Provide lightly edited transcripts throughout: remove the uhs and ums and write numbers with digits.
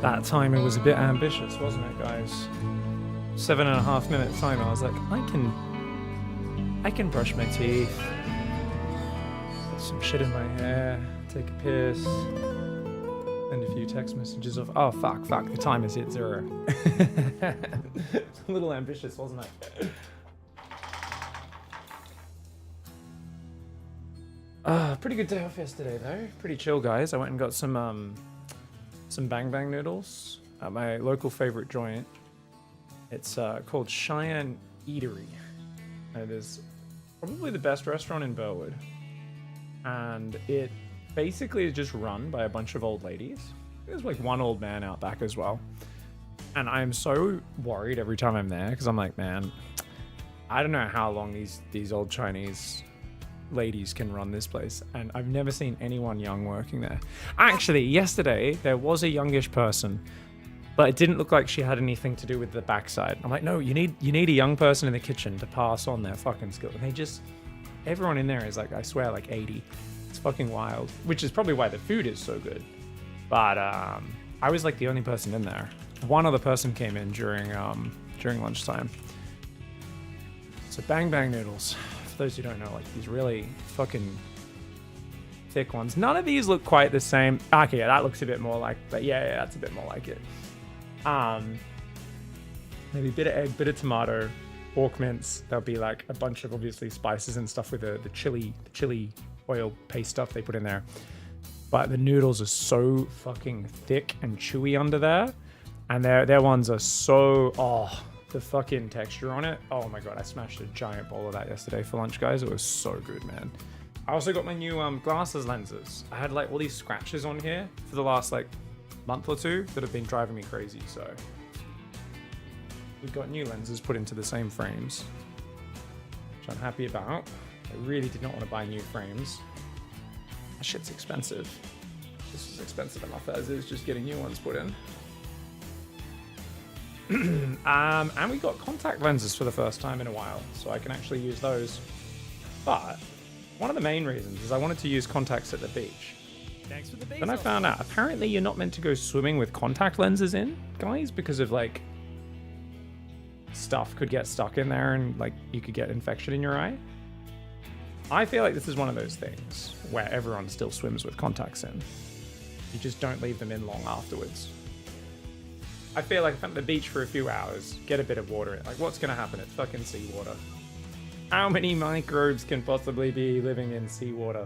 That timer was a bit ambitious, wasn't it, guys? 7.5 minute timer. I was like, I can brush my teeth, put some shit in my hair, take a piss, send a few text messages of, oh fuck, the timer's hit 0. It's a little ambitious, wasn't it? Pretty good day off yesterday though. Pretty chill, guys. I went and got some bang bang noodles at my local favorite joint. It's called Cheyenne Eatery. It is probably the best restaurant in Burwood, and it basically is just run by a bunch of old ladies. There's like one old man out back as well, and I'm so worried every time I'm there because I'm like, man, I don't know how long these old Chinese ladies can run this place, and I've never seen anyone young working there. Actually, yesterday there was a youngish person, but it didn't look like she had anything to do with the backside. I'm like, no, you need a young person in the kitchen to pass on their fucking skill. And everyone in there is like, I swear, like 80. It's fucking wild, which is probably why the food is so good. But I was like the only person in there. One other person came in during lunchtime. So bang bang noodles. For those who don't know, like these really fucking thick ones. None of these look quite the same. Okay, yeah, that looks a bit more like, but yeah, that's a bit more like it. Maybe a bit of egg, bit of tomato, pork mince. There'll be like a bunch of obviously spices and stuff with the chili oil paste stuff they put in there. But the noodles are so fucking thick and chewy under there, and their ones are so the fucking texture on it. Oh my god, I smashed a giant bowl of that yesterday for lunch, guys. It was so good, man. I also got my new glasses lenses. I had like all these scratches on here for the last like month or two that have been driving me crazy, so we got new lenses put into the same frames, which I'm happy about. I really did not want to buy new frames. That shit's expensive. This is expensive enough as is, just getting new ones put in. And we got contact lenses for the first time in a while, so I can actually use those. But one of the main reasons is I wanted to use contacts at the beach. Thanks for the Then I found out apparently you're not meant to go swimming with contact lenses in, guys, because of like stuff could get stuck in there and like you could get infection in your eye. I feel like this is one of those things where everyone still swims with contacts in. You just don't leave them in long afterwards. I feel like if I'm at the beach for a few hours, get a bit of water in. Like, what's going to happen? It's fucking seawater. How many microbes can possibly be living in seawater?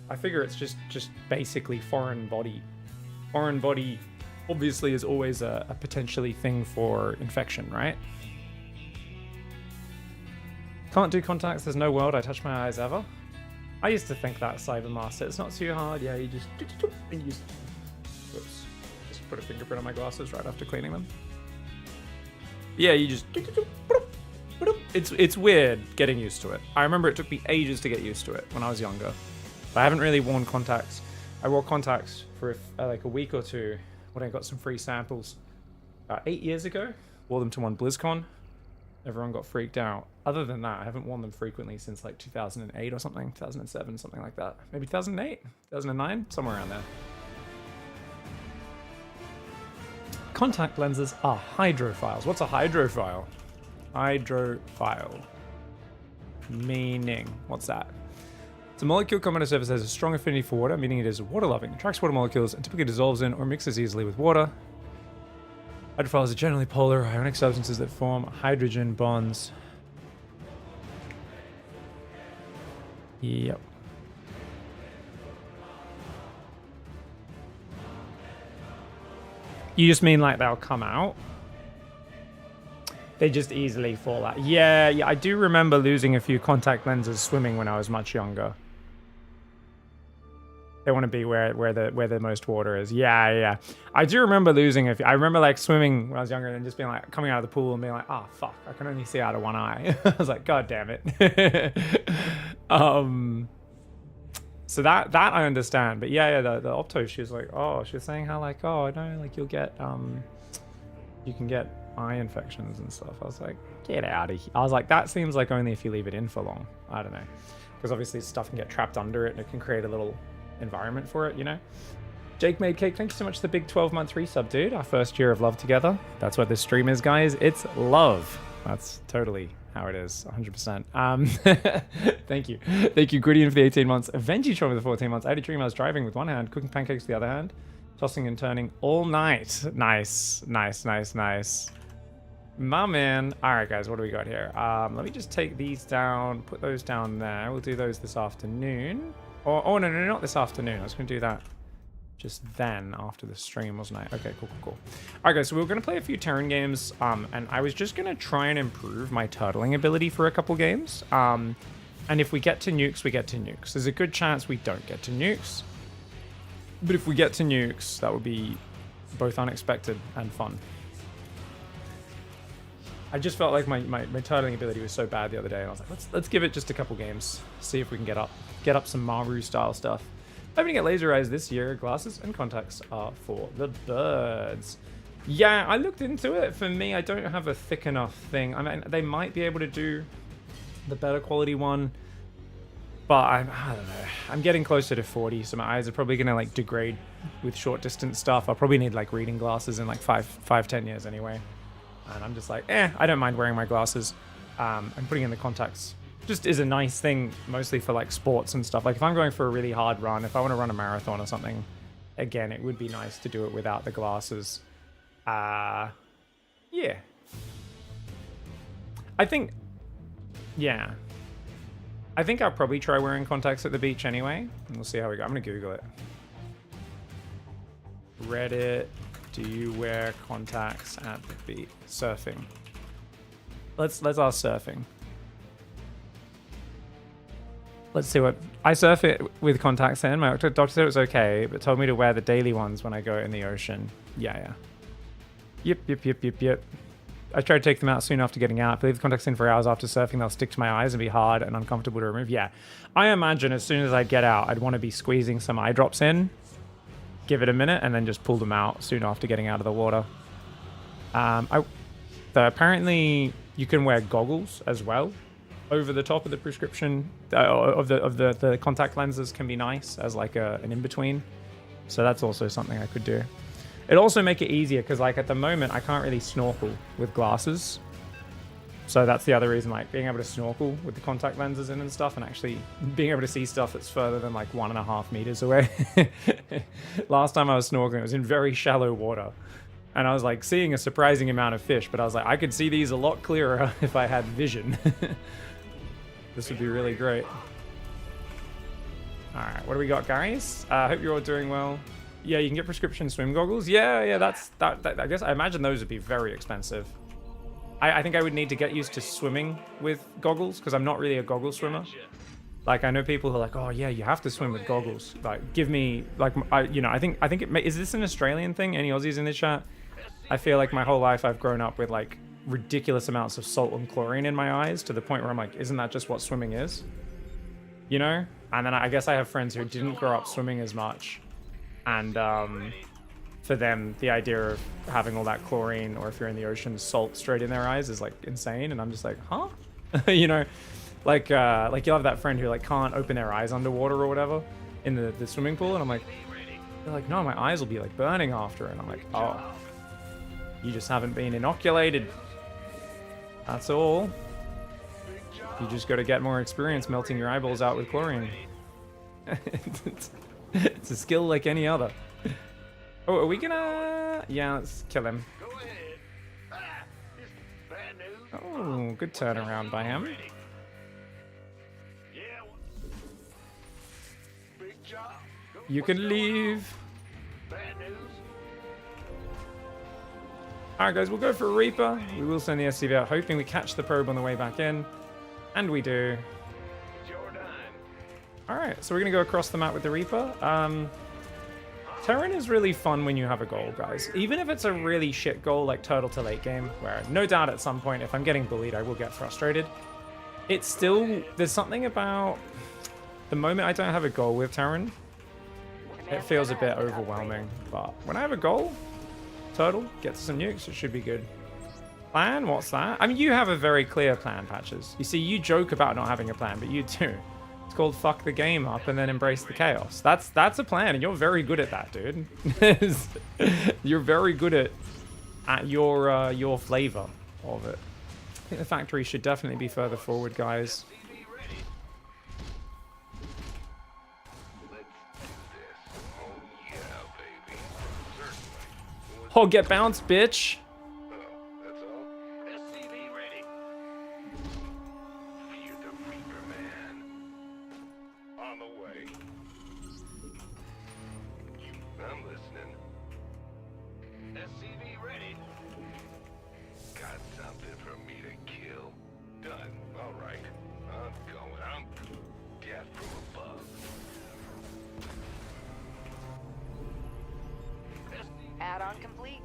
I figure it's just basically foreign body. Foreign body obviously is always a potentially thing for infection, right? Can't do contacts, there's no world I touch my eyes ever. I used to think that, Cybermaster. It's not too hard. Yeah, you just... And you just... Whoops. Just put a fingerprint on my glasses right after cleaning them. Yeah, you just... It's weird getting used to it. I remember it took me ages to get used to it when I was younger. But I haven't really worn contacts. I wore contacts for like a week or two when I got some free samples. 8 years ago, wore them to one BlizzCon. Everyone got freaked out. Other than that, I haven't worn them frequently since like 2008 or something, 2007, something like that. Maybe 2008, 2009, somewhere around there. Contact lenses are hydrophiles. What's a hydrophile? Hydrophile. Meaning, what's that? It's a molecule common to surface has a strong affinity for water, meaning it is water-loving, attracts water molecules, and typically dissolves in or mixes easily with water. Hydrophiles are generally polar ionic substances that form hydrogen bonds. Yep. You just mean like they'll come out? They just easily fall out. Yeah, I do remember losing a few contact lenses swimming when I was much younger. They want to be where the most water is. Yeah. I do remember losing a few. I remember like swimming when I was younger and just being like coming out of the pool and being like, oh fuck, I can only see out of one eye. I was like, god damn it. So that I understand. But yeah, the opto, she was like, oh, she was saying how like, oh no, like you'll get you can get eye infections and stuff. I was like, get out of here. I was like, that seems like only if you leave it in for long. I don't know. Because obviously stuff can get trapped under it and it can create a little environment for it, you know? Jake Made Cake, thank you so much for the big 12-month resub, dude. Our first year of love together. That's what this stream is, guys. It's love. That's totally how it is, 100%. Thank you. Thank you, Grittian, for the 18 months. Avengitron for the 14 months. I had a dream I was driving with one hand, cooking pancakes with the other hand, tossing and turning all night. Nice, nice, nice, nice. My man. All right, guys, what do we got here? Let me just take these down, put those down there. We'll do those this afternoon. Or, oh, no, not this afternoon. I was going to do that just then after the stream, wasn't I? Okay, cool. All right, guys, so we were going to play a few Terran games, and I was just going to try and improve my turtling ability for a couple games. And if we get to nukes, we get to nukes. There's a good chance we don't get to nukes. But if we get to nukes, that would be both unexpected and fun. I just felt like my turtling ability was so bad the other day, and I was like, let's give it just a couple games, see if we can get up some Maru style stuff. Hoping to get laser eyes this year. Glasses and contacts are for the birds. Yeah, I looked into it. For me, I don't have a thick enough thing. I mean, they might be able to do the better quality one, but I don't know. I'm getting closer to 40, so my eyes are probably gonna like degrade with short distance stuff. I'll probably need like reading glasses in like 5-10 years anyway. And I'm just like, I don't mind wearing my glasses. And putting in the contacts just is a nice thing, mostly for like sports and stuff. Like if I'm going for a really hard run, if I want to run a marathon or something, again, it would be nice to do it without the glasses. Yeah. I think I'll probably try wearing contacts at the beach anyway, and we'll see how we go. I'm gonna Google it. Reddit, do you wear contacts at the beach? Surfing. Let's ask surfing. Let's see what... I surf it with contacts in. My doctor said it was okay, but told me to wear the daily ones when I go in the ocean. Yeah. Yep. I tried to take them out soon after getting out. I leave the contacts in for hours after surfing. They'll stick to my eyes and be hard and uncomfortable to remove. Yeah. I imagine as soon as I get out, I'd want to be squeezing some eye drops in, give it a minute, and then just pull them out soon after getting out of the water. Apparently, you can wear goggles as well over the top of the prescription of the contact lenses. Can be nice as like an in-between. So that's also something I could do. It'd also make it easier because like at the moment I can't really snorkel with glasses. So that's the other reason, like being able to snorkel with the contact lenses in and stuff, and actually being able to see stuff that's further than like 1.5 meters away. Last time I was snorkeling, it was in very shallow water. And I was like seeing a surprising amount of fish, but I was like, I could see these a lot clearer if I had vision. This would be really great. All right, what do we got, guys? Hope you're all doing well. Yeah, you can get prescription swim goggles. Yeah, that I guess I imagine those would be very expensive. I think I would need to get used to swimming with goggles because I'm not really a goggle swimmer. Like I know people who are like, oh yeah, you have to swim with goggles. Like give me like I think it is this an Australian thing? Any Aussies in the chat? I feel like my whole life I've grown up with like ridiculous amounts of salt and chlorine in my eyes to the point where I'm like, isn't that just what swimming is? You know? And then I guess I have friends who didn't grow up swimming as much. And for them, the idea of having all that chlorine, or if you're in the ocean, salt straight in their eyes is like insane. And I'm just like, huh? You know? Like you'll have that friend who like can't open their eyes underwater or whatever in the swimming pool. And I'm like, they're like, no, my eyes will be like burning after. And I'm like, oh, you just haven't been inoculated. That's all. You just got to get more experience melting your eyeballs out with chlorine. It's a skill like any other. Oh, are we gonna... Yeah, let's kill him. Oh, good turnaround by him. You can leave. Alright guys, we'll go for a Reaper. We will send the SCV out, hoping we catch the probe on the way back in. And we do. Alright, so we're going to go across the map with the Reaper. Terran is really fun when you have a goal, guys. Even if it's a really shit goal like Turtle to late game, where no doubt at some point, if I'm getting bullied, I will get frustrated. It's still... There's something about... The moment I don't have a goal with Terran, it feels a bit overwhelming. But when I have a goal... Turtle, get to some nukes, it should be good. Plan? What's that? I mean, you have a very clear plan, Patches. You see, you joke about not having a plan, but you do. It's called fuck the game up and then embrace the chaos. That's a plan, and you're very good at that, dude. You're very good at your flavor of it. I think the factory should definitely be further forward, guys. Oh, get bounced, bitch. Add-on complete.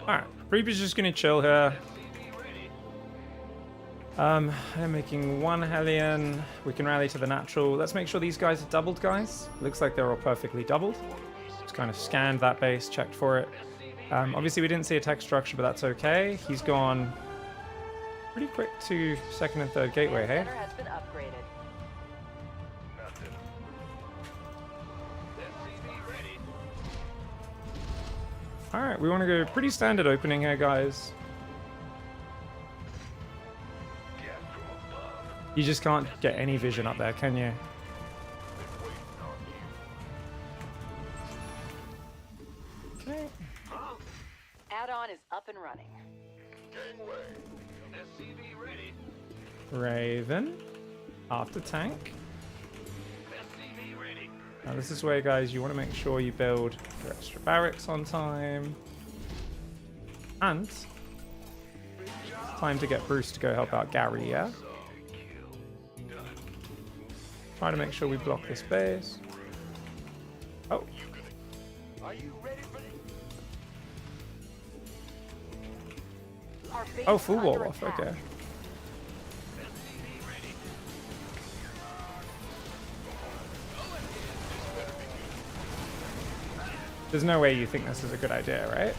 Alright, Reaper's just gonna chill here. I'm making one Hellion. We can rally to the natural. Let's make sure these guys are doubled, guys. Looks like they're all perfectly doubled. Just kind of scanned that base, checked for it. Obviously, we didn't see a tech structure, but that's okay. He's gone pretty quick to second and third gateway, hey? Has been upgraded. Alright, we want to go pretty standard opening here, guys. You just can't get any vision up there, can you? Okay. Add-on is up and running. Raven. After tank. Now this is where, guys, you want to make sure you build your extra barracks on time. And time to get Bruce to go help out Gary, yeah? Try to make sure we block this base. Oh. Oh, full wall off, okay. There's no way you think this is a good idea, right?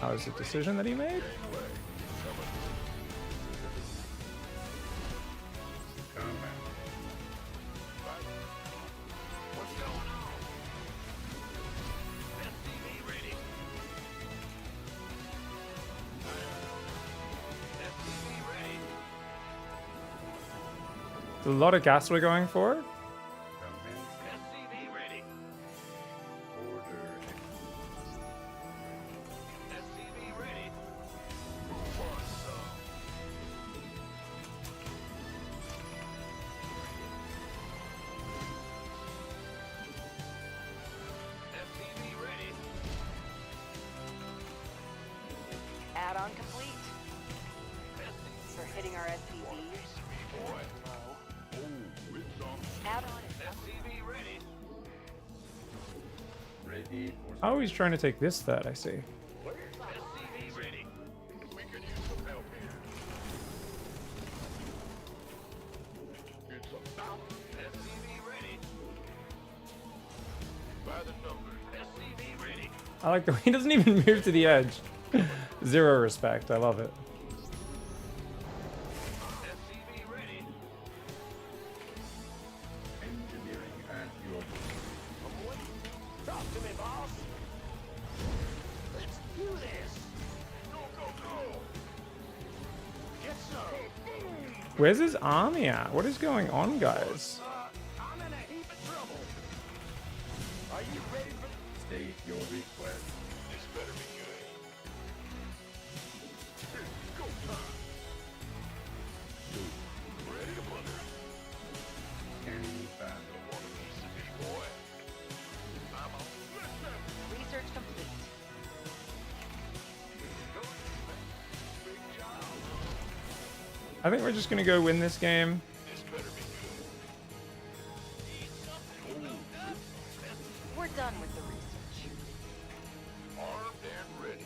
That was a decision that he made? A lot of gas we're going for. Add-on complete. We're hitting our SCVs. Add-on is ready. Oh, he's trying to take this third, I see. I like the way he doesn't even move to the edge. Zero respect, I love it. Where's his army at? What is going on, guys? I'm in a heap of trouble. Are you ready for state your request? This better be good. Go time. Ready to blunder. Can you find the one piece of me, boy? I'm on. research complete. I think we're just gonna go win this game. This better be good. We're done with the research. Armed and ready.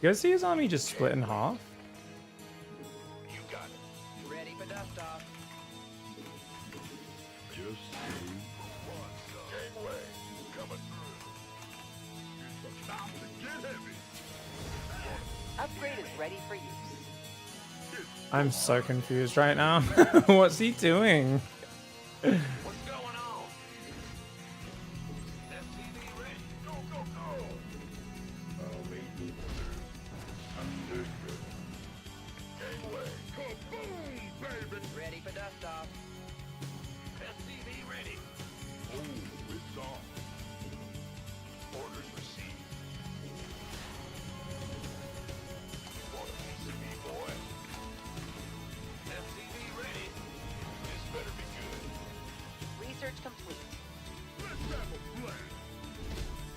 You guys see his army just split in half? You got it. Ready for dust off. Just say gangway coming through. upgrade is ready for use. I'm so confused right now. What's he doing? What's going on? FTV ready. Go, go, go. Awaiting orders. Understood. Gangway. Kaboom, baby. Ready for dust off. FTV ready. Oh, it's off. Orders received. Want a piece of me, boy? FTV ready. This better be good. Research complete. Let's have a plan.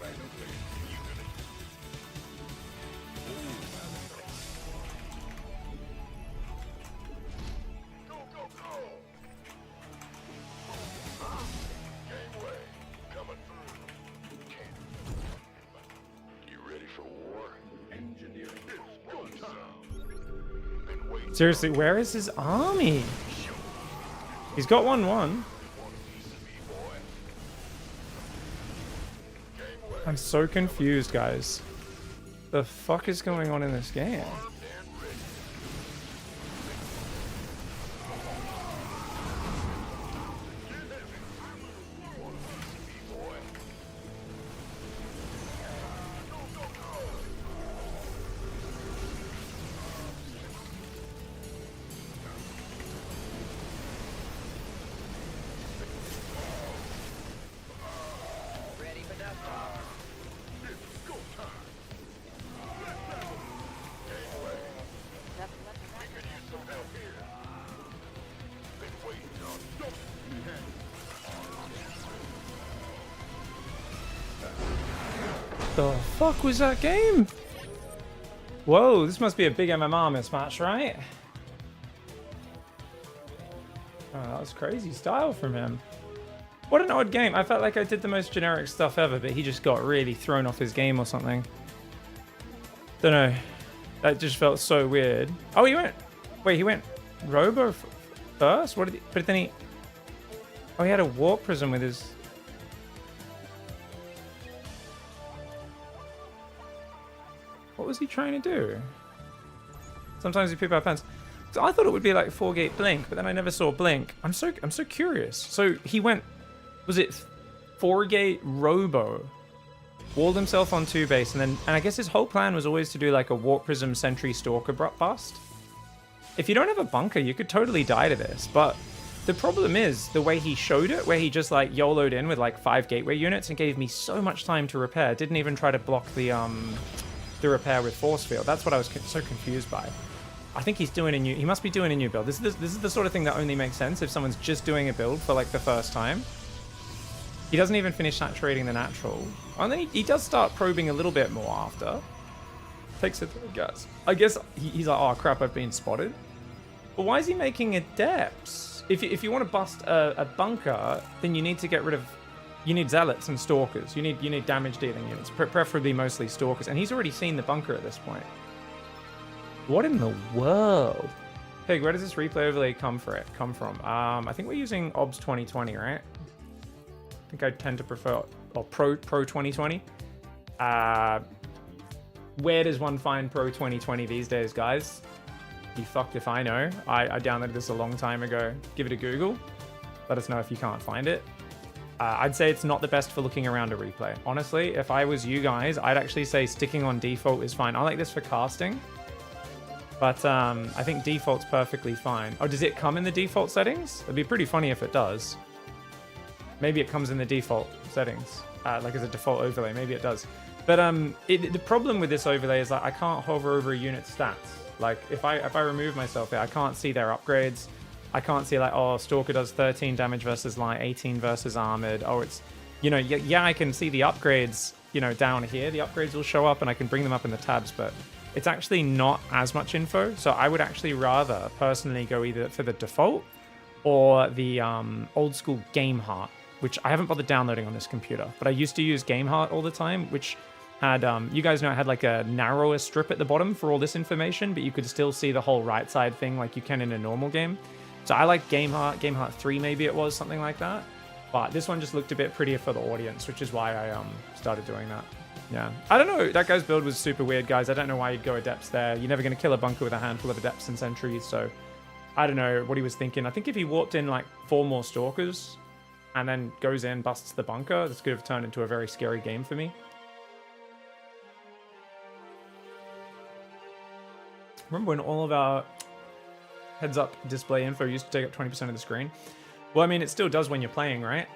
Right away. You gonna... Go, go, go! Huh? Gangway. Coming through. You ready for war? Engineering. It's go time. Been waiting. Seriously, where is his army? He's got 1-1. Want a piece of me, boy? Gangway. I'm so confused, guys. The fuck is going on in this game? Armed and ready. Want a piece of me, boy? Go, go, go! Ready for dust off. It's go time. Let's have a gangway. Nothing left to We could use some help here. Been waiting on The fuck was that game? Whoa, this must be a big MMR mismatch, right? Oh, that was crazy style from him. What an odd game. I felt like I did the most generic stuff ever, but he just got really thrown off his game or something. Don't know. That just felt so weird. Oh, he went... Wait, he went Robo first? What did he... But then he... Oh, he had a warp prism with his... What was he trying to do? Sometimes we poop our pants. So I thought it would be like 4-gate blink, but then I never saw blink. I'm so curious. So he went, was it 4-gate robo? Walled himself on 2 base, and I guess his whole plan was always to do like a warp prism sentry stalker bust. If you don't have a bunker, you could totally die to this, but the problem is the way he showed it, where he just like YOLO'd in with like 5 gateway units and gave me so much time to repair. Didn't even try to block the repair with force field. That's what I was so confused by. I think he's doing a new... He must be doing a new build. This is the sort of thing that only makes sense if someone's just doing a build for like the first time. He doesn't even finish saturating the natural. And then he does start probing a little bit more after. Takes it to the guts. I guess he's like, oh crap, I've been spotted. But why is he making adepts? If you want to bust a bunker, then you need to get rid of... You need zealots and stalkers. You need damage dealing units, preferably mostly stalkers. And he's already seen the bunker at this point. What in the world? Pig, where does this replay overlay come from? I think we're using OBS 2020, right? I think I tend to prefer Pro 2020. Where does one find Pro 2020 these days, guys? Be fucked if I know. I downloaded this a long time ago. Give it a Google. Let us know if you can't find it. I'd say it's not the best for looking around a replay. Honestly, if I was you guys, I'd actually say sticking on default is fine. I like this for casting. But I think default's perfectly fine. Oh, does it come in the default settings? It'd be pretty funny if it does. Maybe it comes in the default settings, like as a default overlay. Maybe it does. But the problem with this overlay is that I can't hover over a unit stats. Like if I remove myself here, I can't see their upgrades. I can't see like, oh, Stalker does 13 damage versus light, 18 versus armored. Oh, it's, you know, yeah, I can see the upgrades, you know, down here. The upgrades will show up and I can bring them up in the tabs, but it's actually not as much info. So I would actually rather personally go either for the default or the old school Game Heart, which I haven't bothered downloading on this computer, but I used to use Game Heart all the time, which had, you guys know, it had like a narrower strip at the bottom for all this information, but you could still see the whole right side thing like you can in a normal game. So I like Game Heart 3 maybe it was, something like that. But this one just looked a bit prettier for the audience, which is why I started doing that. Yeah. I don't know. That guy's build was super weird, guys. I don't know why you'd go Adepts there. You're never going to kill a bunker with a handful of Adepts and Sentries, so I don't know what he was thinking. I think if he warped in like 4 more Stalkers and then goes in, busts the bunker, this could have turned into a very scary game for me. Remember when all of our heads-up display info used to take up 20% of the screen? Well, I mean, it still does when you're playing, right?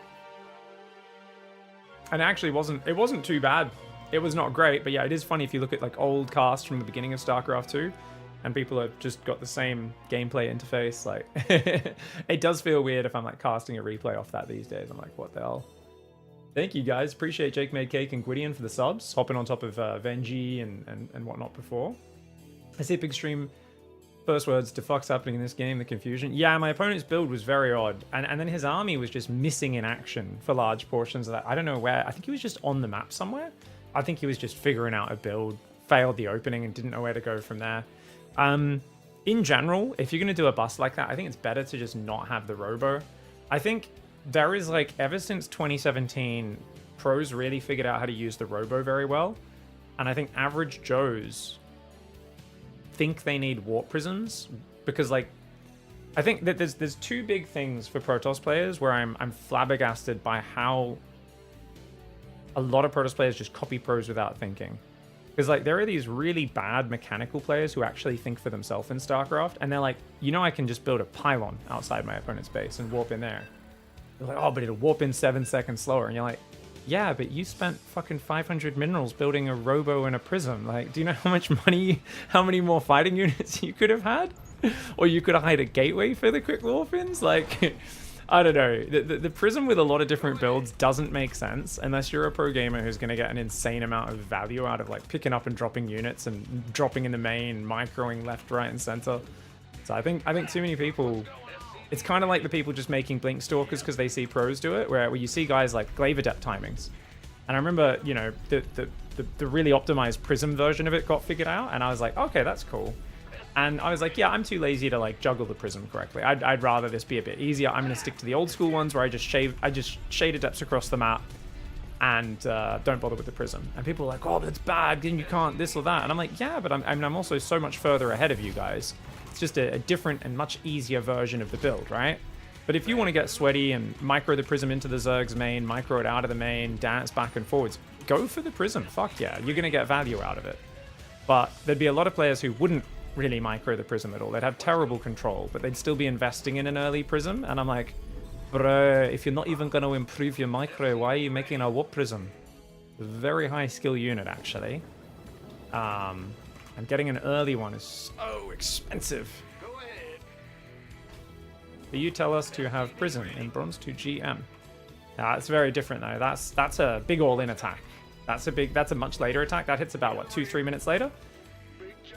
And it wasn't too bad. It was not great, but yeah, it is funny if you look at like old casts from the beginning of StarCraft 2, and people have just got the same gameplay interface. Like, it does feel weird if I'm like casting a replay off that these days. I'm like, what the hell? Thank you guys. Appreciate Jake Made Cake and Gwydion for the subs, hopping on top of Venji and whatnot before. I see Big Stream. First words, the fuck's happening in this game, the confusion. Yeah, my opponent's build was very odd. And then his army was just missing in action for large portions of that. I don't know where. I think he was just on the map somewhere. I think he was just figuring out a build, failed the opening, and didn't know where to go from there. In general, if you're going to do a bust like that, I think it's better to just not have the robo. I think there is like, ever since 2017, pros really figured out how to use the robo very well. And I think average Joes think they need warp prisms because, like, I think that there's 2 big things for Protoss players where I'm flabbergasted by how a lot of Protoss players just copy pros without thinking. Because, like, there are these really bad mechanical players who actually think for themselves in StarCraft, and they're like, you know, I can just build a pylon outside my opponent's base and warp in there. They're like, oh, but it'll warp in 7 seconds slower. And you're like, yeah, but you spent fucking 500 minerals building a robo and a prism. Like, do you know how much money, how many more fighting units you could have had? Or you could have hired a gateway for the quick warp-ins? Like, I don't know. The prism with a lot of different builds doesn't make sense unless you're a pro gamer who's going to get an insane amount of value out of, like, picking up and dropping units and dropping in the main, microing left, right, and center. So I think too many people... It's kind of like the people just making Blink Stalkers because they see pros do it, where you see guys like Glaive Adept timings. And I remember, you know, the really optimized Prism version of it got figured out, and I was like, okay, that's cool. And I was like, yeah, I'm too lazy to like juggle the Prism correctly. I'd rather this be a bit easier. I'm going to stick to the old school ones where I just shade Adepts across the map and don't bother with the Prism. And people are like, oh, that's bad, then you can't this or that. And I'm like, yeah, but I'm also so much further ahead of you guys. It's just a different and much easier version of the build, right? But if you want to get sweaty and micro the Prism into the Zerg's main, micro it out of the main, dance back and forwards, go for the Prism. Fuck yeah, you're going to get value out of it. But there'd be a lot of players who wouldn't really micro the Prism at all. They'd have terrible control, but they'd still be investing in an early Prism. And I'm like, bruh, if you're not even going to improve your micro, why are you making a warp Prism? Very high skill unit, actually. And getting an early one is so expensive. Go ahead. But you tell us to have Prism in Bronze 2 GM. It's very different though. That's a big all-in attack. That's a much later attack. That hits about what, 2-3 minutes later?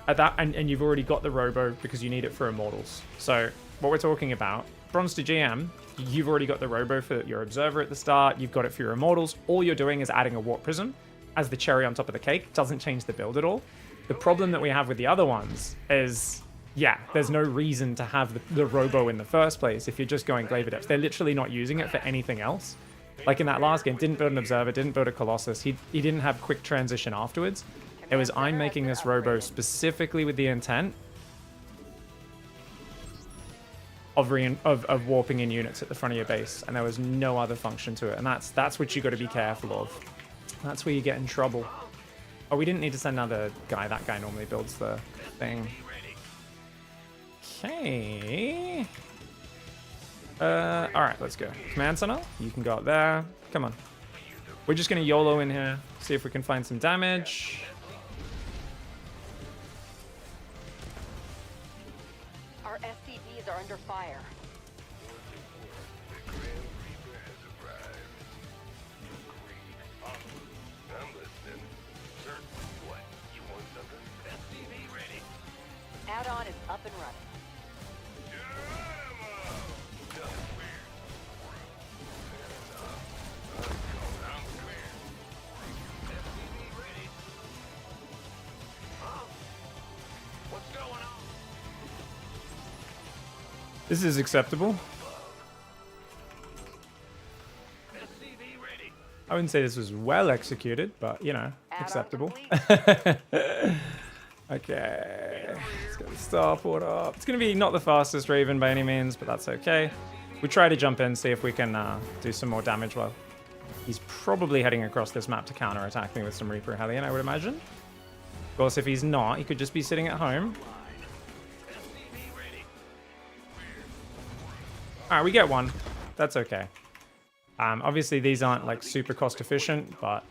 At that, and you've already got the robo because you need it for Immortals. So what we're talking about, Bronze to GM, you've already got the robo for your Observer at the start. You've got it for your Immortals. All you're doing is adding a Warp Prism as the cherry on top of the cake. Doesn't change the build at all. The problem that we have with the other ones is, yeah, there's no reason to have the robo in the first place if you're just going Glaive Adepts. They're literally not using it for anything else. Like in that last game, didn't build an Observer, didn't build a Colossus. He didn't have quick transition afterwards. It was, I'm making this robo specifically with the intent of warping in units at the front of your base, and there was no other function to it. And that's what you got to be careful of. That's where you get in trouble. Oh, we didn't need to send another guy. That guy normally builds the thing. Okay. Alright, let's go. Command Center, you can go up there. Come on. We're just going to YOLO in here, see if we can find some damage. Our SCVs are under fire. Add-on is up and running. What's going on? This is acceptable. SCV ready. I wouldn't say this was well executed, but you know, Add-on acceptable. complete. Okay, let's get the starport up. It's going to be not the fastest Raven by any means, but that's okay. We try to jump in, see if we can do some more damage. Well, he's probably heading across this map to counterattack me with some Reaper Hellion, I would imagine. Of course, if he's not, he could just be sitting at home. Alright, we get one. That's okay. Obviously, these aren't like super cost efficient, but...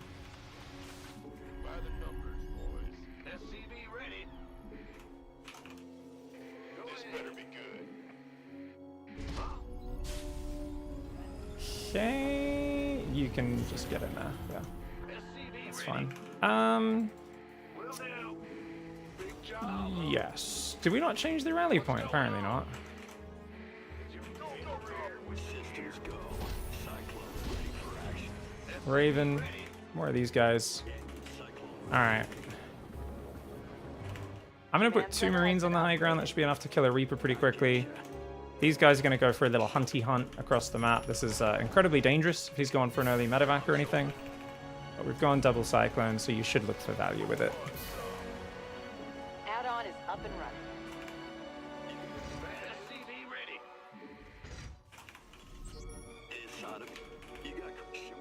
Okay, you can just get in there. Yeah, that's fine. Yes. Did we not change the rally point? Apparently not. Raven. More of these guys. Alright. I'm going to put 2 Marines on the high ground. That should be enough to kill a Reaper pretty quickly. These guys are going to go for a little hunty hunt across the map. This is incredibly dangerous if he's going for an early medevac or anything. But we've gone double Cyclone, so you should look for value with it. Add-on is up and running.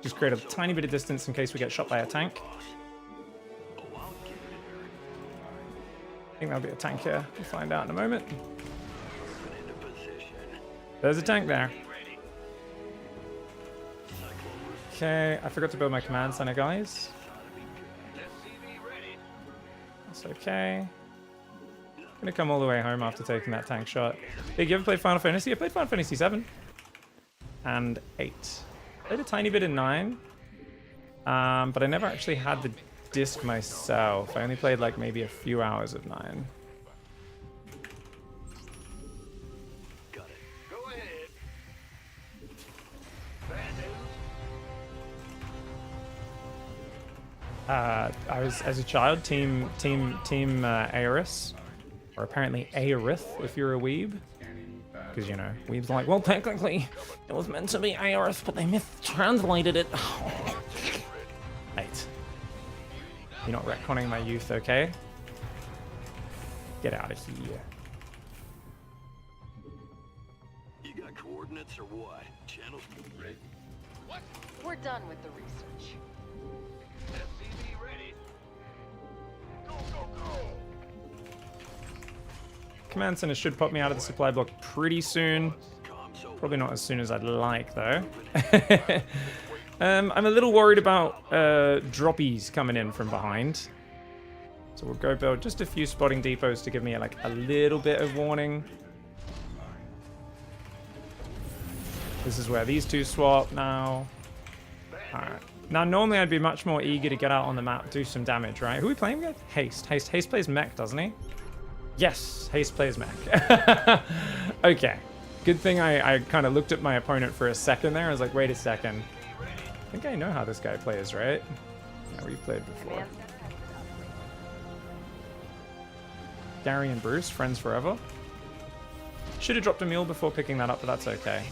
Just create a tiny bit of distance in case we get shot by a tank. I think there'll be a tank here. We'll find out in a moment. There's a tank there. Okay, I forgot to build my command center, guys. That's okay. I'm gonna come all the way home after taking that tank shot. Hey, you ever played Final Fantasy? I played Final Fantasy 7 and 8. Played a tiny bit in 9, but I never actually had the disc myself. I only played like maybe a few hours of 9. I was, as a child, team Aerith, or apparently Aerith if you're a weeb, because, you know, weebs are like, well, technically it was meant to be Aerith, but they mistranslated it. Mate, you're not retconning my youth, okay? Get out of here. You got coordinates or what? Channels ready. What? We're done with the research. SCV ready. Go, go, go. Command center should pop me out of the supply block pretty soon. Probably not as soon as I'd like, though. I'm a little worried about droppies coming in from behind. So we'll go build just a few spotting depots to give me like a little bit of warning. This is where these two swap now. Alright. Now, normally I'd be much more eager to get out on the map, do some damage, right? Who are we playing with? Haste. Haste plays mech, doesn't he? Yes, Haste plays mech. Okay. Good thing I kind of looked at my opponent for a second there. I was like, wait a second. I think I know how this guy plays, right? Yeah, we've played before. Gary and Bruce, friends forever. Should have dropped a mule before picking that up, but that's okay.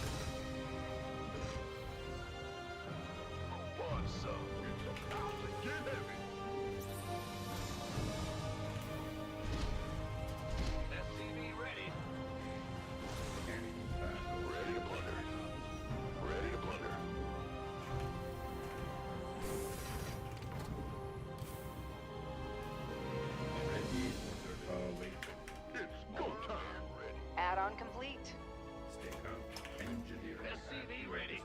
Add-on complete. SCV ready.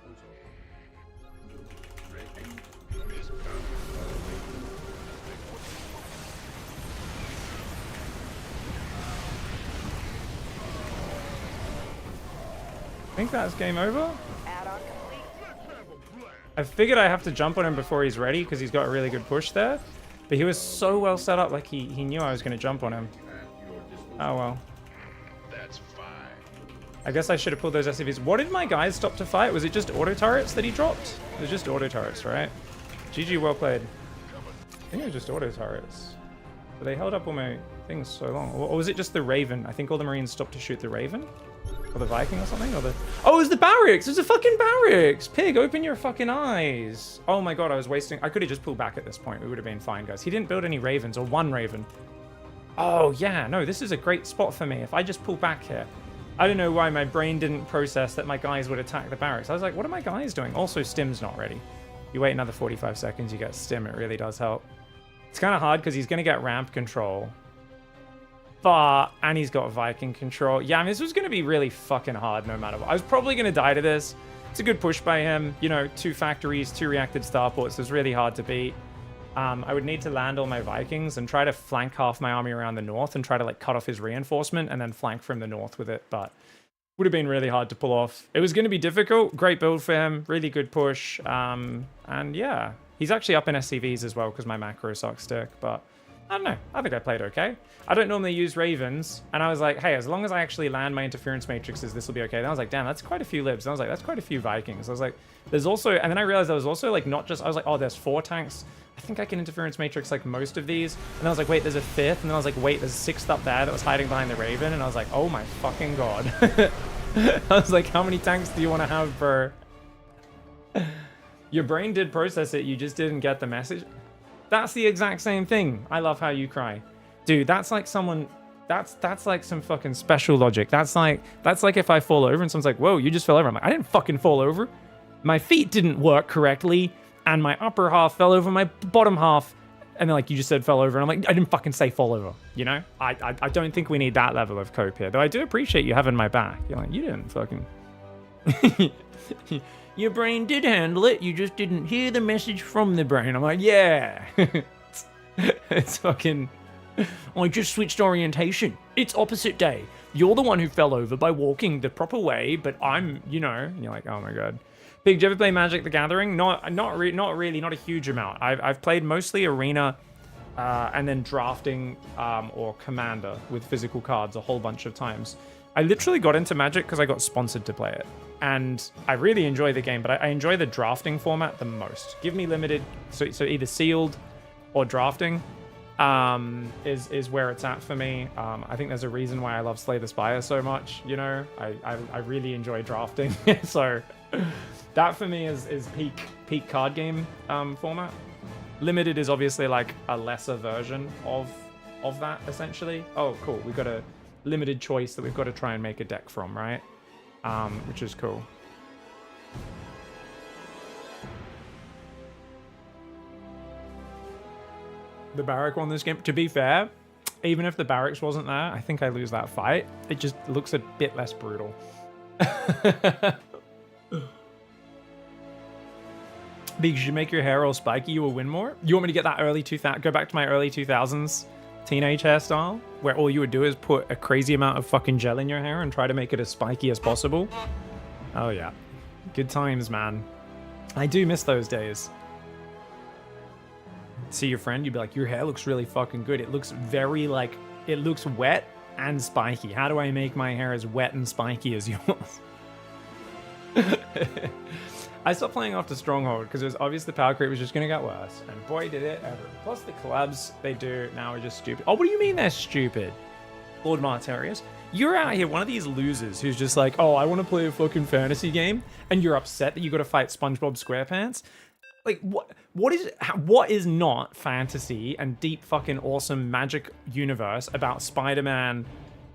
I think that's game over. Add-on complete. I figured I have to jump on him before he's ready because he's got a really good push there. But he was so well set up, like he knew I was going to jump on him. Oh well. That's fine. I guess I should have pulled those SCVs. What did my guys stop to fight? Was it just auto turrets that he dropped? It was just auto turrets, right? GG, well played. I think it was just auto turrets. But they held up all my things so long. Or was it just the Raven? I think all the Marines stopped to shoot the Raven. Or the Viking or something? Or the... Oh, it was the barracks! It was the fucking barracks! Pig, open your fucking eyes! Oh my god, I was wasting... I could have just pulled back at this point. We would have been fine, guys. He didn't build any ravens, or one raven. Oh, yeah. No, this is a great spot for me. If I just pull back here. I don't know why my brain didn't process that my guys would attack the barracks. I was like, what are my guys doing? Also, Stim's not ready. You wait another 45 seconds, you get Stim. It really does help. It's kind of hard because he's going to get ramp control. And he's got Viking control. Yeah, I mean, this was going to be really fucking hard no matter what. I was probably going to die to this. It's a good push by him. You know, 2 factories, 2 reacted starports. It's really hard to beat. I would need to land all my Vikings and try to flank half my army around the north and try to, like, cut off his reinforcement and then flank from the north with it. But would have been really hard to pull off. It was going to be difficult. Great build for him. Really good push. And yeah, he's actually up in SCVs as well because my macro sucks stick. But I don't know. I think I played okay. I don't normally use Ravens. And I was like, hey, as long as I actually land my interference matrices, this will be okay. Then I was like, damn, that's quite a few libs. And I was like, that's quite a few Vikings. I was like, there's also... And then I realized there was also, like, not just... I was like, oh, there's 4 tanks. I think I can interference matrix, like, most of these. And then I was like, wait, there's a 5th. And then I was like, wait, there's a 6th up there that was hiding behind the Raven. And I was like, oh my fucking god. I was like, how many tanks do you want to have, bro? Your brain did process it. You just didn't get the message. That's the exact same thing. I love how you cry. Dude, that's like someone... That's like some fucking special logic. That's like if I fall over and someone's like, whoa, you just fell over. I'm like, I didn't fucking fall over. My feet didn't work correctly. And my upper half fell over my bottom half. And they're like, you just said fell over. And I'm like, I didn't fucking say fall over. You know? I don't think we need that level of cope here. Though I do appreciate you having my back. You're like, you didn't fucking... Your brain did handle it. You just didn't hear the message from the brain. I'm like, yeah. It's fucking... I just switched orientation. It's opposite day. You're the one who fell over by walking the proper way, but I'm, you know... And you're like, oh my god. Big, do you ever play Magic the Gathering? Not really, not a huge amount. I've played mostly Arena, and then Drafting, or Commander with physical cards a whole bunch of times. I literally got into Magic because I got sponsored to play it. And I really enjoy the game, but I enjoy the Drafting format the most. Give me limited, so either sealed or Drafting is where it's at for me. I think there's a reason why I love Slay the Spire so much, you know? I really enjoy Drafting, so... That for me is peak card game format. Limited is obviously like a lesser version of that, essentially. Oh, cool. We've got a limited choice that we've got to try and make a deck from, right? Which is cool. The barrack won this game. To be fair, even if the barracks wasn't there, I think I lose that fight. It just looks a bit less brutal. Because you make your hair all spiky, you will win more. You want me to get that go back to my early 2000s teenage hairstyle, where all you would do is put a crazy amount of fucking gel in your hair and try to make it as spiky as possible? Oh yeah. Good times, man. I do miss those days. See your friend, you'd be like, your hair looks really fucking good. It looks very like, it looks wet and spiky. How do I make my hair as wet and spiky as yours? I stopped playing after Stronghold because it was obvious the power creep was just going to get worse. And boy, did it ever. Plus the collabs they do now are just stupid. Oh, what do you mean they're stupid? Lord Martarius, you're out here, one of these losers who's just like, oh, I want to play a fucking fantasy game. And you're upset that you got to fight SpongeBob SquarePants. Like, what is not fantasy and deep fucking awesome magic universe about Spider-Man,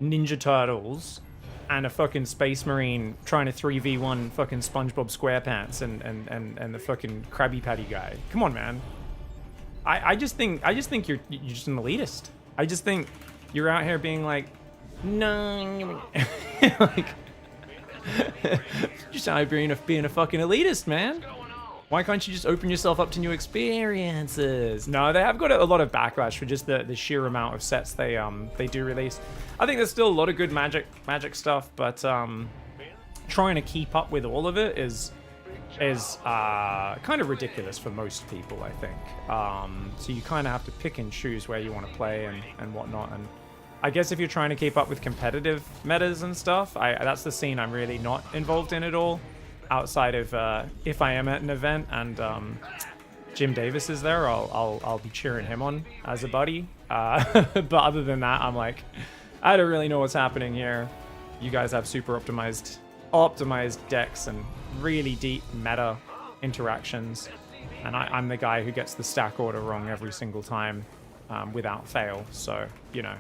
Ninja Turtles, and a fucking Space Marine trying to 3v1 fucking SpongeBob SquarePants and the fucking Krabby Patty guy? Come on, man. I just think you're just an elitist. I just think you're out here being like, no, like, just out here being a fucking elitist, man. Why can't you just open yourself up to new experiences? No, they have got a lot of backlash for just the sheer amount of sets they do release. I think there's still a lot of good magic stuff, but trying to keep up with all of it is kind of ridiculous for most people, I think. So you kind of have to pick and choose where you want to play and whatnot. And I guess if you're trying to keep up with competitive metas and stuff, that's the scene I'm really not involved in at all. Outside of if I am at an event and Jim Davis is there, I'll be cheering him on as a buddy. But other than that, I'm like, I don't really know what's happening here. You guys have super optimized decks and really deep meta interactions. And I'm the guy who gets the stack order wrong every single time without fail. So, you know.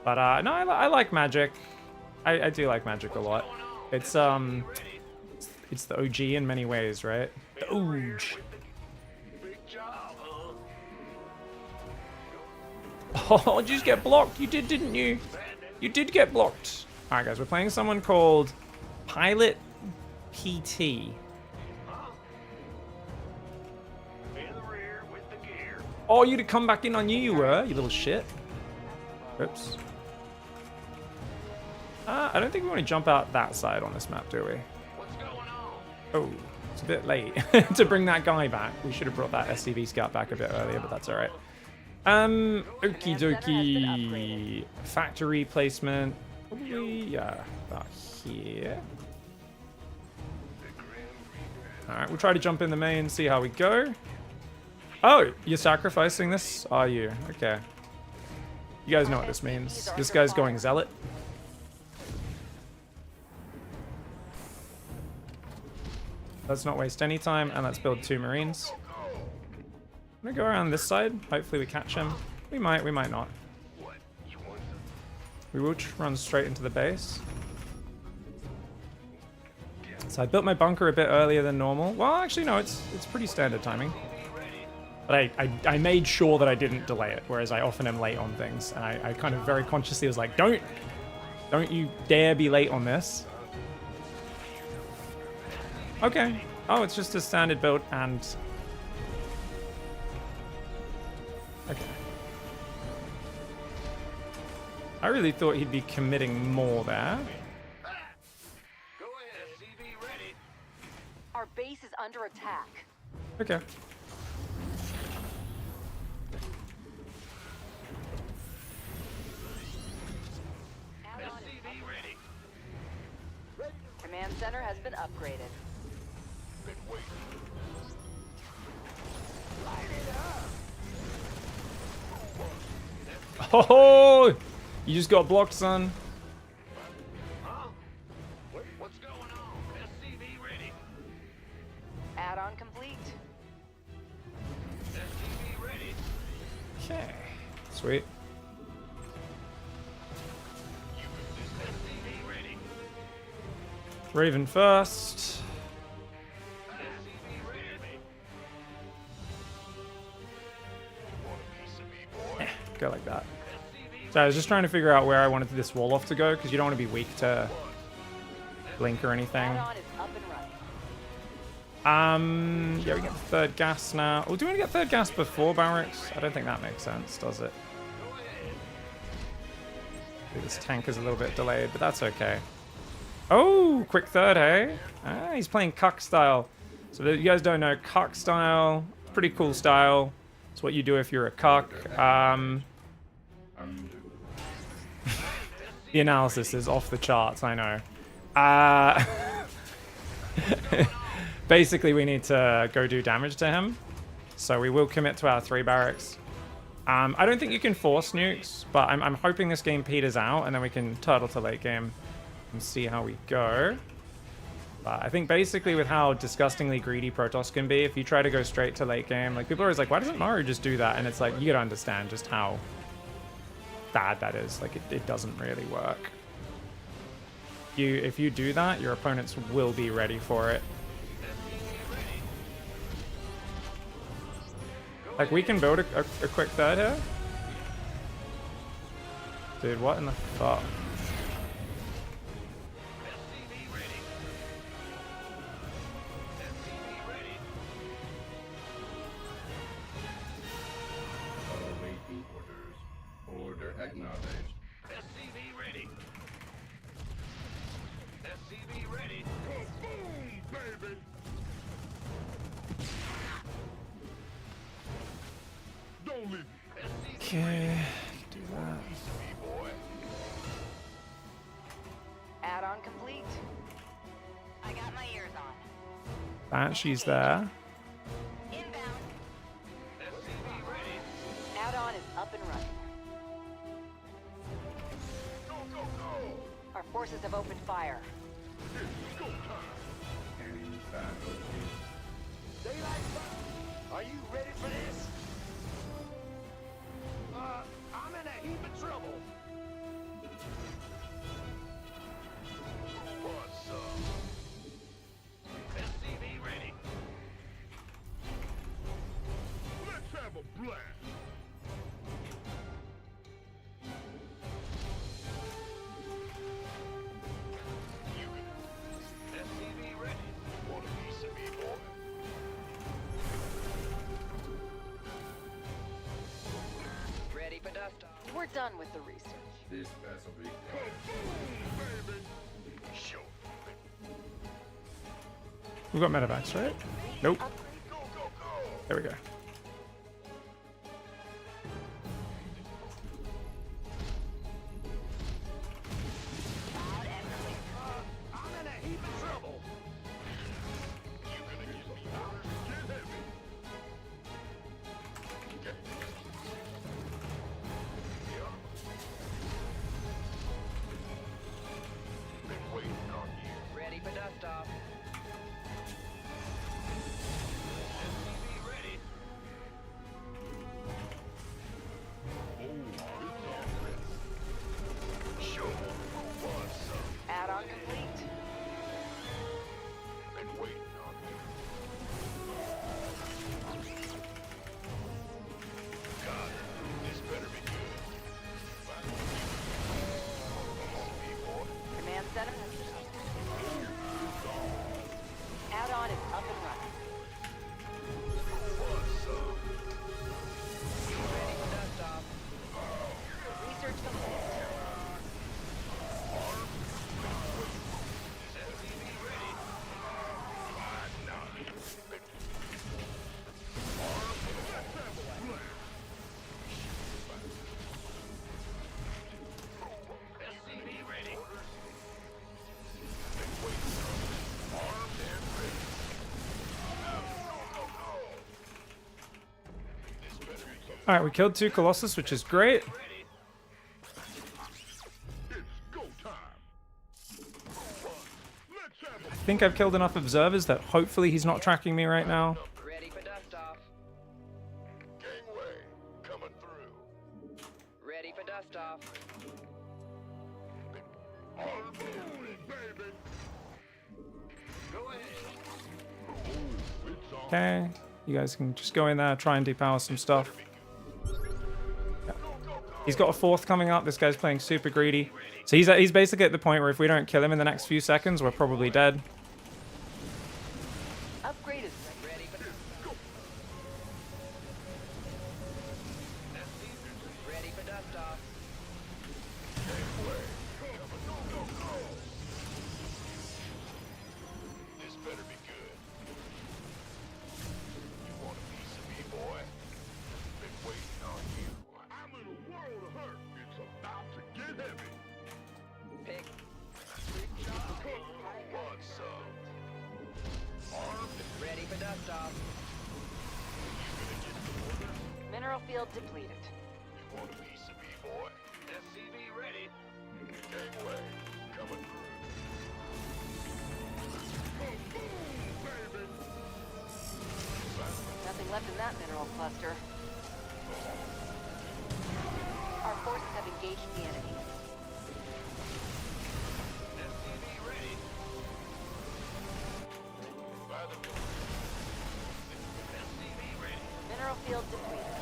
But no, I like Magic. I do like Magic a lot. It's the OG in many ways, right? The OG. Oh, did you just get blocked? You did, didn't you? You did get blocked. All right, guys, we're playing someone called Pilot PT. Oh, you'd have come back in on you were, you little shit. Oops. I don't think we want to jump out that side on this map, do we? Oh, it's a bit late to bring that guy back. We should have brought that SCV scout back a bit earlier, but that's all right. Okie dokie. Factory placement. Probably, about here. All right, we'll try to jump in the main, see how we go. Oh, you're sacrificing this? Are you? Okay. You guys know what this means. This guy's going Zealot. Let's not waste any time, and let's build 2 Marines. I'm gonna go around this side. Hopefully we catch him. We might not. We will run straight into the base. So I built my bunker a bit earlier than normal. Well, actually, no, it's pretty standard timing. But I made sure that I didn't delay it, whereas I often am late on things. And I kind of very consciously was like, don't you dare be late on this. Okay. Oh, it's just a standard build and... Okay. I really thought he'd be committing more there. Go ahead, CV ready. Our base is under attack. Okay. CV ready. Command center has been upgraded. Oh, you just got blocked, son. Huh? What's going on? SCV ready. Add-on complete. SCV ready. Okay. Sweet. SCV ready. Raven first. SCV ready. Go like that. So I was just trying to figure out where I wanted this wall off to go, because you don't want to be weak to blink or anything. Add-on is up and running. Yeah, we get the third gas now. Oh, do we want to get third gas before barracks? I don't think that makes sense, does it? This tank is a little bit delayed, but that's okay. Oh, quick third, hey? Ah, he's playing cuck style. So if you guys don't know, cuck style, pretty cool style. It's what you do if you're a cuck. The analysis is off the charts, I know. Basically, we need to go do damage to him. So we will commit to our 3 barracks. I don't think you can force nukes, but I'm hoping this game peters out, and then we can turtle to late game and see how we go. But I think basically with how disgustingly greedy Protoss can be, if you try to go straight to late game, like people are always like, why doesn't Mario just do that? And it's like, you gotta understand just how bad that is. Like it doesn't really work. If you do that, your opponents will be ready for it. Like we can build a quick third here. Dude, what in the fuck? Order acknowledged. SCV ready. SCV ready. Boom, baby. Don't leave. Okay, do that. Add-on complete. I got my ears on. Banshee's there. Inbound. SCV ready. Add-on is up and running. Go, go, go. forces have opened fire. It's go time. Daylight fire. Are you ready for this? I'm in a heap of trouble. What's up? SCV ready. Let's have a blast. SCV ready. Want a piece of me, boy? Ready for dust off. We're done with the research. This vessel be kaboom, baby. Sure. We've got medevacs, right? Nope. Go, go, go. There we go. I'm in a heap of trouble. You gonna give me orders? Get heavy. Okay. Yeah. Been waiting on you. Ready for dust off. SCV ready. Oh, it's all ready. Show what's up. Add-on complete. Been waiting on you. Got it. This better be good. SCV boy. Command center. Add-on is up and running. What's up? Ready for dust off. Research complete. Is SCV ready? Why not? SCV ready. Been waiting on it. Armed and ready. Go, go, go. This better be good. All right, we killed 2 Colossus, which is great. Ready. It's go time. Let's have I think I've killed enough observers that hopefully he's not tracking me right now. Ready for dust off. a gangway coming through. Ready for dust off. On moving, baby. Go ahead. Oh, it's on. Okay, you guys can just go in there, try and depower some stuff. Go, go, go. He's got a 4th coming up. This guy's playing super greedy. So he's basically at the point where if we don't kill him in the next few seconds, we're probably dead. Upgrade is ready for ready for dust off. Gangway coming. Go, go, go. This better be good. You want a piece of me, boy? Been waiting on you. I'm in a world of hurt. It's about to get heavy. Pick. What's up? Armed and Ready for dust off. you gonna get the orders? Mineral field depleted. You want a piece of me, boy? SCV ready. Gangway coming through. Boom, baby. Nothing left in that mineral cluster. Our forces have engaged the enemy. SCV ready. By the door. SCV ready. Mineral field depleted.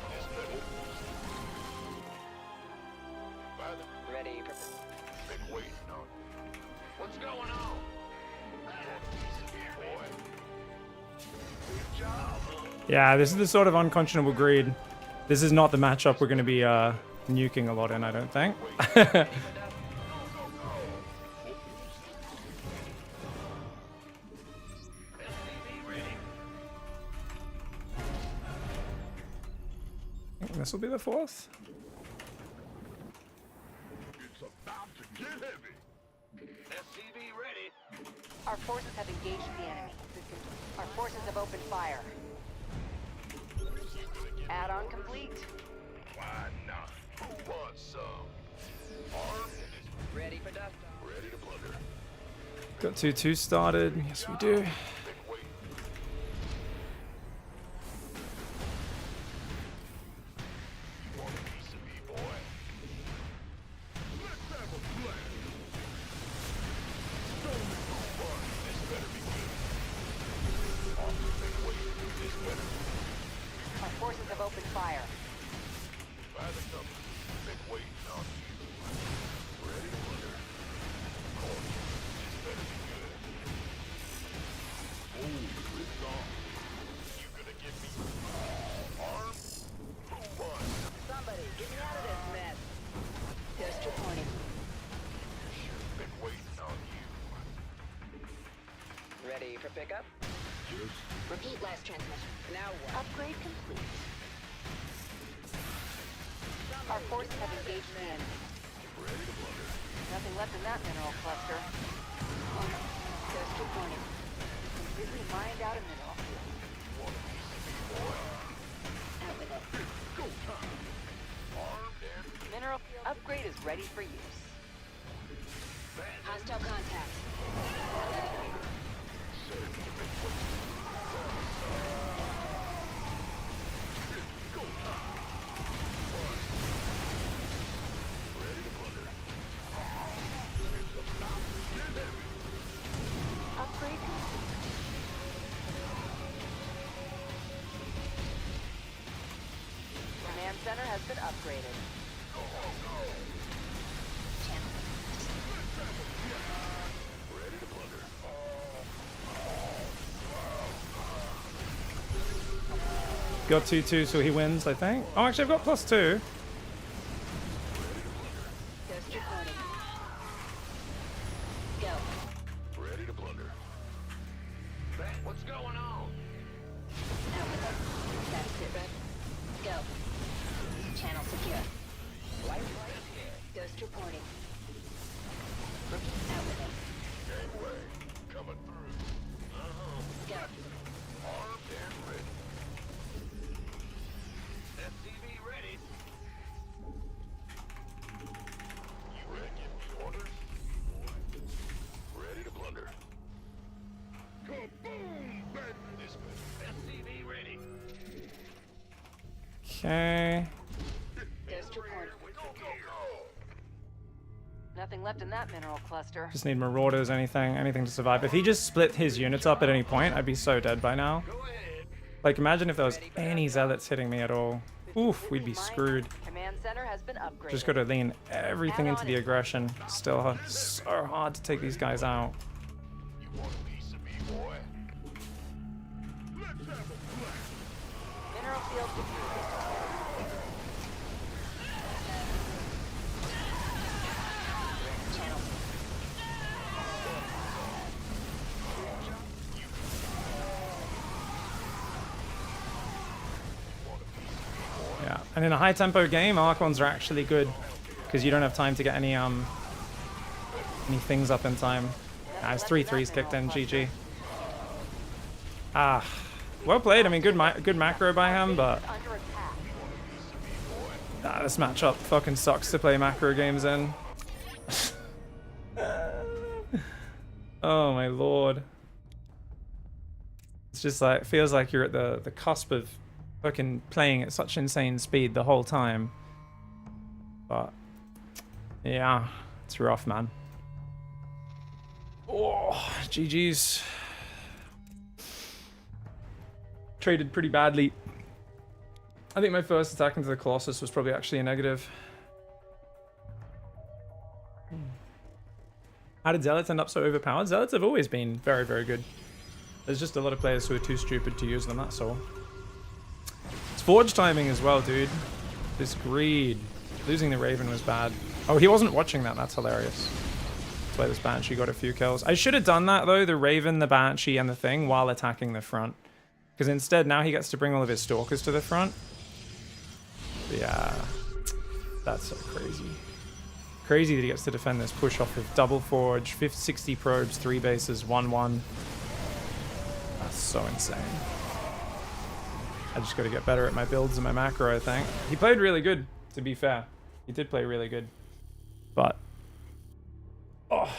This better. By the Ready for been waiting on you. What's going on? You want a piece of me, boy? Good job. Yeah, this is the sort of unconscionable greed. This is not the matchup we're going to be nuking a lot in, I don't think. SCV ready. I think this will be the 4th. It's about to get heavy. SCV ready. Our forces have engaged the enemy. Our forces have opened fire. Add-on complete. Why not? Who wants some? Armed and Ready for dust off. ready to plunder. Got 2-2 started. Yes, we do. Been waiting. You want a piece of me, boy? Let's have a blast. Show me who won. This better be good. Armed been waiting. This better be good. Our forces have opened fire. By the numbers. Been waiting on you. Ready to plunder. Corner. This better be good. Oh, it's on. You gonna give me armed? Who won? Somebody, get me out of this mess. Dust reporting. Been waiting on you. Ready for pickup? Repeat last transmission. Now what? Upgrade complete. Our forces have engaged the enemy. Ready to plunder. Nothing left in that mineral cluster. Dust reporting. Completely mined out a mineral. Out with it. Go time. Armed and Mineral field upgrade is ready for use. Hostile contact. ready to plunder. Upgrade complete. Command center has been upgraded. Channel. Ready to plunder. Got 2-2, so he wins, I think. Oh, actually, I've got +2. Dust reporting. Go. Ready to plunder. What's going on? Out with it. That's it, right? Go. Channel secure. Dust reporting. Repeat. Out with it. Gangway. Coming through. Go. Armed and ready. SCV ready. You ready to give me orders? Ready to plunder. Kaboom! Back this way. SCV ready. Okay. Dust reporting. Go, go, go! Nothing left in that mineral cluster. Just need marauders, anything to survive. If he just split his units up at any point, I'd be so dead by now. Go ahead. Like, imagine if there was any zealots hitting me at all. Oof, we'd be Mined out. screwed. Command center has been upgraded. Just gotta lean everything into the aggression. Still so hard to take these guys out. You want a piece of me, boy? Let's have a blast. Mineral field depleted. Channel. Yeah, and in a high tempo game, Archons are actually good because you don't have time to get any things up in time. Ah, it's 3-3s kicked in, GG. Ah, well played. I mean, good macro by him, but Under attack. this matchup fucking sucks to play macro games in. Oh my lord. It's just like, feels like you're at the cusp of fucking playing at such insane speed the whole time. But yeah, it's rough, man. Oh, GG's. Traded pretty badly. I think my first attack into the Colossus was probably actually a negative. How did Zealots end up so overpowered? Zealots have always been very, very good. There's just a lot of players who are too stupid to use them, that's all. It's Forge timing as well, dude. This greed. Losing the Raven was bad. Oh, he wasn't watching that. That's hilarious. That's why this Banshee got a few kills. I should have done that, though, the Raven, the Banshee, and the thing, while attacking the front. Because instead, now he gets to bring all of his Stalkers to the front. But yeah. That's so crazy. Crazy that he gets to defend this push off with double Forge, 60 probes, 3 bases, 1-1. That's so insane. I just got to get better at my builds and my macro, I think. He played really good, to be fair. He did play really good. But, oh,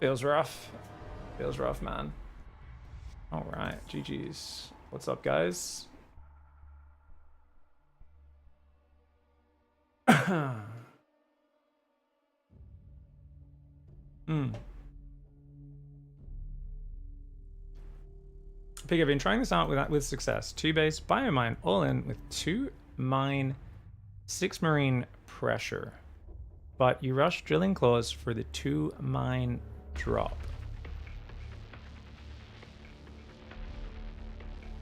feels rough. Feels rough, man. All right, GG's. What's up, guys? Pig, I've been trying this out with success. 2 base, biomine, all in with 2 mine, 6 marine pressure. But you rush drilling claws for the 2 mine drop.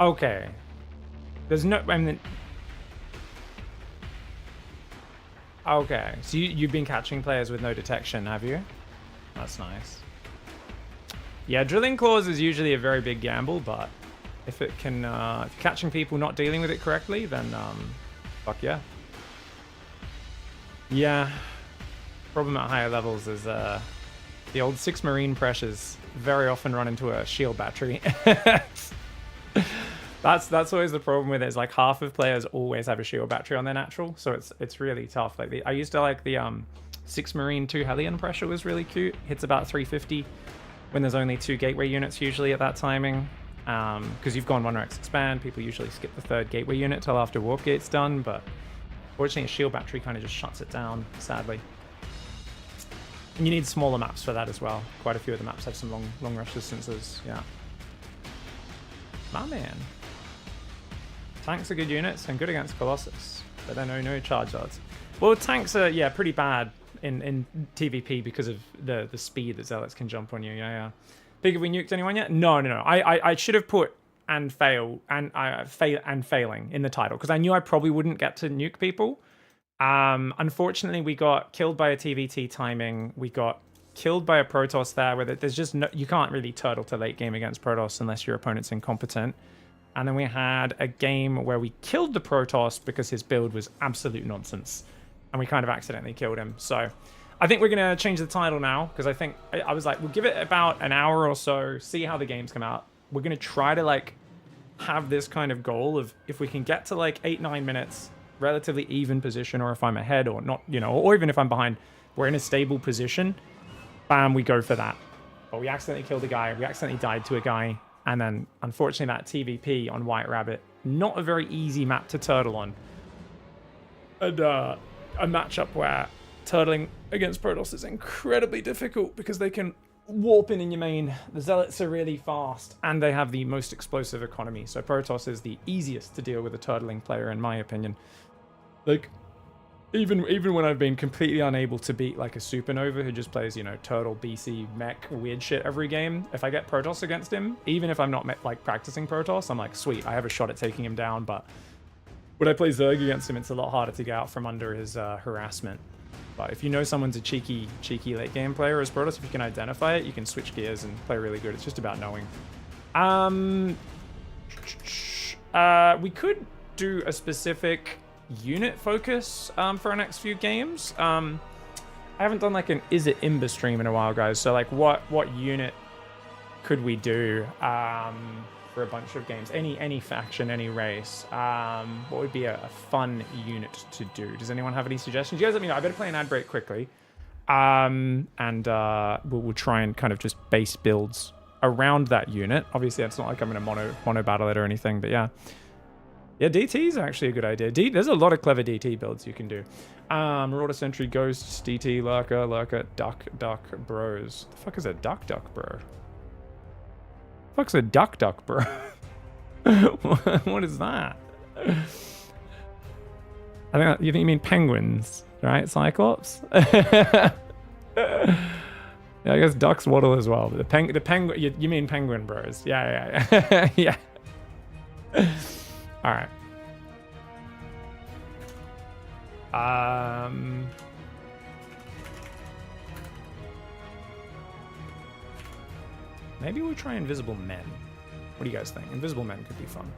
Okay. There's no, I mean, okay. So you've been catching players with no detection, have you? That's nice. Yeah, drilling claws is usually a very big gamble, but if it can, if you're catching people not dealing with it correctly, then fuck yeah. Yeah. Problem at higher levels is the old 6 marine pressures very often run into a shield battery. That's always the problem with it. Is like half of players always have a shield battery on their natural, so it's really tough. Like I used to like the 6 marine 2 Hellion pressure was really cute. Hits about 350 when there's only 2 gateway units usually at that timing. Because you've gone 1-Rex expand, people usually skip the 3rd gateway unit till after warp gate's done, but fortunately a shield battery kind of just shuts it down, sadly. And you need smaller maps for that as well. Quite a few of the maps have some long rush distances, yeah. My man. Tanks are good units and good against Colossus, but then no charge odds. Well, tanks are, yeah, pretty bad in TVP because of the speed that Zealots can jump on you, yeah. Big, have we nuked anyone yet? No. I should have put and failing in the title because I knew I probably wouldn't get to nuke people. Unfortunately, we got killed by a TVT timing. We got killed by a Protoss there where there's just no, you can't really turtle to late game against Protoss unless your opponent's incompetent. And then we had a game where we killed the Protoss because his build was absolute nonsense. And we kind of accidentally killed him. So I think we're going to change the title now because I think I was like, we'll give it about an hour or so, see how the games come out. We're going to try to like have this kind of goal of if we can get to like 8-9 minutes, relatively even position, or if I'm ahead or not, you know, or even if I'm behind, we're in a stable position. Bam, we go for that. But we accidentally killed a guy. We accidentally died to a guy. And then, unfortunately, that TVP on White Rabbit, not a very easy map to turtle on. And a matchup where turtling against Protoss is incredibly difficult because they can warp in your main. The Zealots are really fast, and they have the most explosive economy. So Protoss is the easiest to deal with a turtling player, in my opinion. Like, even when I've been completely unable to beat like a Supernova who just plays, you know, turtle, BC, mech, weird shit every game, if I get Protoss against him, even if I'm not like practicing Protoss, I'm like, sweet, I have a shot at taking him down. But when I play Zerg against him, it's a lot harder to get out from under his harassment. But if you know someone's a cheeky late game player as Protoss, if you can identify it, you can switch gears and play really good. It's just about knowing. We could do a specific unit focus for our next few games. I haven't done like an Is It Imba stream in a while, guys. So like what unit could we do for a bunch of games? Any faction, any race. What would be a fun unit to do? Does anyone have any suggestions? You guys let me know. I better play an ad break quickly. We'll try and kind of just base builds around that unit. Obviously, it's not like I'm going to mono battle it or anything, but yeah. Yeah, DT is actually a good idea. There's a lot of clever DT builds you can do. Marauder Sentry, Ghosts, DT, Lurker, Duck, Bros. The fuck is a Duck, bro? Fuck's a Duck, bro? What is that? You think you mean penguins, right? Cyclops? Yeah, I guess ducks waddle as well. But the penguin, you mean penguin bros? Yeah. Yeah. All right. Maybe we'll try Invisible Men. What do you guys think? Invisible Men could be fun.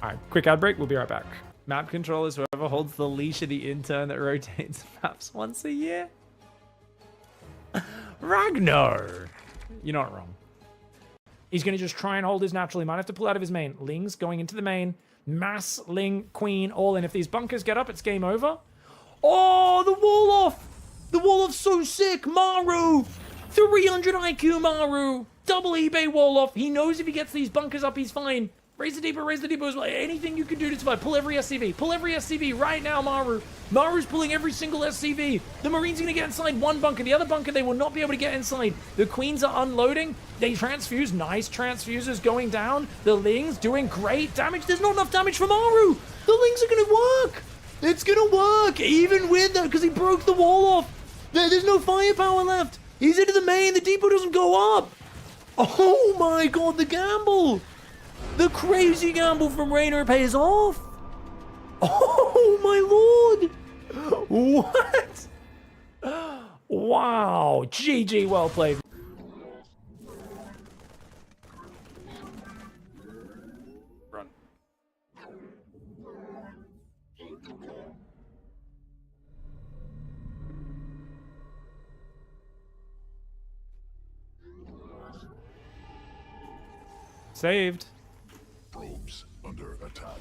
All right, quick ad break. We'll be right back. Map controllers, whoever holds the leash of the intern that rotates maps once a year. Ragnar! You're not wrong. He's going to just try and hold his natural. He might have to pull out of his main. Ling's going into the main. Mass, Ling, Queen, all in. If these bunkers get up, it's game over. Oh, the wall off! The wall off's so sick! Maru! 300 IQ Maru! Double eBay wall off. He knows if he gets these bunkers up, he's fine. Raise the depot as well. Anything you can do to survive. Pull every SCV. Pull every SCV right now, Maru. Maru's pulling every single SCV. The Marine's going to get inside one bunker. The other bunker, they will not be able to get inside. The Queens are unloading. They transfuse. Nice transfusers going down. The Ling's doing great damage. There's not enough damage for Maru. The Lings are going to work. It's going to work. Even with that, because he broke the wall off. There's no firepower left. He's into the main. The depot doesn't go up. Oh my god, the gamble. The crazy gamble from Raynor pays off. Oh my lord. What? Wow. GG, well played. Run. Saved. Probes under attack.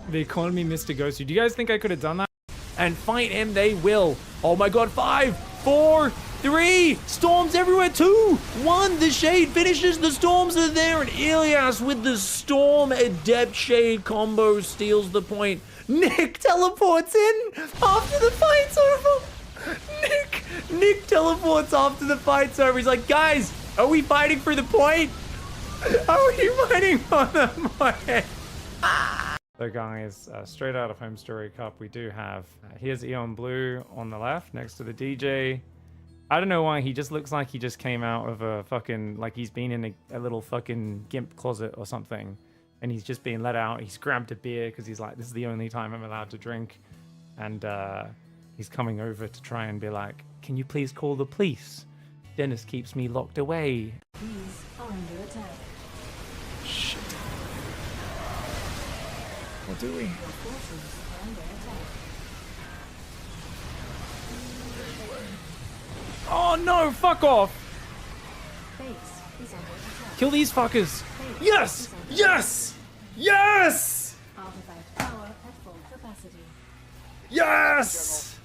The economy Mr. Ghost. Do you guys think I could have done that? And fight him they will. Oh my god, 5, 4, 3, storms everywhere, 2, 1, the shade finishes, the storms are there, and Ilias with the storm adept shade combo steals the point. Nick teleports in after the fight's over. Nick teleports after the fight's over. He's like, guys, are we fighting for the point? Are we fighting for the point? So guys, straight out of Home Story Cup, we do have, here's Eon Blue on the left next to the DJ. I don't know why, he just looks like he just came out of a fucking, like he's been in a little fucking gimp closet or something. And he's just being let out. He's grabbed a beer because he's like, this is the only time I'm allowed to drink. And he's coming over to try and be like, can you please call the police? Dennis keeps me locked away. These are under attack. Shit. What do we? Your forces are under attack. Oh no, fuck off! Base is under attack. Kill these fuckers! Yes! Yes! Yes! Artifact power at full capacity. Yes!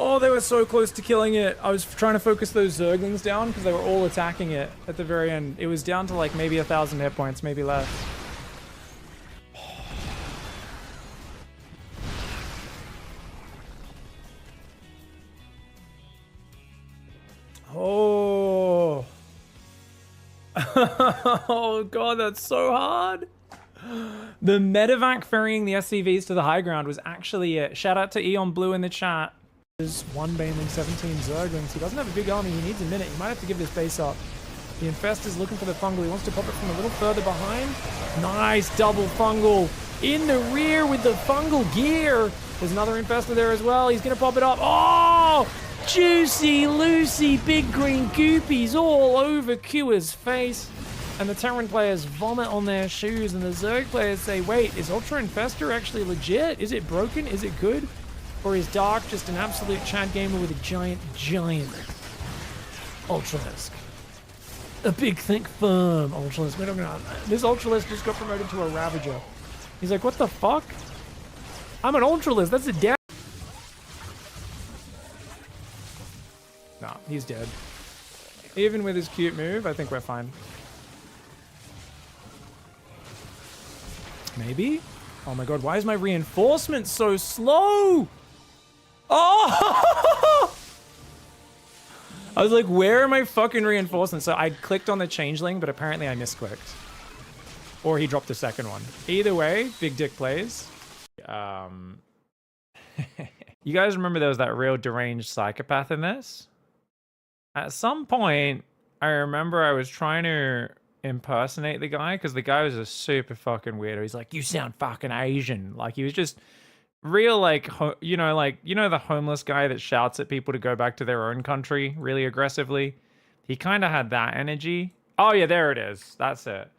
Oh, they were so close to killing it. I was trying to focus those Zerglings down because they were all attacking it at the very end. It was down to like maybe 1,000 hit points, maybe less. Oh. Oh god, that's so hard. The medevac ferrying the SCVs to the high ground was actually it. Shout out to Eon Blue in the chat. There's one Baneling, 17 Zerglings. He doesn't have a big army. He needs a minute. He might have to give this base up. The Infestor's looking for the fungal. He wants to pop it from a little further behind. Nice double fungal in the rear with the fungal gear. There's another Infestor there as well. He's going to pop it up. Oh! Juicy, Lucy, big green goopies all over Kua's face. And the Terran players vomit on their shoes, and the Zerg players say, wait, is Ultra Infestor actually legit? Is it broken? Is it good? Or is Dark just an absolute Chad gamer with a giant Ultralisk? A big, thick, firm Ultralisk. This Ultralisk just got promoted to a Ravager. He's like, what the fuck? I'm an Ultralisk, that's a death. Nah, he's dead. Even with his cute move, I think we're fine. Maybe? Oh my god, why is my reinforcement so slow? Oh! I was like, where are my fucking reinforcements? So I clicked on the changeling, but apparently I misclicked. Or he dropped the second one. Either way, big dick plays. You guys remember there was that real deranged psychopath in this? At some point, I remember I was trying to impersonate the guy because the guy was a super fucking weirdo. He's like, you sound fucking Asian. Like, he was just real, like, you know, the homeless guy that shouts at people to go back to their own country really aggressively. He kind of had that energy. Oh, yeah, there it is. That's it.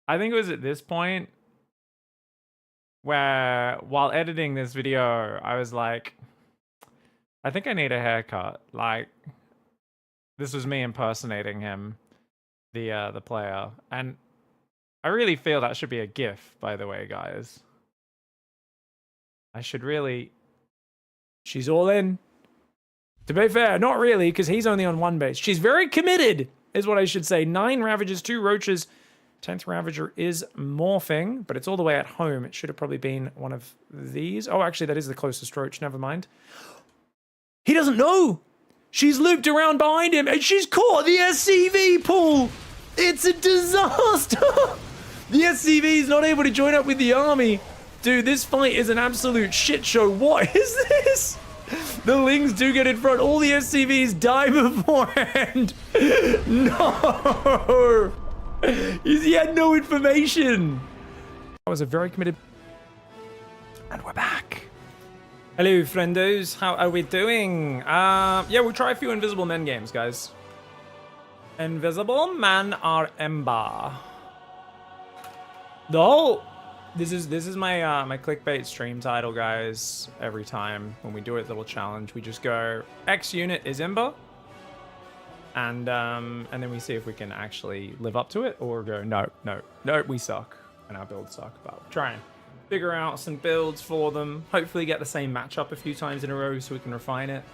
I think it was at this point where, while editing this video, I was like, I think I need a haircut. Like, This was me impersonating him, the player, and I really feel that should be a GIF, by the way, guys. I should really... She's all in. To be fair, not really, because he's only on 1 base. She's very committed, is what I should say. 9 Ravagers, 2 Roaches. 10th Ravager is morphing, but it's all the way at home. It should have probably been one of these. Oh, actually, that is the closest Roach. Never mind. He doesn't know. She's looped around behind him, and she's caught the SCV pool. It's a disaster. The SCV is not able to join up with the army. Dude, this fight is an absolute shit show. What is this? The Lings do get in front. All the SCVs die beforehand. No. He had no information. That was a very committed... And we're back. Hello, friendos. How are we doing? Yeah, we'll try a few Invisible Men games, guys. Invisible Men are Ember. The whole... This is my my clickbait stream title, guys. Every time when we do a little challenge, we just go X unit is Ember, and then we see if we can actually live up to it, or go no, we suck and our builds suck. But we'll try and figure out some builds for them. Hopefully, get the same matchup a few times in a row so we can refine it.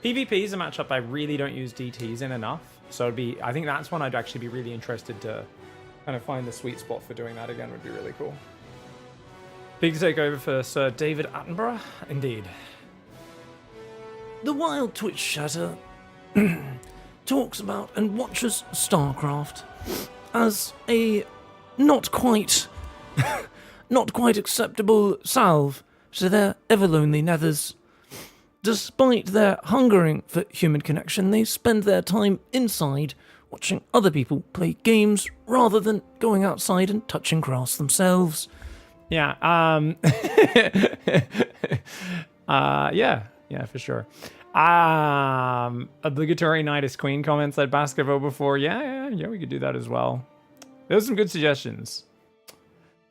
PvP is a matchup I really don't use DTs in enough, so I think that's one I'd actually be really interested to kind of find the sweet spot for doing that again. Would be really cool. Big takeover for Sir David Attenborough, indeed. The Wild Twitch chatter talks about and watches StarCraft as a not quite acceptable salve to their ever-lonely nethers. Despite their hungering for human connection, they spend their time inside watching other people play games rather than going outside and touching grass themselves. Yeah, yeah, for sure. Obligatory Knight is Queen comment said Baskerville before. Yeah, we could do that as well. There's some good suggestions.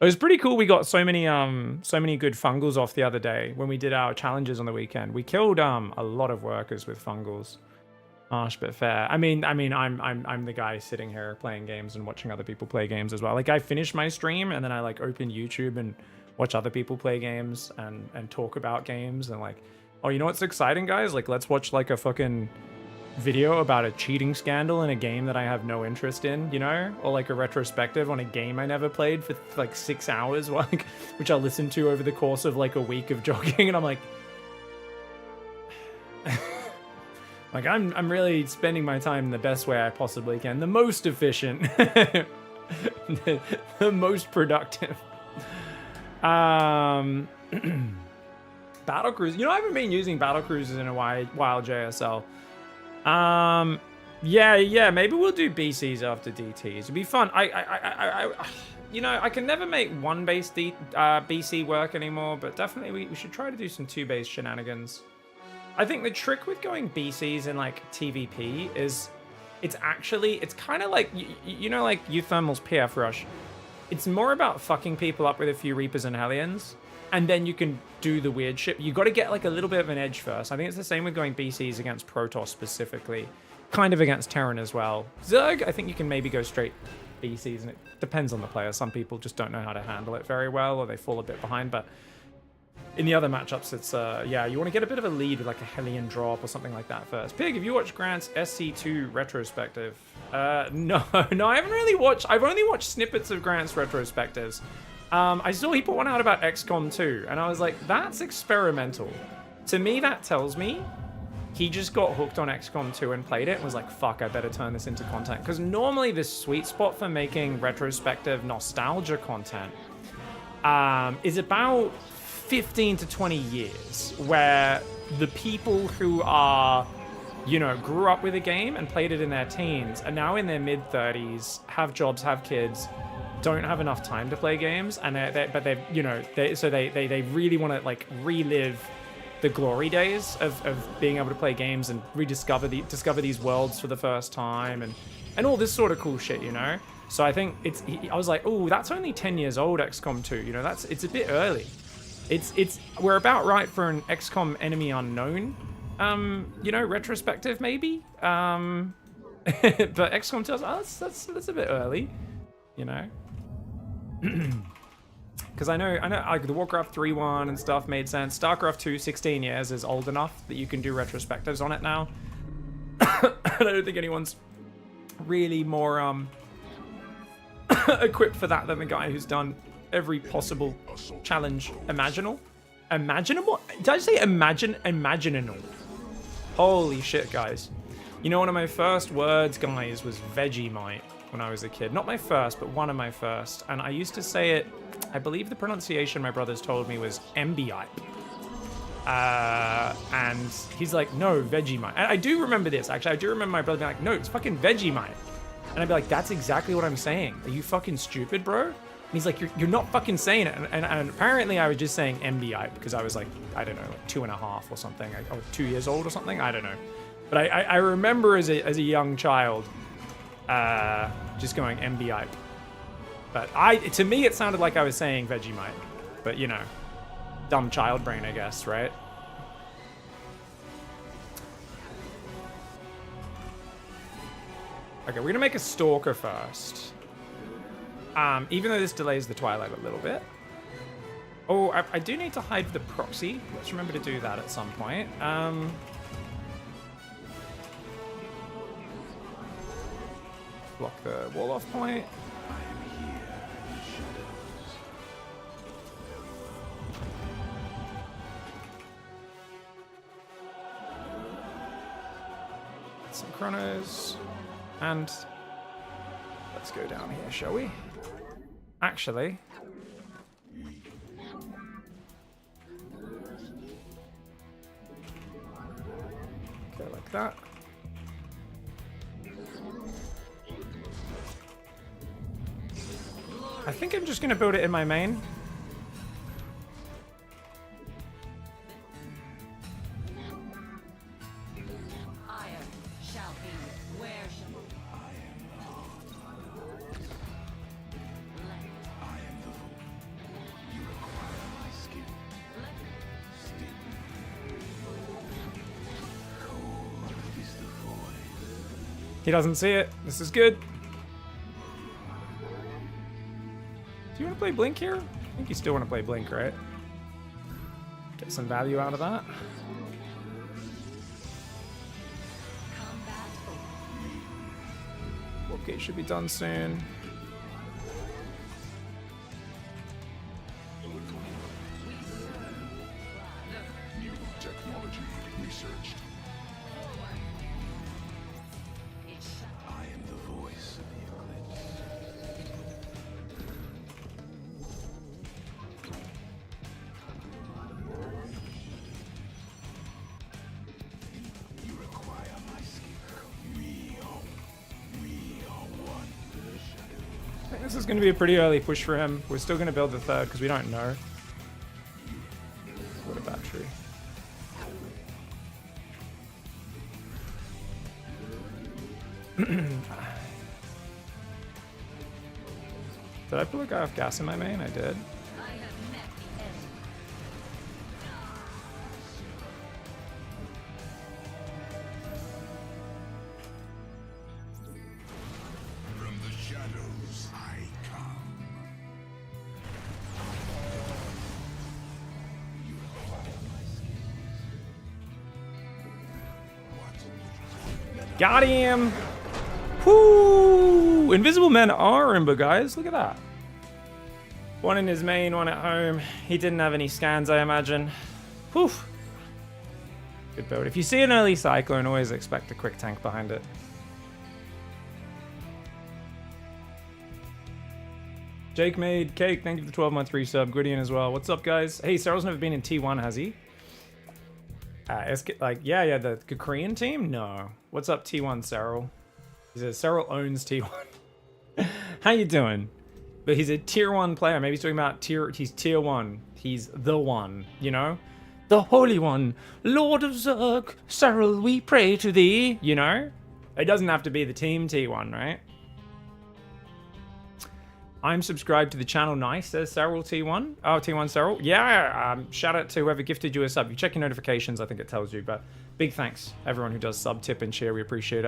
It was pretty cool. We got so many good fungals off the other day when we did our challenges on the weekend. We killed a lot of workers with fungals. Harsh but fair. I mean, I'm the guy sitting here playing games and watching other people play games as well. Like, I finish my stream and then I like open YouTube and watch other people play games and talk about games and like, oh, you know what's exciting, guys? Like, let's watch like a fucking video about a cheating scandal in a game that I have no interest in, you know? Or like a retrospective on a game I never played for like 6 hours, like, which I'll listen to over the course of like a week of jogging, and I'm like... Like, I'm really spending my time the best way I possibly can. The most efficient. the most productive. Battle Cruise. You know, I haven't been using Battle Cruises in a while, JSL. Yeah, maybe we'll do BCs after DTs. It'd be fun. You know, I can never make 1 base BC work anymore, but definitely we should try to do some 2 base shenanigans. I think the trick with going BCs in like TVP is it's kind of like, you know, like Euthermal's PF Rush. It's more about fucking people up with a few Reapers and Hellions, and then you can do the weird shit. You got to get like a little bit of an edge first. I think it's the same with going BCs against Protoss specifically, kind of against Terran as well. Zerg, I think you can maybe go straight BCs, and it depends on the player. Some people just don't know how to handle it very well, or they fall a bit behind, but in the other matchups, it's, yeah, you want to get a bit of a lead with like a Hellion drop or something like that first. Pig, have you watched Grant's SC2 retrospective? No, I haven't really watched. I've only watched snippets of Grant's retrospectives. I saw he put one out about XCOM 2, and I was like, that's experimental. To me, that tells me he just got hooked on XCOM 2 and played it and was like, fuck, I better turn this into content. Because normally the sweet spot for making retrospective nostalgia content is about 15 to 20 years, where the people who are, you know, grew up with a game and played it in their teens are now in their mid-30s, have jobs, have kids, don't have enough time to play games, and they really want to like relive the glory days of being able to play games and discover these worlds for the first time and all this sort of cool shit, you know. So I think I was like, oh, that's only 10 years old, XCOM 2, you know, it's a bit early. We're about right for an XCOM Enemy Unknown You know, retrospective maybe. But XCOM 2, that's a bit early, you know. Because I know, like the Warcraft 3 one and stuff made sense. StarCraft 2, 16 years is old enough that you can do retrospectives on it now. I don't think anyone's really more equipped for that than the guy who's done every possible challenge imaginable. Imaginable? Did I say imaginable? Holy shit, guys. You know, one of my first words, guys, was Vegemite when I was a kid. Not my first, but one of my first. And I used to say it, I believe the pronunciation my brothers told me was Embiipe. And he's like, no, Vegemite. And I do remember this, actually. I do remember my brother being like, no, it's fucking Vegemite. And I'd be like, that's exactly what I'm saying. Are you fucking stupid, bro? And he's like, you're not fucking saying it. And apparently I was just saying Embiipe because I was like, I don't know, like 2.5 or something. Or 2 years old or something. I don't know. But I remember as a young child just going Embiipe. But to me, it sounded like I was saying Vegemite. But, you know, dumb child brain, I guess, right? Okay, we're going to make a Stalker first. Even though this delays the Twilight a little bit. Oh, I do need to hide the proxy. Let's remember to do that at some point. Block the wall off point. Some chronos. And let's go down here, shall we? Actually, go like that. I think I'm just gonna build it in my main. He doesn't see it. This is good. Do you want to play Blink here? I think you still want to play Blink, right? Get some value out of that. Warp gate should be done soon. New technology researched. I am the voice of the eclipse. You require my skill. We are one. I think this is going to be a pretty early push for him. We're still going to build the third because we don't know. What a battery. Did I pull a guy off gas in my main? I did. From the shadows I come. You require my skills. What? Got him! Whoo! Invisible men are Ember, guys. Look at that. One in his main, one at home. He didn't have any scans, I imagine. Whew. Good build. If you see an early Cyclone, always expect a quick tank behind it. Jake made cake. Thank you for the 12-month resub. Gwydion as well. What's up, guys? Hey, Cyril's never been in T1, has he? Yeah, the Korean team? No. What's up, T1 Cyril? He says Cyril owns T1. How you doing? But he's a tier 1 player. Maybe he's talking about he's tier 1. He's the one, you know? The Holy One, Lord of Zerg, Cyril, we pray to thee, you know? It doesn't have to be the team T1, right? I'm subscribed to the channel. Nice, says Cyril T1. Oh, T1 Cyril. Yeah, shout out to whoever gifted you a sub. You check your notifications, I think it tells you. But Big thanks, everyone who does sub, tip, and share. We appreciate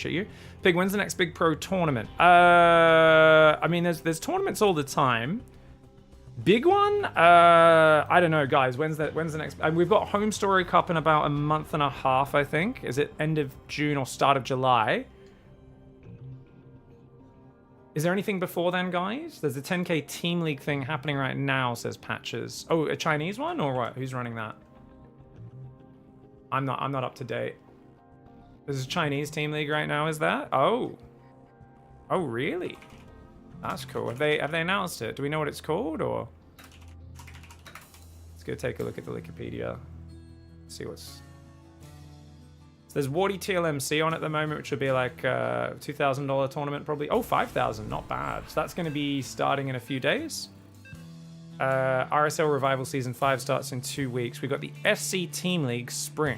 you. Pig, when's the next big pro tournament? I mean, there's tournaments all the time. Big one? I don't know, guys. When's the next? We've got Home Story Cup in about a month and a half, I think. Is it end of June or start of July? Is there anything before then, guys? There's a 10K Team League thing happening right now, says Patches. Oh, a Chinese one or what? Who's running that? I'm not up to date. There's a Chinese Team League right now, is that? Oh, really? That's cool. Have they announced it? Do we know what it's called, or? Let's go take a look at the Wikipedia. See what's. So there's Warty TLMC on at the moment, which would be like a $2,000 tournament probably. Oh, 5,000, not bad. So that's going to be starting in a few days. RSL Revival Season 5 starts in 2 weeks. We've got the SC Team League Spring.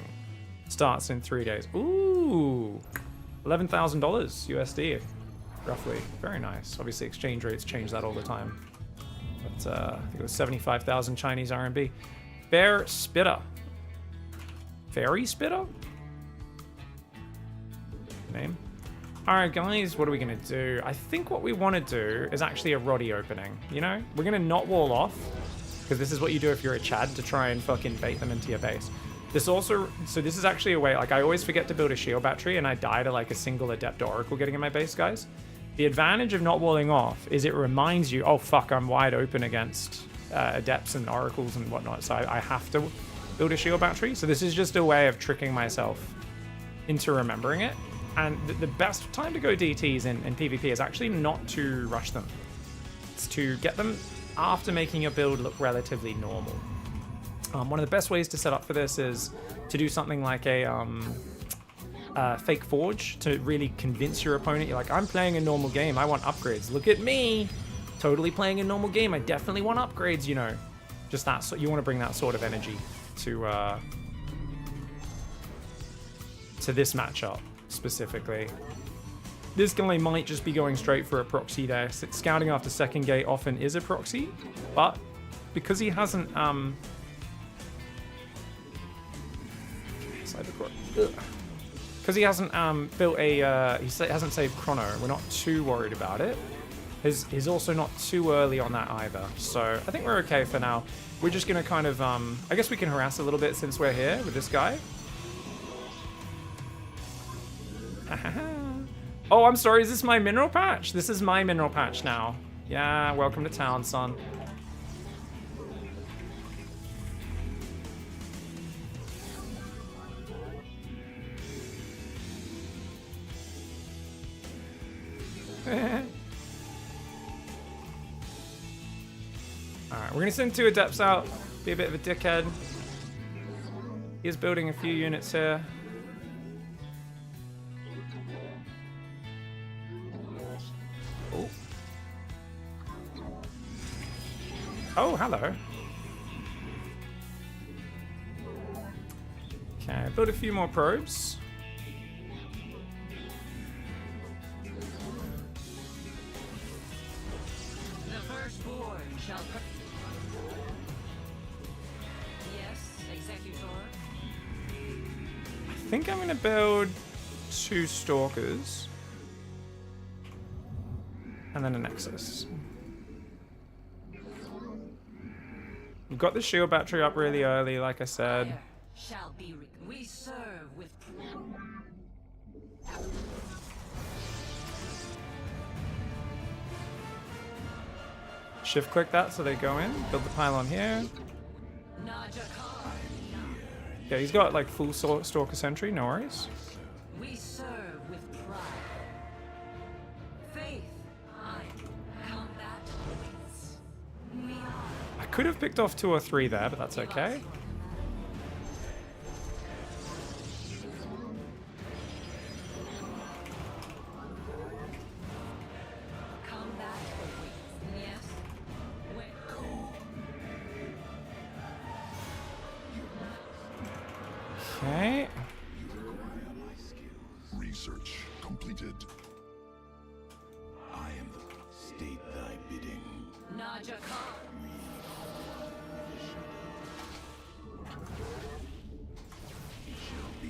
Starts in 3 days. Ooh, $11,000 USD, roughly. Very nice. Obviously, exchange rates change that all the time. But I think it was 75,000 Chinese RMB. Bear Spitter. Fairy Spitter? Name. Alright guys, what are we going to do? I think what we want to do is actually a Roddy opening, you know? We're going to not wall off, because this is what you do if you're a Chad, to try and fucking bait them into your base. This also, so this is actually a way, like I always forget to build a shield battery and I die to like a single Adept Oracle getting in my base, guys. The advantage of not walling off is it reminds you, oh fuck, I'm wide open against Adepts and Oracles and whatnot, so I have to build a shield battery. So this is just a way of tricking myself into remembering it. And the best time to go DTs in PvP is actually not to rush them. It's to get them after making your build look relatively normal. One of the best ways to set up for this is to do something like a fake forge to really convince your opponent. You're like, I'm playing a normal game. I want upgrades. Look at me. Totally playing a normal game. I definitely want upgrades, you know. Just that. So you want to bring that sort of energy to this matchup. Specifically, this guy might just be going straight for a proxy there. Scouting after second gate often is a proxy, but because he hasn't because he hasn't built a he hasn't saved chrono, we're not too worried about it. He's also not too early on that either, so I think we're okay for now. We're just gonna kind of I guess we can harass a little bit since we're here with this guy. Oh, I'm sorry, is this my mineral patch? This is my mineral patch now. Yeah, welcome to town, son. Alright, we're gonna send 2 Adepts out, be a bit of a dickhead. He's building a few units here. Oh, hello. Okay, build a few more probes. The firstborn shall. Yes, Executor. I think I'm gonna build 2 Stalkers. And then a Nexus. We've got the shield battery up really early, like I said. Shall be we serve with. Shift click that so they go in. Build the pylon here. Yeah, he's got like full Stalker Sentry, no worries. We serve with pride. Faith, combat awaits. We are. I could have picked off 2 or 3 there, but that's okay. Combat awaits. Yes. Okay. Research completed. I am the state thy bidding. Naja Khan. He shall be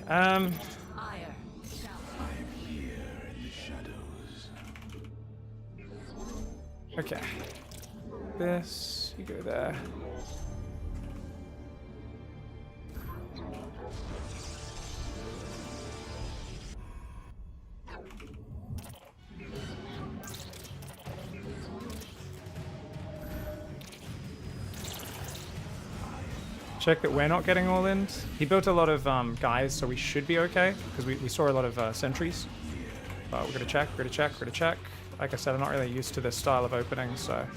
Um, Ire. okay. This, you go there. Check that we're not getting all in. He built a lot of guys, so we should be okay, because we saw a lot of sentries. But we're gonna check, we're gonna check, we're gonna check. Like I said, I'm not really used to this style of opening, so.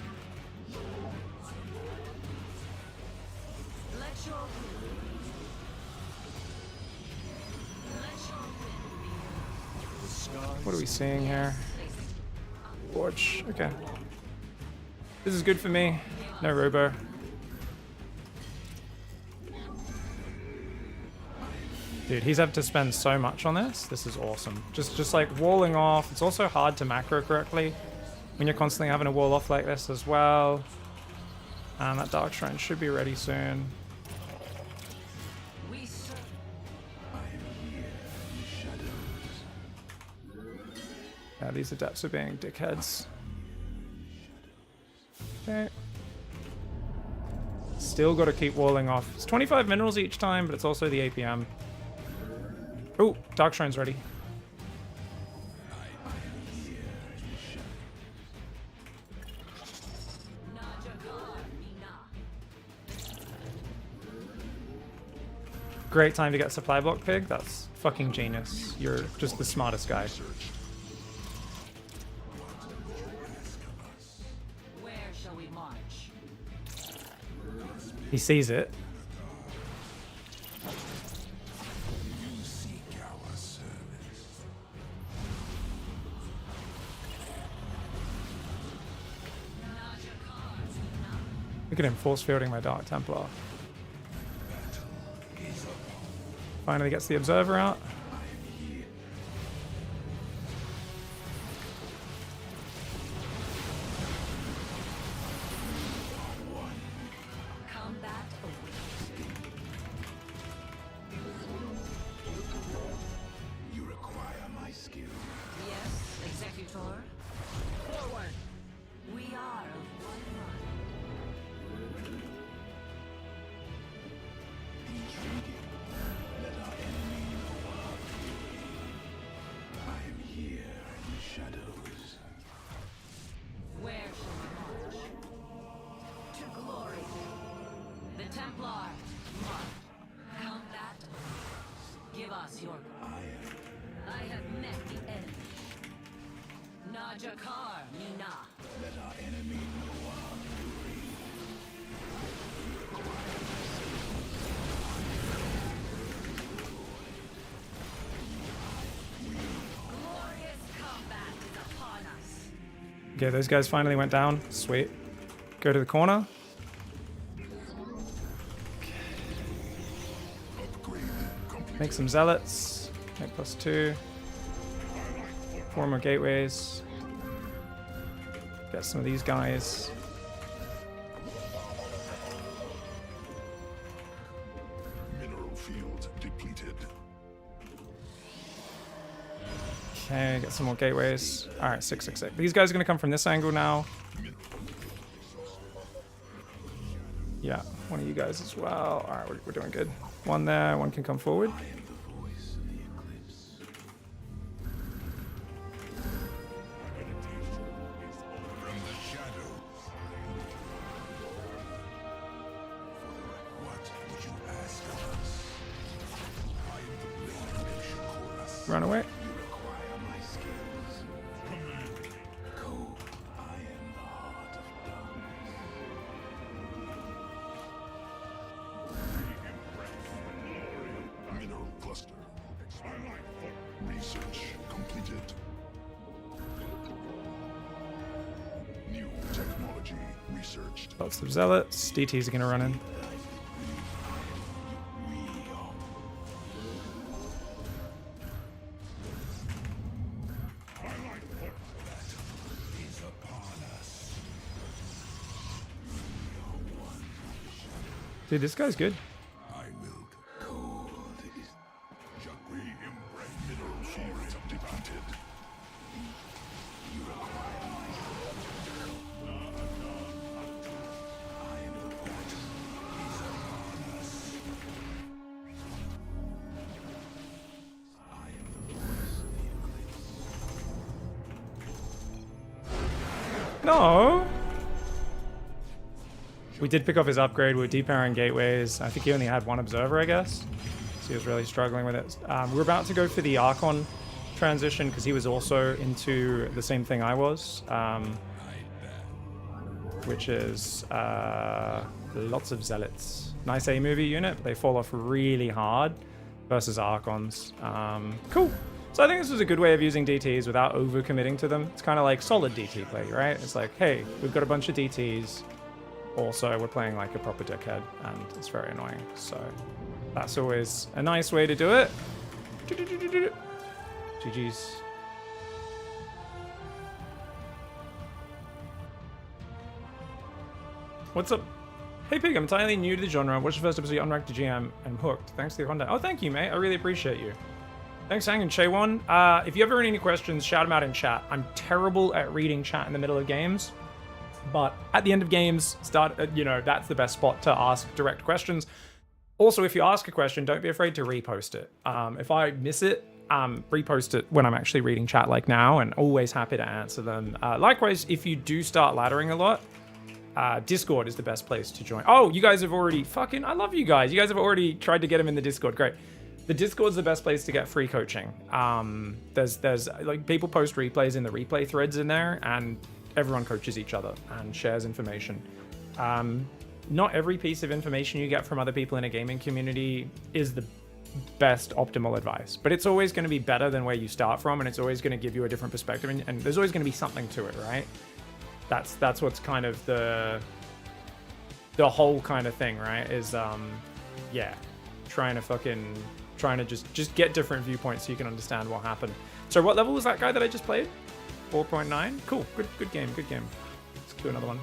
What are we seeing here? Watch, okay. This is good for me. No robo. Dude, he's had to spend so much on this. This is awesome. Just like walling off. It's also hard to macro correctly when you're constantly having to wall off like this as well. And that Dark Shrine should be ready soon. Yeah, these adepts are being dickheads. Okay. Still got to keep walling off. It's 25 minerals each time, but it's also the APM. Oh, Dark Shrine's ready. Great time to get supply block pig. That's fucking genius. You're just the smartest guy. Where shall we march? He sees it. Look at him force fielding my Dark Templar. Finally gets the Observer out. Combat You require my skill. yes, Executor. Forward. We are of one mind. Intriguing. Let our enemy know our fury. I am here in the shadows. Where shall we march? To glory. The Templar. March. Combat. Give us your. I have met the enemy. Najakar Mina. Let our enemy know our fury. Glorious combat is upon us. Okay, those guys finally went down. Sweet. Go to the corner. Make some zealots. Make +2. 4 more gateways. Get some of these guys. Mineral field depleted. Okay, get some more gateways. Alright, 666. These guys are going to come from this angle now. Yeah, one of you guys as well. Alright, we're doing good. One there, one can come forward. Run away. Mineral cluster. Research completed. New technology researched. Lots of zealots. DTs are going to run in. Dude, this guy's good. I will. Cold is No. We did pick up his upgrade. We were depowering gateways. I think he only had one observer, I guess. So he was really struggling with it. We were about to go for the Archon transition because he was also into the same thing I was. Which is lots of Zealots. Nice A-movie unit, but they fall off really hard versus Archons. Cool. So I think this was a good way of using DTs without over-committing to them. It's kind of like solid DT play, right? It's like, hey, we've got a bunch of DTs. Also, we're playing like a proper dickhead, and it's very annoying. So that's always a nice way to do it. GG's. What's up? Hey Pig, I'm entirely new to the genre. Watched the first episode of Unranked to GM and hooked. Thanks to the content. Oh, thank you, mate. I really appreciate you. Thanks, Hang and Chaewon. If you ever any questions, shout them out in chat. I'm terrible at reading chat in the middle of games, but at the end of games, that's the best spot to ask direct questions. Also, if you ask a question, don't be afraid to repost it. If I miss it, repost it when I'm actually reading chat like now, and always happy to answer them. Likewise, if you do start laddering a lot, Discord is the best place to join. Oh, you guys have already I love you guys. You guys have already tried to get him in the Discord. Great. The Discord's the best place to get free coaching. There's like people post replays in the replay threads in there, and everyone coaches each other and shares information. Not every piece of information you get from other people in a gaming community is the best optimal advice, but it's always going to be better than where you start from, and it's always going to give you a different perspective, and there's always going to be something to it, right? That's what's kind of the whole kind of thing, right? Is trying to just get different viewpoints so you can understand what happened. So what level was that guy that I just played? 4.9. Cool. Good game. Let's do another one.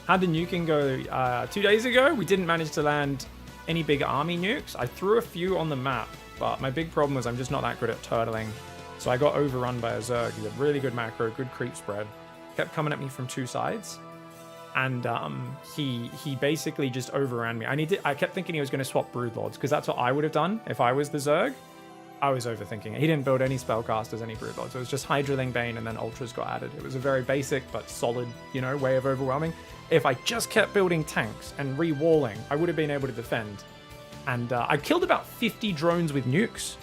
How'd the nuking go 2 days ago? We didn't manage to land any big army nukes. I threw a few on the map, but my big problem was I'm just not that good at turtling. So I got overrun by a Zerg. He had really good macro, good creep spread. Kept coming at me from two sides. And he basically just overran me. I kept thinking he was going to swap Broodlords, because that's what I would have done if I was the Zerg. I was overthinking it. He didn't build any spellcasters, any Broodlords. It was just Hydraling Bane, and then Ultras got added. It was a very basic but solid, way of overwhelming. If I just kept building tanks and re-walling, I would have been able to defend. And I killed about 50 drones with nukes.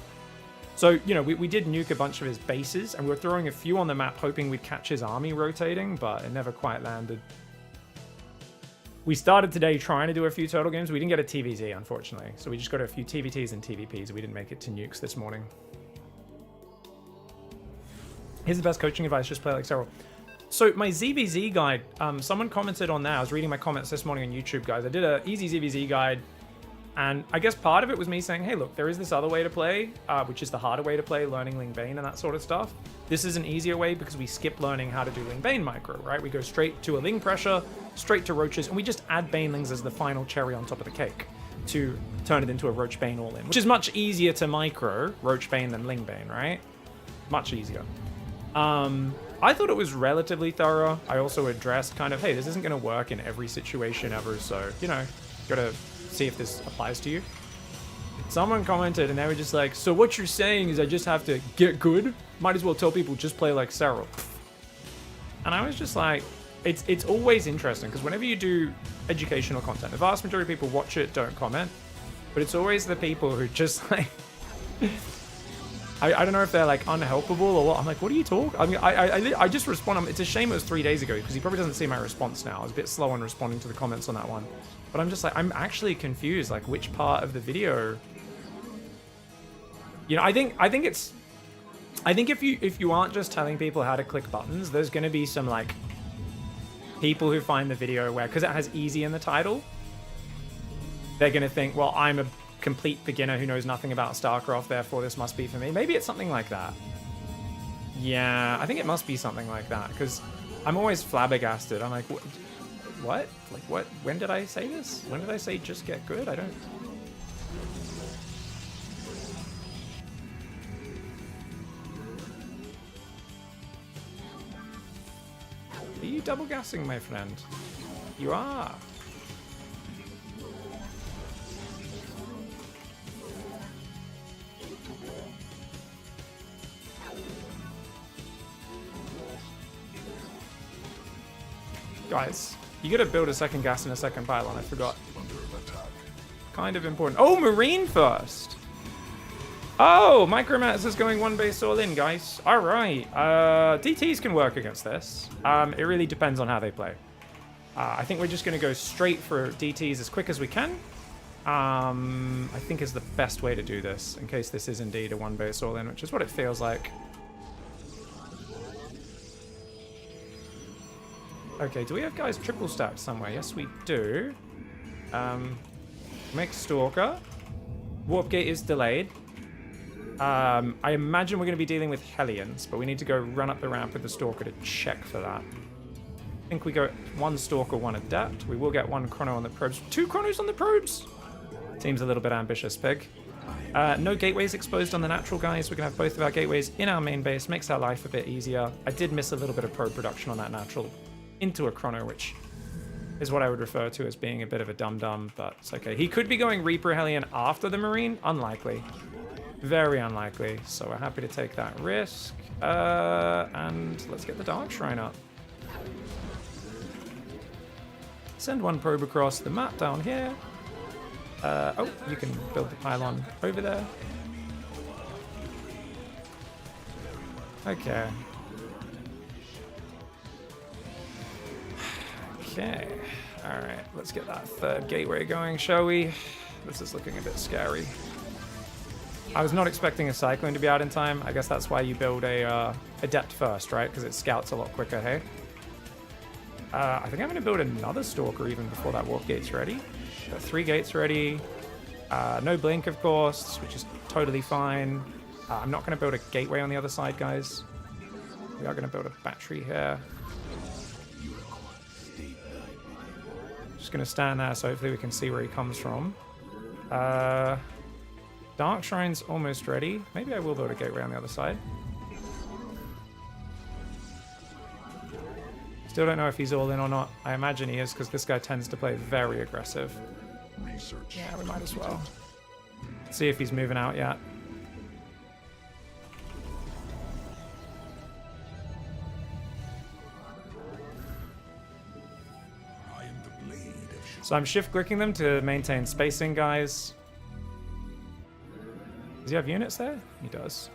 So, we did nuke a bunch of his bases, and we were throwing a few on the map hoping we'd catch his army rotating, but it never quite landed. We started today trying to do a few turtle games. We didn't get a TVZ, unfortunately. So we just got a few TVTs and TVPs. We didn't make it to nukes this morning. Here's the best coaching advice. Just play like Cyril. So my ZVZ guide, someone commented on that. I was reading my comments this morning on YouTube, guys. I did an easy ZVZ guide. And I guess part of it was me saying, hey, look, there is this other way to play, which is the harder way to play, learning Ling Bane and that sort of stuff. This is an easier way because we skip learning how to do Ling Bane micro, right? We go straight to a Ling pressure, straight to Roaches, and we just add Banelings as the final cherry on top of the cake to turn it into a Roach Bane all-in, which is much easier to micro Roach Bane than Ling Bane, right? Much easier. I thought it was relatively thorough. I also addressed kind of, hey, this isn't going to work in every situation ever, so, gotta see if this applies to you. Someone commented and they were just like, so what you're saying is I just have to get good? Might as well tell people just play like Cyril. And I was just like, it's always interesting because whenever you do educational content, the vast majority of people watch it, don't comment, but it's always the people who just like, I don't know if they're like unhelpable or what. I'm like, what are you talking? I mean, I just respond. It's a shame it was 3 days ago because he probably doesn't see my response now. I was a bit slow on responding to the comments on that one. But I'm just like, I'm actually confused, like which part of the video. I think if you aren't just telling people how to click buttons, there's going to be some like people who find the video where, because it has easy in the title, they're going to think, well, I'm a complete beginner who knows nothing about StarCraft, therefore this must be for me. Maybe it's something like that. Yeah, I think it must be something like that because I'm always flabbergasted. I'm like, what? Like, what? When did I say this? When did I say just get good? I don't... Are you double gassing, my friend? You are. Guys, you gotta build a second gas and a second pylon. I forgot. Kind of important. Oh, Marine first. Oh, Micromats is going one base all in, guys. All right. DTs can work against this. It really depends on how they play. I think we're just going to go straight for DTs as quick as we can. I think is the best way to do this, in case this is indeed a one base all in, which is what it feels like. Okay, do we have guys triple stacked somewhere? Yes, we do. Make Stalker. Warp Gate is delayed. I imagine we're going to be dealing with Hellions, but we need to go run up the ramp with the Stalker to check for that. I think we go one Stalker, one Adept. We will get one Chrono on the probes. 2 Chronos on the probes! Seems a little bit ambitious, Pig. No gateways exposed on the natural, guys. We're going to have both of our gateways in our main base. Makes our life a bit easier. I did miss a little bit of probe production on that natural into a Chrono, which is what I would refer to as being a bit of a dum-dum, but it's okay. He could be going Reaper Hellion after the Marine. Unlikely. Very unlikely. So we're happy to take that risk. And let's get the Dark Shrine up. Send one probe across the map down here. Oh, you can build the pylon over there. Okay. Okay. Alright, let's get that third gateway going, shall we? This is looking a bit scary. I was not expecting a Cyclone to be out in time. I guess that's why you build a Adept first, right? Because it scouts a lot quicker, hey? I think I'm going to build another Stalker even before that Warp Gate's ready. Got 3 gates ready. No Blink, of course, which is totally fine. I'm not going to build a gateway on the other side, guys. We are going to build a battery here. Just going to stand there, so hopefully we can see where he comes from. Dark Shrine's almost ready. Maybe I will build a gateway on the other side. Still don't know if he's all in or not. I imagine he is, because this guy tends to play very aggressive. Yeah, we might as well. See if he's moving out yet. So I'm shift-clicking them to maintain spacing, guys. Does he have units there? He does.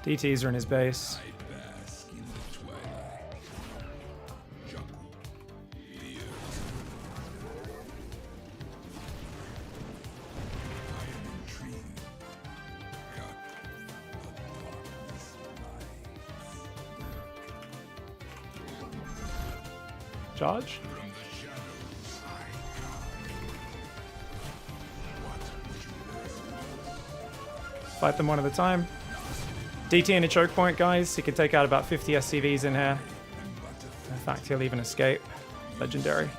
DTs are in his base. Charge. Fight them one at a time. DT in a choke point, guys. He could take out about 50 SCVs in here. In fact, he'll even escape. Legendary.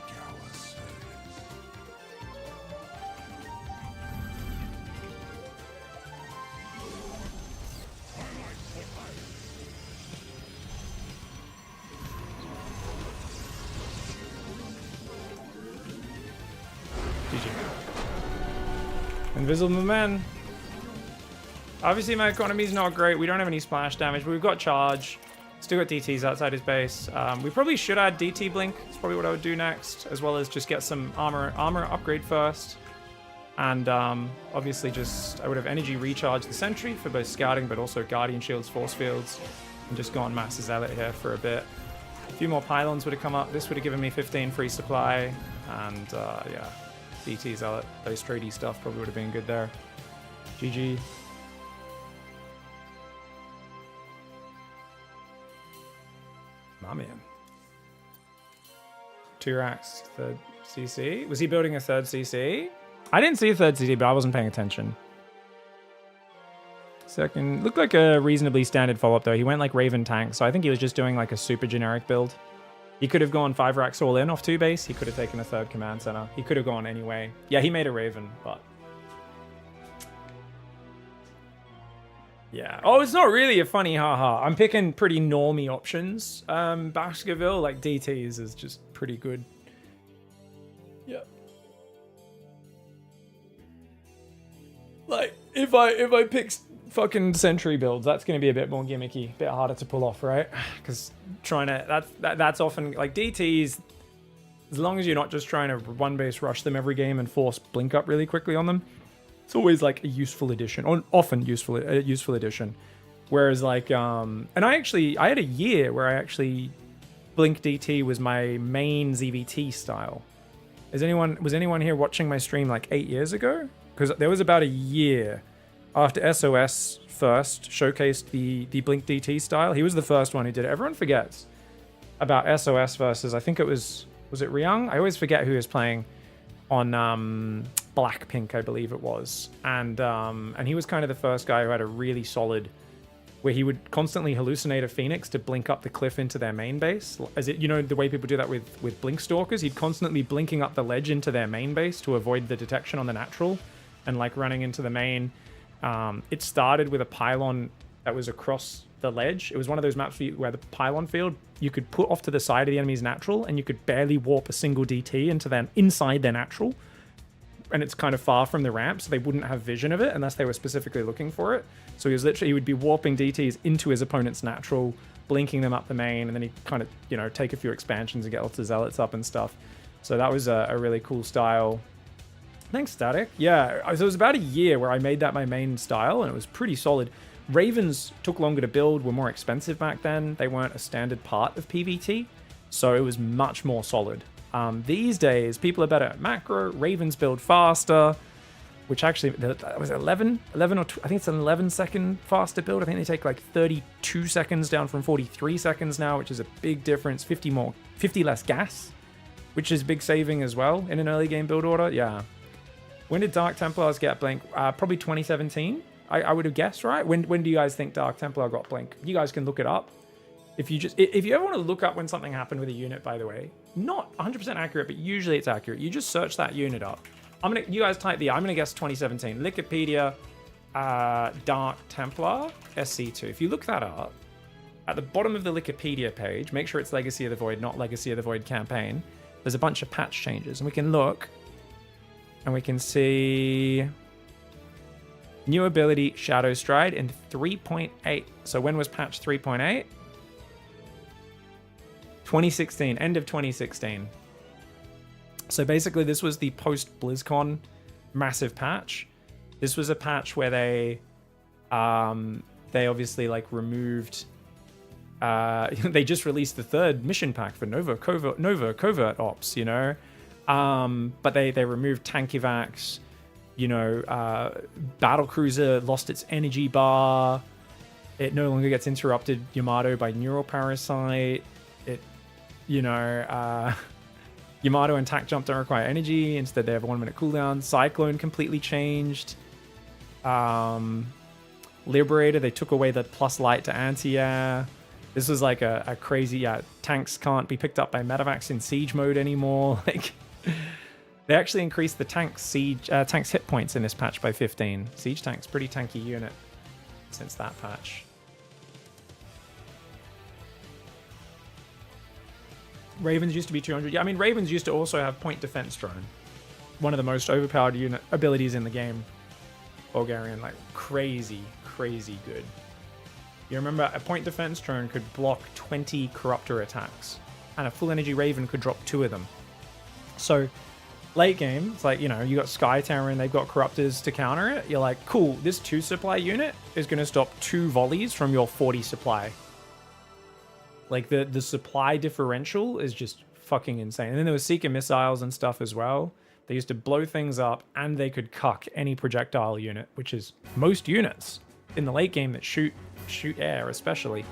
GG. Invisible Man. Obviously, my economy is not great. We don't have any splash damage, but we've got charge. Still got DTs outside his base. We probably should add DT Blink. That's probably what I would do next, as well as just get some armor upgrade first. And obviously just, I would have energy recharge the sentry for both scouting, but also guardian shields, force fields, and just gone Master Zealot here for a bit. A few more pylons would have come up. This would have given me 15 free supply. And yeah, DT Zealot, those tradey stuff probably would have been good there. GG. My man. 2 racks, third CC. Was he building a third CC? I didn't see a third CC, but I wasn't paying attention. Second, looked like a reasonably standard follow-up though. He went like Raven tank, so I think he was just doing like a super generic build. He could have gone 5 racks all in off 2 base. He could have taken a third command center. He could have gone anyway. Yeah, he made a Raven, but Yeah. Oh, it's not really a funny haha. I'm picking pretty normie options. Baskerville, like DTs is just pretty good. Yeah. Like if I pick fucking Sentry builds, that's going to be a bit more gimmicky, a bit harder to pull off, right? Because trying to that's often like DTs. As long as you're not just trying to one base rush them every game and force blink up really quickly on them, it's always like a useful addition, or often useful addition. Whereas like and I had a year where I actually blink DT was my main ZVT style. Was anyone here watching my stream like 8 years ago? Because there was about a year after SOS first showcased the blink DT style. He was the first one who did it. Everyone forgets about SOS versus, I think it was it Ryung? I always forget who was playing on Blackpink, I believe it was. And he was kind of the first guy who had a really solid, where he would constantly hallucinate a Phoenix to blink up the cliff into their main base. As it, you know, the way people do that with Blink Stalkers, he'd constantly blinking up the ledge into their main base to avoid the detection on the natural and like running into the main. It started with a pylon that was across the ledge. It was one of those maps where the pylon field, you could put off to the side of the enemy's natural and you could barely warp a single DT into them inside their natural. And it's kind of far from the ramp, so they wouldn't have vision of it unless they were specifically looking for it. So he would be warping DTs into his opponent's natural, blinking them up the main, and then he'd kind of, you know, take a few expansions and get lots of zealots up and stuff. So that was a really cool style. Thanks, Static. Yeah, so it was about a year where I made that my main style, and it was pretty solid. Ravens took longer to build, were more expensive back then. They weren't a standard part of PvT, so it was much more solid. These days, people are better at macro. Ravens build faster, which actually was 11 or I think it's an 11-second faster build. I think they take like 32 seconds down from 43 seconds now, which is a big difference. 50 less gas, which is big saving as well in an early game build order. Yeah. When did Dark Templars get blink? Probably 2017. I would have guessed, right? When do you guys think Dark Templar got blink? You guys can look it up. If you ever want to look up when something happened with a unit, by the way, not 100% accurate, but usually it's accurate. You just search that unit up. You guys type I'm gonna guess 2017. Wikipedia, Dark Templar, SC2. If you look that up, at the bottom of the Wikipedia page, make sure it's Legacy of the Void, not Legacy of the Void campaign. There's a bunch of patch changes, and we can look, and we can see new ability Shadow Stride in 3.8. So when was patch 3.8? 2016, end of 2016. So basically this was the post BlizzCon massive patch. This was a patch where they obviously like removed they just released the third mission pack for Nova Covert Ops, you know. But they removed tank evacs, you know, Battlecruiser lost its energy bar. It no longer gets interrupted Yamato by Neural Parasite. You know, Yamato and Tac Jump don't require energy. Instead, they have a 1 minute cooldown. Cyclone completely changed. Liberator, they took away the plus light to anti-air. This was like a crazy, tanks can't be picked up by medevacs in siege mode anymore. Like, they actually increased the tank's hit points in this patch by 15. Siege tank's pretty tanky unit since that patch. Ravens used to be 200. Yeah, I mean, Ravens used to also have Point Defense Drone. One of the most overpowered unit abilities in the game. Bulgarian, like crazy good. You remember a Point Defense Drone could block 20 Corruptor attacks, and a Full Energy Raven could drop 2 of them. So late game, it's like, you know, you got Sky Terran, they've got Corruptors to counter it. You're like, cool, this 2 supply unit is going to stop 2 volleys from your 40 supply. Like, the supply differential is just fucking insane. And then there was Seeker missiles and stuff as well. They used to blow things up, and they could cuck any projectile unit, which is most units in the late game that shoot air, especially.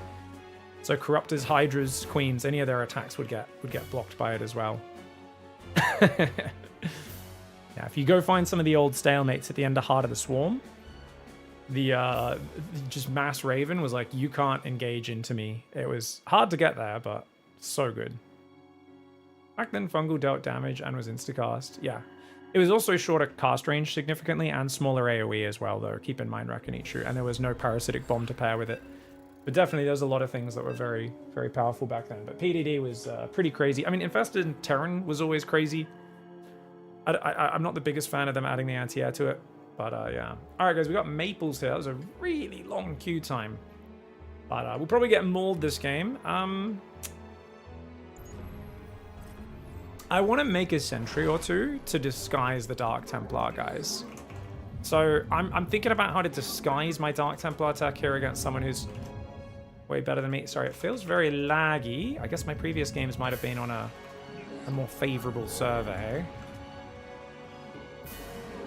So Corruptors, Hydras, Queens, any of their attacks would get blocked by it as well. Yeah, if you go find some of the old stalemates at the end of Heart of the Swarm, the just Mass Raven was like, you can't engage into me. It was hard to get there, but so good. Back then, Fungal dealt damage and was instacast. Yeah. It was also shorter cast range significantly and smaller AoE as well, though. Keep in mind Rakanichu, and there was no parasitic bomb to pair with it. But definitely, there's a lot of things that were very, very powerful back then. But PDD was pretty crazy. I mean, Infested and Terran was always crazy. I'm not the biggest fan of them adding the anti-air to it, but yeah. All right, guys, we got Maples here. That was a really long queue time, but we'll probably get mauled this game. I want to make a sentry or two to disguise the Dark Templar, guys. So I'm thinking about how to disguise my Dark Templar tech here against someone who's way better than me. Sorry, it feels very laggy. I guess my previous games might have been on a more favorable survey.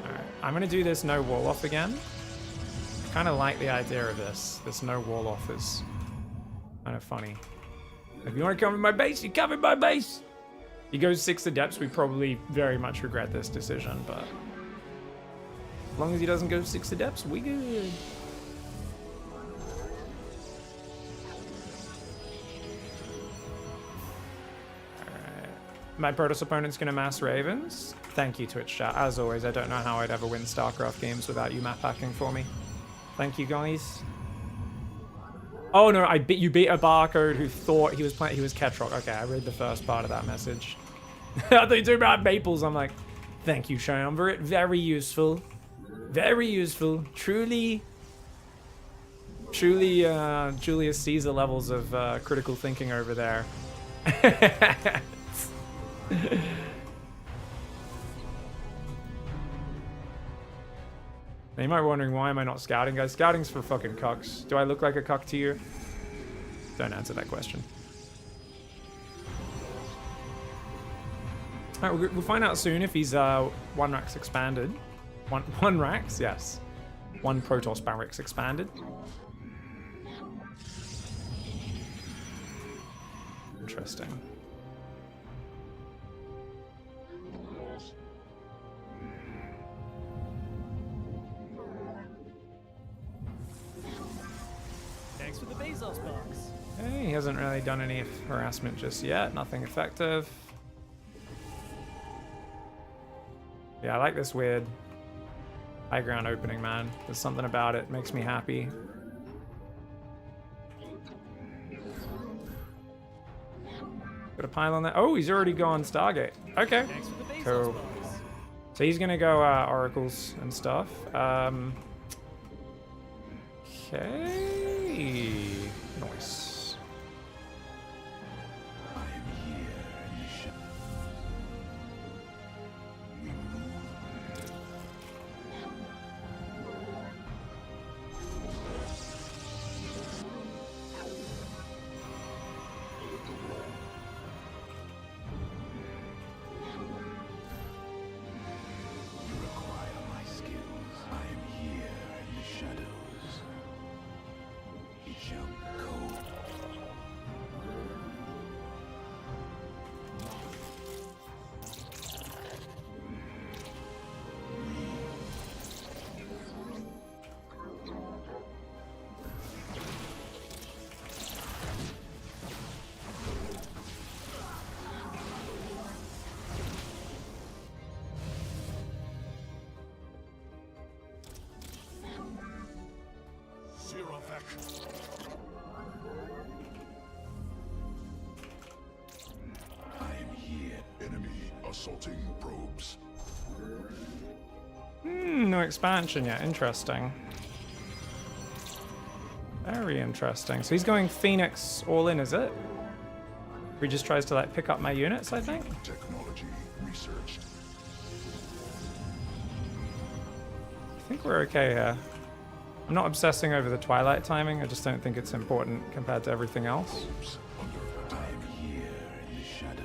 Alright, I'm going to do this no wall off again. I kind of like the idea of this. This no wall off is kind of funny. If you want to come in my base, you come in my base! He goes 6 adepts, we probably very much regret this decision, but as long as he doesn't go 6 adepts, we good. Alright. My Protoss opponent's gonna mass Ravens. Thank you, Twitch chat. As always, I don't know how I'd ever win StarCraft games without you map hacking for me. Thank you, guys. Oh no, you beat a barcode who thought he was Ketrok. Okay, I read the first part of that message. I thought you were talking about Maples. I'm like, thank you, Triumvirate. Very useful. Very useful. Truly Julius Caesar levels of critical thinking over there. Now you might be wondering, why am I not scouting, guys? Scouting's for fucking cucks. Do I look like a cuck to you? Don't answer that question. Alright, we'll find out soon if he's 1 Rax expanded. One Rax, yes. 1 Protoss Barracks expanded. Interesting. Thanks for the Bezos box. Okay, he hasn't really done any harassment just yet. Nothing effective. Yeah, I like this weird high ground opening, man. There's something about it. Makes me happy. Got a pile on there. Oh, he's already gone Stargate. Okay. Cool. So he's gonna go oracles and stuff. Okay. Nice. Zero action. I am here. Enemy assaulting probes. No expansion yet. Interesting. Very interesting. So he's going Phoenix all in, is it? He just tries to like pick up my units, I think. Technology researched. I think we're okay here. I'm not obsessing over the Twilight timing. I just don't think it's important compared to everything else. I am here in the shadows.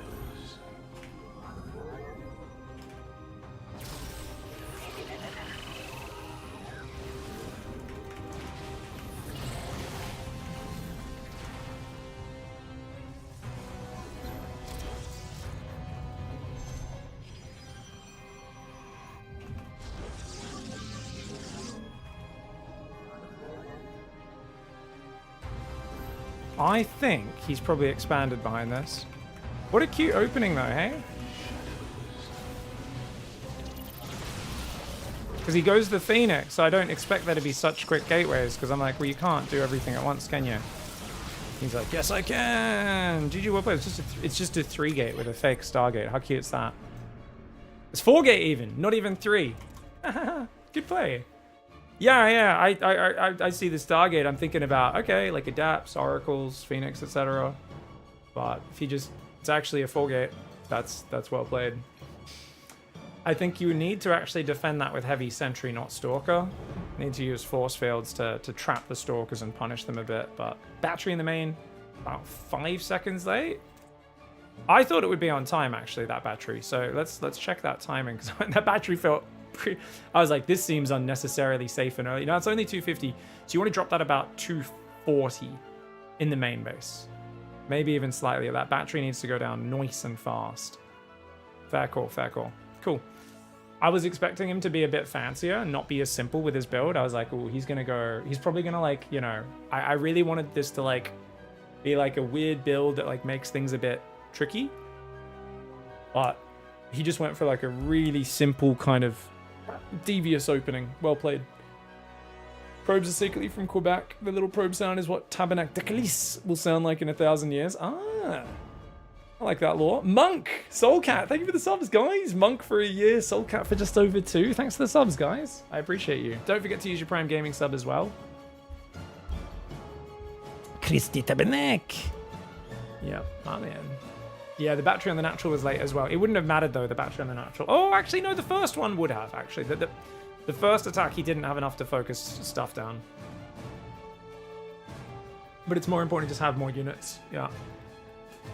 I think he's probably expanded behind this. What a cute opening though, hey? Because he goes the Phoenix, so I don't expect there to be such quick gateways, because I'm like, well, you can't do everything at once, can you? He's like, yes, I can. GG, well played. It's just a 3-gate with a fake Stargate. How cute is that? It's 4-gate even, not even 3. Good play. Yeah. I see the Stargate. I'm thinking about, okay, like Adapts, Oracles, Phoenix, etc. But if it's actually a 4-gate, that's well played. I think you need to actually defend that with heavy sentry, not stalker. Need to use force fields to trap the stalkers and punish them a bit. But battery in the main, about 5 seconds late. I thought it would be on time actually, that battery. So let's check that timing, because that battery felt I was like, this seems unnecessarily safe and early. No, it's only 250. So you want to drop that about 240 in the main base. Maybe even slightly. That battery needs to go down nice and fast. Fair call, fair call. Cool. I was expecting him to be a bit fancier and not be as simple with his build. I was like, oh, he's probably gonna like, you know, I really wanted this to like be like a weird build that like makes things a bit tricky. But he just went for like a really simple kind of devious opening. Well played. Probes are secretly from Quebec. The little probe sound is what Tabernacle will sound like in 1,000 years. Ah. I like that lore. Monk! Soulcat, thank you for the subs, guys. Monk for a year, Soulcat for just over 2. Thanks for the subs, guys. I appreciate you. Don't forget to use your Prime Gaming sub as well. Christy Tabernacle. Yeah, oh man. Yeah, the battery on the natural was late as well. It wouldn't have mattered though, the battery on the natural. Oh, actually, no, the first one would have, actually. The first attack, he didn't have enough to focus stuff down. But it's more important to just have more units. Yeah.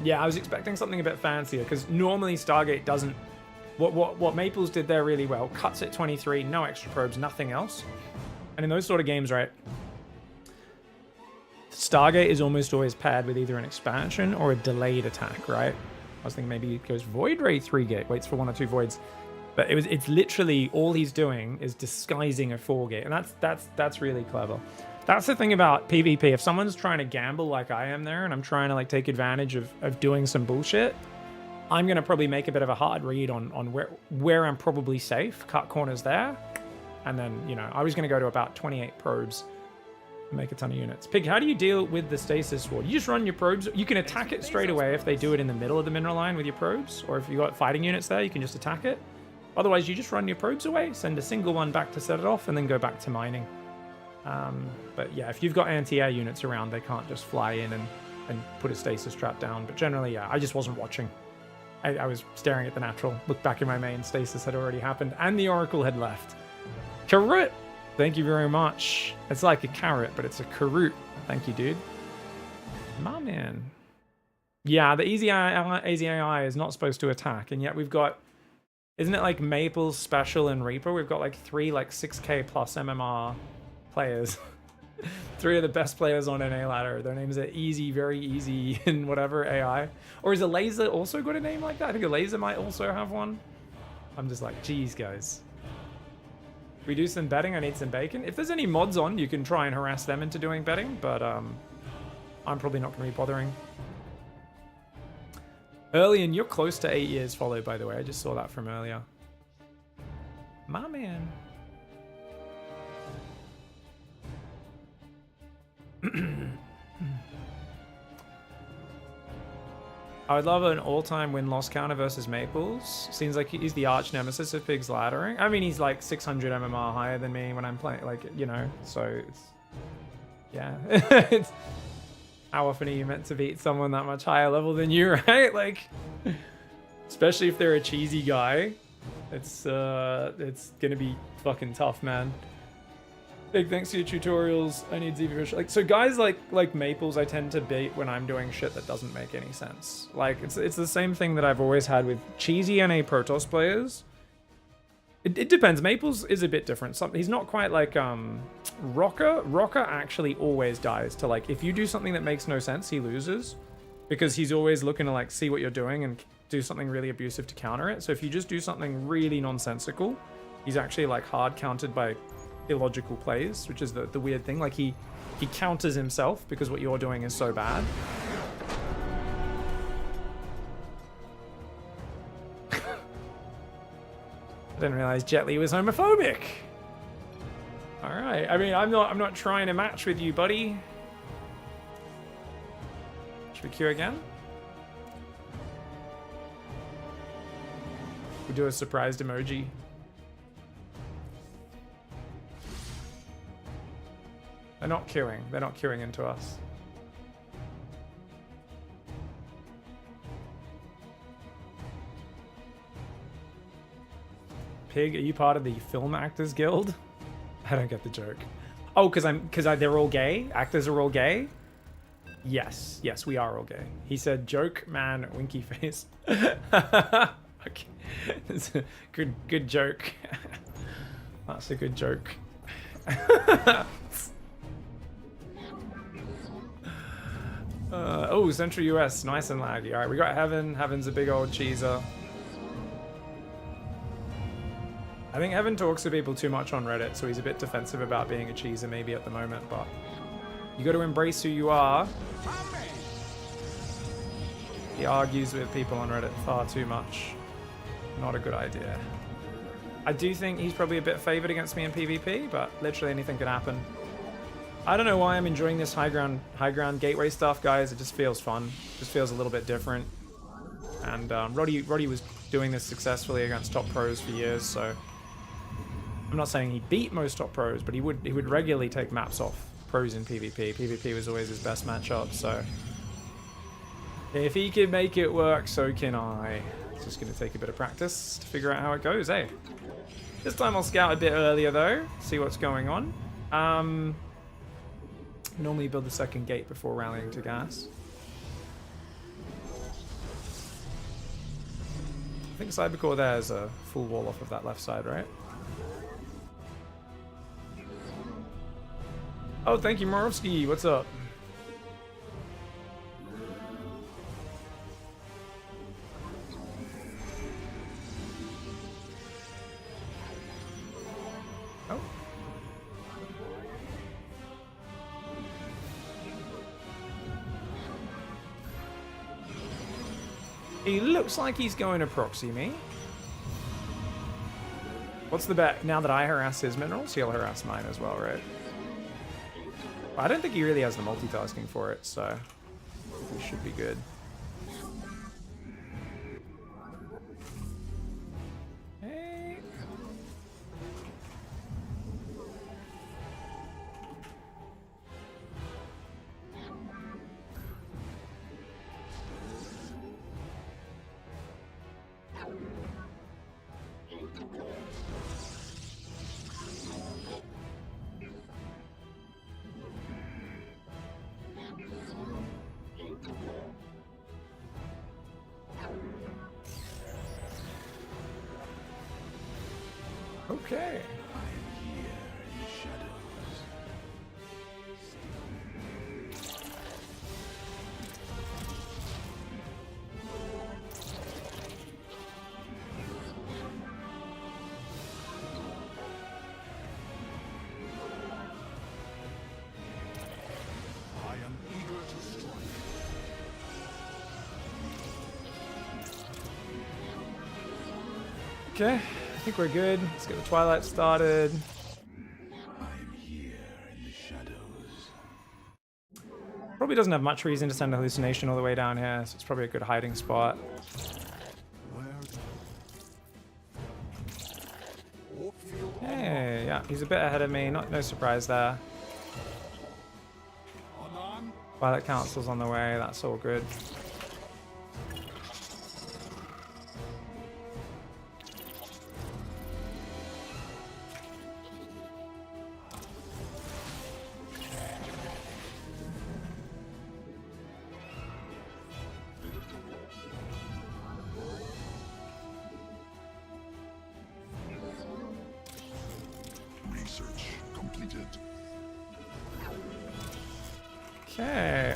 Yeah, I was expecting something a bit fancier, because normally Stargate doesn't... What Maples did there really well, cuts at 23, no extra probes, nothing else. And in those sort of games, right, Stargate is almost always paired with either an expansion or a delayed attack, right? I was thinking maybe it goes Void Ray 3-gate, waits for 1 or 2 voids. But it's literally, all he's doing is disguising a 4-gate, and that's really clever. That's the thing about PvP. If someone's trying to gamble like I am there, and I'm trying to like take advantage of doing some bullshit, I'm gonna probably make a bit of a hard read on where I'm probably safe, cut corners there, and then, you know, I was gonna go to about 28 probes and make a ton of units. Pig, how do you deal with the stasis sword? You just run your probes. You can attack it straight away if they do it in the middle of the mineral line with your probes, or if you got fighting units there, you can just attack it. Otherwise, you just run your probes away, send a single one back to set it off, and then go back to mining. But yeah, if you've got anti-air units around, they can't just fly in and put a stasis trap down. But generally, yeah, I just wasn't watching. I was staring at the natural. Looked back in my main, stasis had already happened, and the Oracle had left. Carrot! Thank you very much. It's like a carrot, but it's a carrot. Thank you, dude. My man. Yeah, the easy AI is not supposed to attack, and yet we've got... Isn't it like Maples, Special, and Reaper? We've got like 3 like 6k plus MMR players. 3 of the best players on NA ladder. Their names are Easy, Very Easy, and whatever AI. Or is a Laser also got a name like that? I think a Laser might also have one. I'm just like, geez, guys. We do some betting. I need some bacon. If there's any mods on, you can try and harass them into doing betting, but I'm probably not going to be bothering. Early, and you're close to 8 years followed, by the way. I just saw that from earlier. My man. I would love an all-time win-loss counter versus Maples. Seems like he's the arch nemesis of Pig's laddering. I mean, he's like 600 MMR higher than me when I'm playing, like, you know, so it's... Yeah. It's... How often are you meant to beat someone that much higher level than you, right? Like, especially if they're a cheesy guy. It's gonna be fucking tough, man. Big thanks to your tutorials. I need ZV. Like, so guys like Maples, I tend to beat when I'm doing shit that doesn't make any sense. Like, it's the same thing that I've always had with cheesy NA Protoss players. It depends. Maples is a bit different. He's not quite like Rocker. Rocker actually always dies to, like, if you do something that makes no sense, he loses, because he's always looking to like see what you're doing and do something really abusive to counter it. So if you just do something really nonsensical, he's actually like hard countered by illogical plays, which is the weird thing. Like he counters himself because what you're doing is so bad. I didn't realize Jet Li was homophobic. All right. I mean, I'm not trying to match with you, buddy. Should we queue again? We do a surprised emoji. They're not queuing. They're not queuing into us. Pig, are you part of the Film Actors Guild? I don't get the joke. Oh, because they're all gay? Actors are all gay? Yes, we are all gay. He said, "Joke, man, winky face." Okay, it's a good joke. That's a good joke. Oh, Central US, nice and laggy. All right, we got Heaven. Heaven's a big old cheeser. I think Heaven talks to people too much on Reddit, so he's a bit defensive about being a cheeser maybe at the moment, but you got to embrace who you are. He argues with people on Reddit far too much. Not a good idea. I do think he's probably a bit favored against me in PvP, but literally anything could happen. I don't know why I'm enjoying this high ground gateway stuff, guys. It just feels fun. It just feels a little bit different. And Roddy was doing this successfully against top pros for years, so I'm not saying he beat most top pros, but he would regularly take maps off pros in PvP. PvP was always his best matchup, so if he can make it work, so can I. It's just going to take a bit of practice to figure out how it goes, eh? This time I'll scout a bit earlier, though, see what's going on. Normally build the second gate before rallying to gas. I think Cybercore there is a full wall off of that left side, right? Oh, thank you, Morovsky. What's up? Oh. He looks like he's going to proxy me. What's the bet? Now that I harass his minerals, he'll harass mine as well, right? I don't think he really has the multitasking for it, so we should be good. Hey. Okay. Okay, I think we're good. Let's get the Twilight started. I'm here in the shadows. Probably doesn't have much reason to send a hallucination all the way down here, so it's probably a good hiding spot. Hey, yeah, he's a bit ahead of me. No surprise there. Twilight Council's on the way. That's all good. Okay,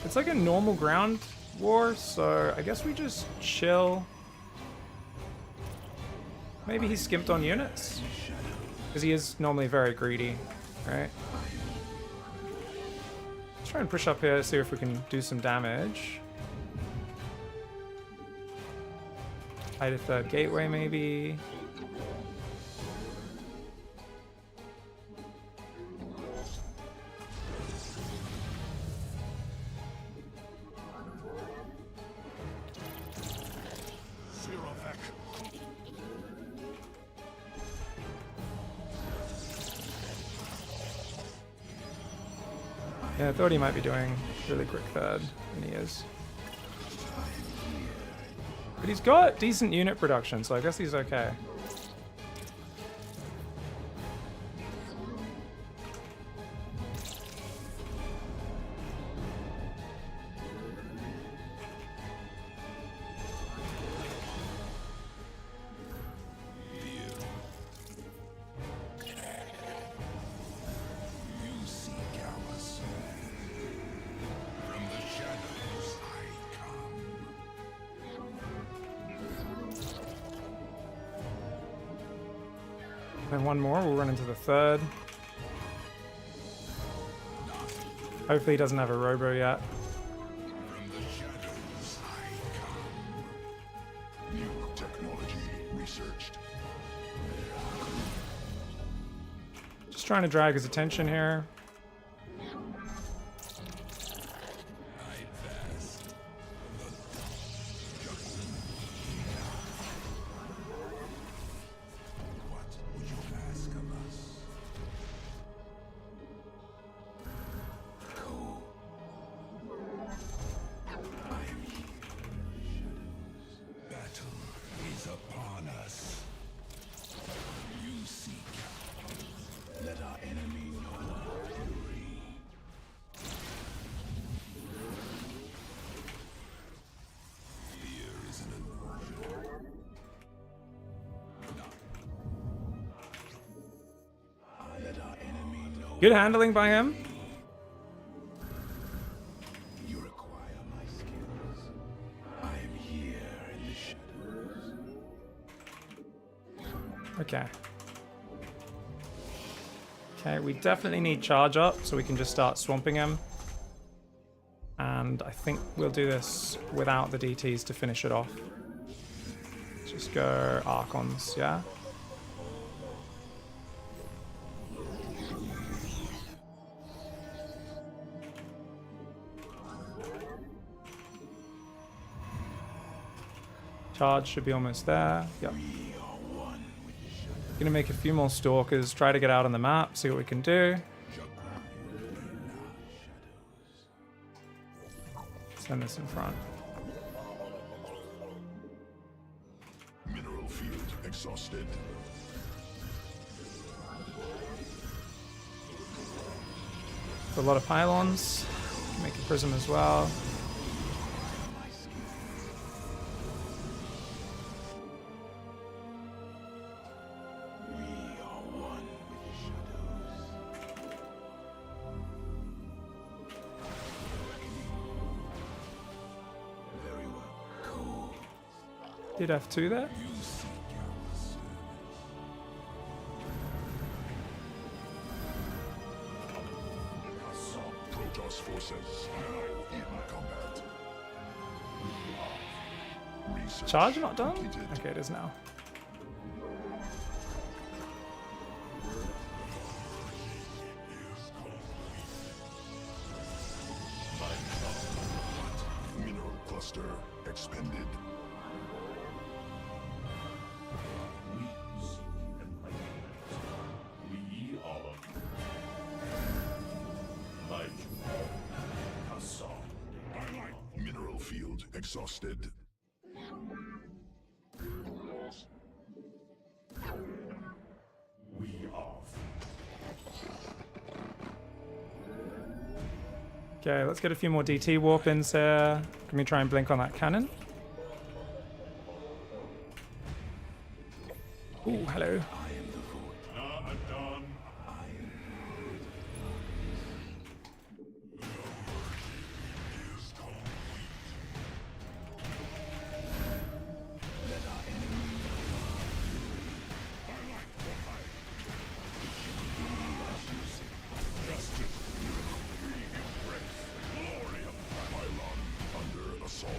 it's like a normal ground war, so I guess we just chill. Maybe he skimped on units? Because he is normally very greedy, right? Let's try and push up here, see if we can do some damage. Hide a third gateway, maybe. Yeah, I thought he might be doing really quick third, and he is. But he's got decent unit production, so I guess he's okay. Then one more, we'll run into the third. Hopefully he doesn't have a robo yet. Nuke technology researched. Just trying to drag his attention here. Good handling by him. You require my skills. I am here in the shadows. Okay. Okay, we definitely need charge up so we can just start swamping him. And I think we'll do this without the DTs to finish it off. Just go Archons, yeah? Charge should be almost there. Yep. Gonna make a few more stalkers, try to get out on the map, see what we can do. Send this in front. Mineral field exhausted. A lot of pylons. Make a prism as well. Did F2 there? Protoss forces in combat. Research Charge not done? completed. Okay, it is now. Mineral cluster expended. Mineral field exhausted. Okay, let's get a few more DT warp-ins here. Can we try and blink on that cannon? Ooh, hello. Under assault.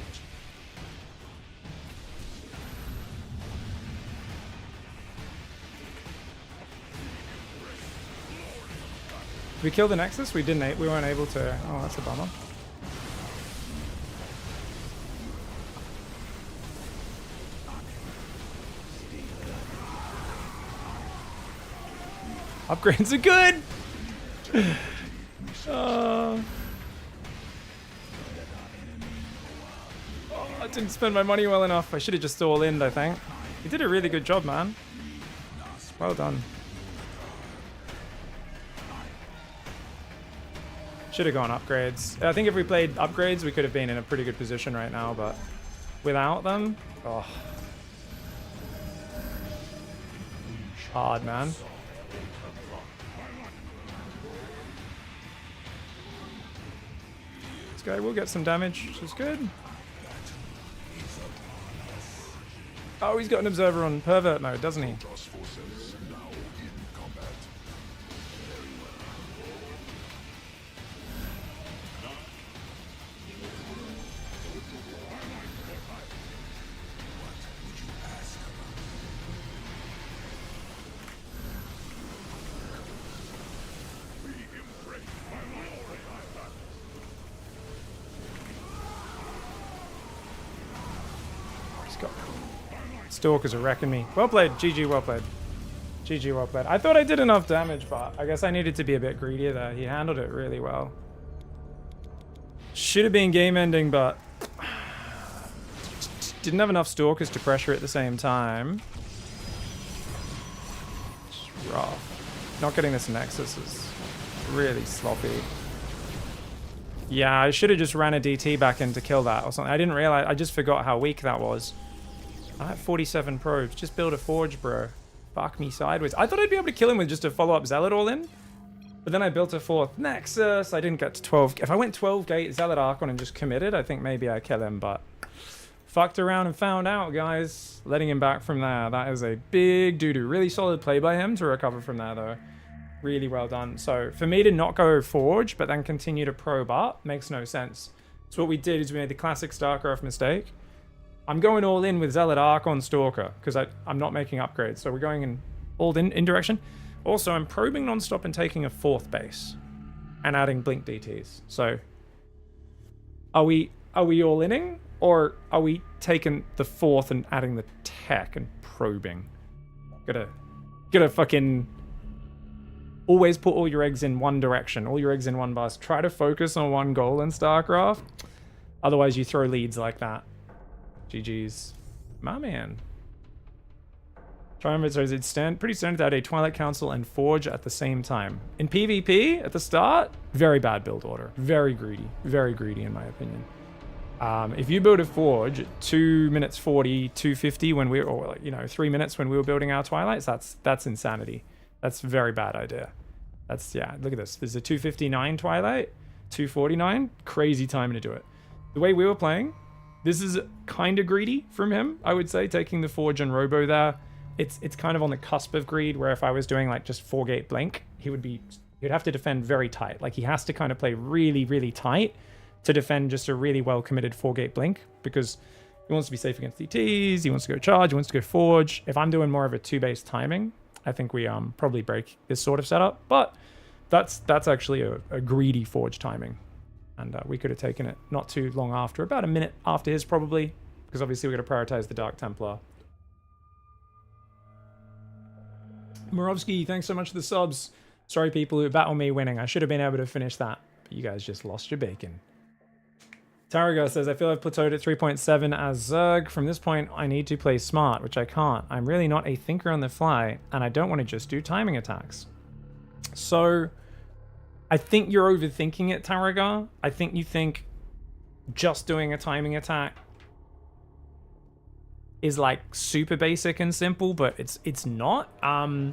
Did we kill the Nexus? We didn't. We weren't able to. Oh, that's a bummer. Upgrades are good. I didn't spend my money well enough. I should have just all in, I think. You did a really good job, man. Well done. Should have gone upgrades. I think if we played upgrades, we could have been in a pretty good position right now, but without them, oh. Hard, man. This guy will get some damage, which is good. Oh, he's got an observer on pervert mode, doesn't he? Stalkers are wrecking me. Well played. GG, well played. GG, well played. I thought I did enough damage, but I guess I needed to be a bit greedier there. He handled it really well. Should have been game ending, but didn't have enough Stalkers to pressure at the same time. It's rough. Not getting this Nexus is really sloppy. Yeah, I should have just ran a DT back in to kill that or something. I didn't realize. I just forgot how weak that was. I have 47 probes. Just build a forge, bro. Fuck me sideways. I thought I'd be able to kill him with just a follow-up Zealot all in. But then I built a 4th Nexus. I didn't get to 12. If I went 12 gate Zealot Archon and just committed, I think maybe I kill him. But fucked around and found out, guys. Letting him back from there. That is a big doo-doo. Really solid play by him to recover from there, though. Really well done. So for me to not go forge, but then continue to probe up, makes no sense. So what we did is we made the classic StarCraft mistake. I'm going all in with Zealot Archon Stalker because I'm not making upgrades. So we're going in all in direction. Also, I'm probing non-stop and taking a 4th base and adding blink DTs. So are we all inning, or are we taking the 4th and adding the tech and probing? Gotta fucking always put all your eggs in one direction, all your eggs in one basket. Try to focus on one goal in StarCraft. Otherwise, you throw leads like that. GG's. My man. Triumph says it's pretty standard to add a Twilight Council and Forge at the same time. In PvP, at the start, very bad build order. Very greedy. Very greedy, in my opinion. If you build a Forge at 2 minutes 40, 250 when we're, or 3 minutes when we were building our Twilights, that's insanity. That's a very bad idea. That's, yeah, look at this. There's a 259 Twilight, 249. Crazy time to do it. The way we were playing, this is kind of greedy from him, I would say, taking the Forge and Robo there. It's kind of on the cusp of greed, where if I was doing like just 4-gate blink, he'd have to defend very tight. Like he has to kind of play really, really tight to defend just a really well-committed 4-gate blink, because he wants to be safe against DTs, he wants to go charge, he wants to go Forge. If I'm doing more of a 2-base timing, I think we probably break this sort of setup, but that's actually a greedy Forge timing. And we could have taken it not too long after, about a minute after his probably, because obviously we're going to prioritize the Dark Templar. Morovsky, thanks so much for the subs. Sorry people who battle me winning. I should have been able to finish that, but you guys just lost your bacon. Taraga says, I feel I've plateaued at 3.7 as Zerg. From this point, I need to play smart, which I can't. I'm really not a thinker on the fly, and I don't want to just do timing attacks. So I think you're overthinking it, Taraga. I think you think just doing a timing attack is like super basic and simple, but it's not. I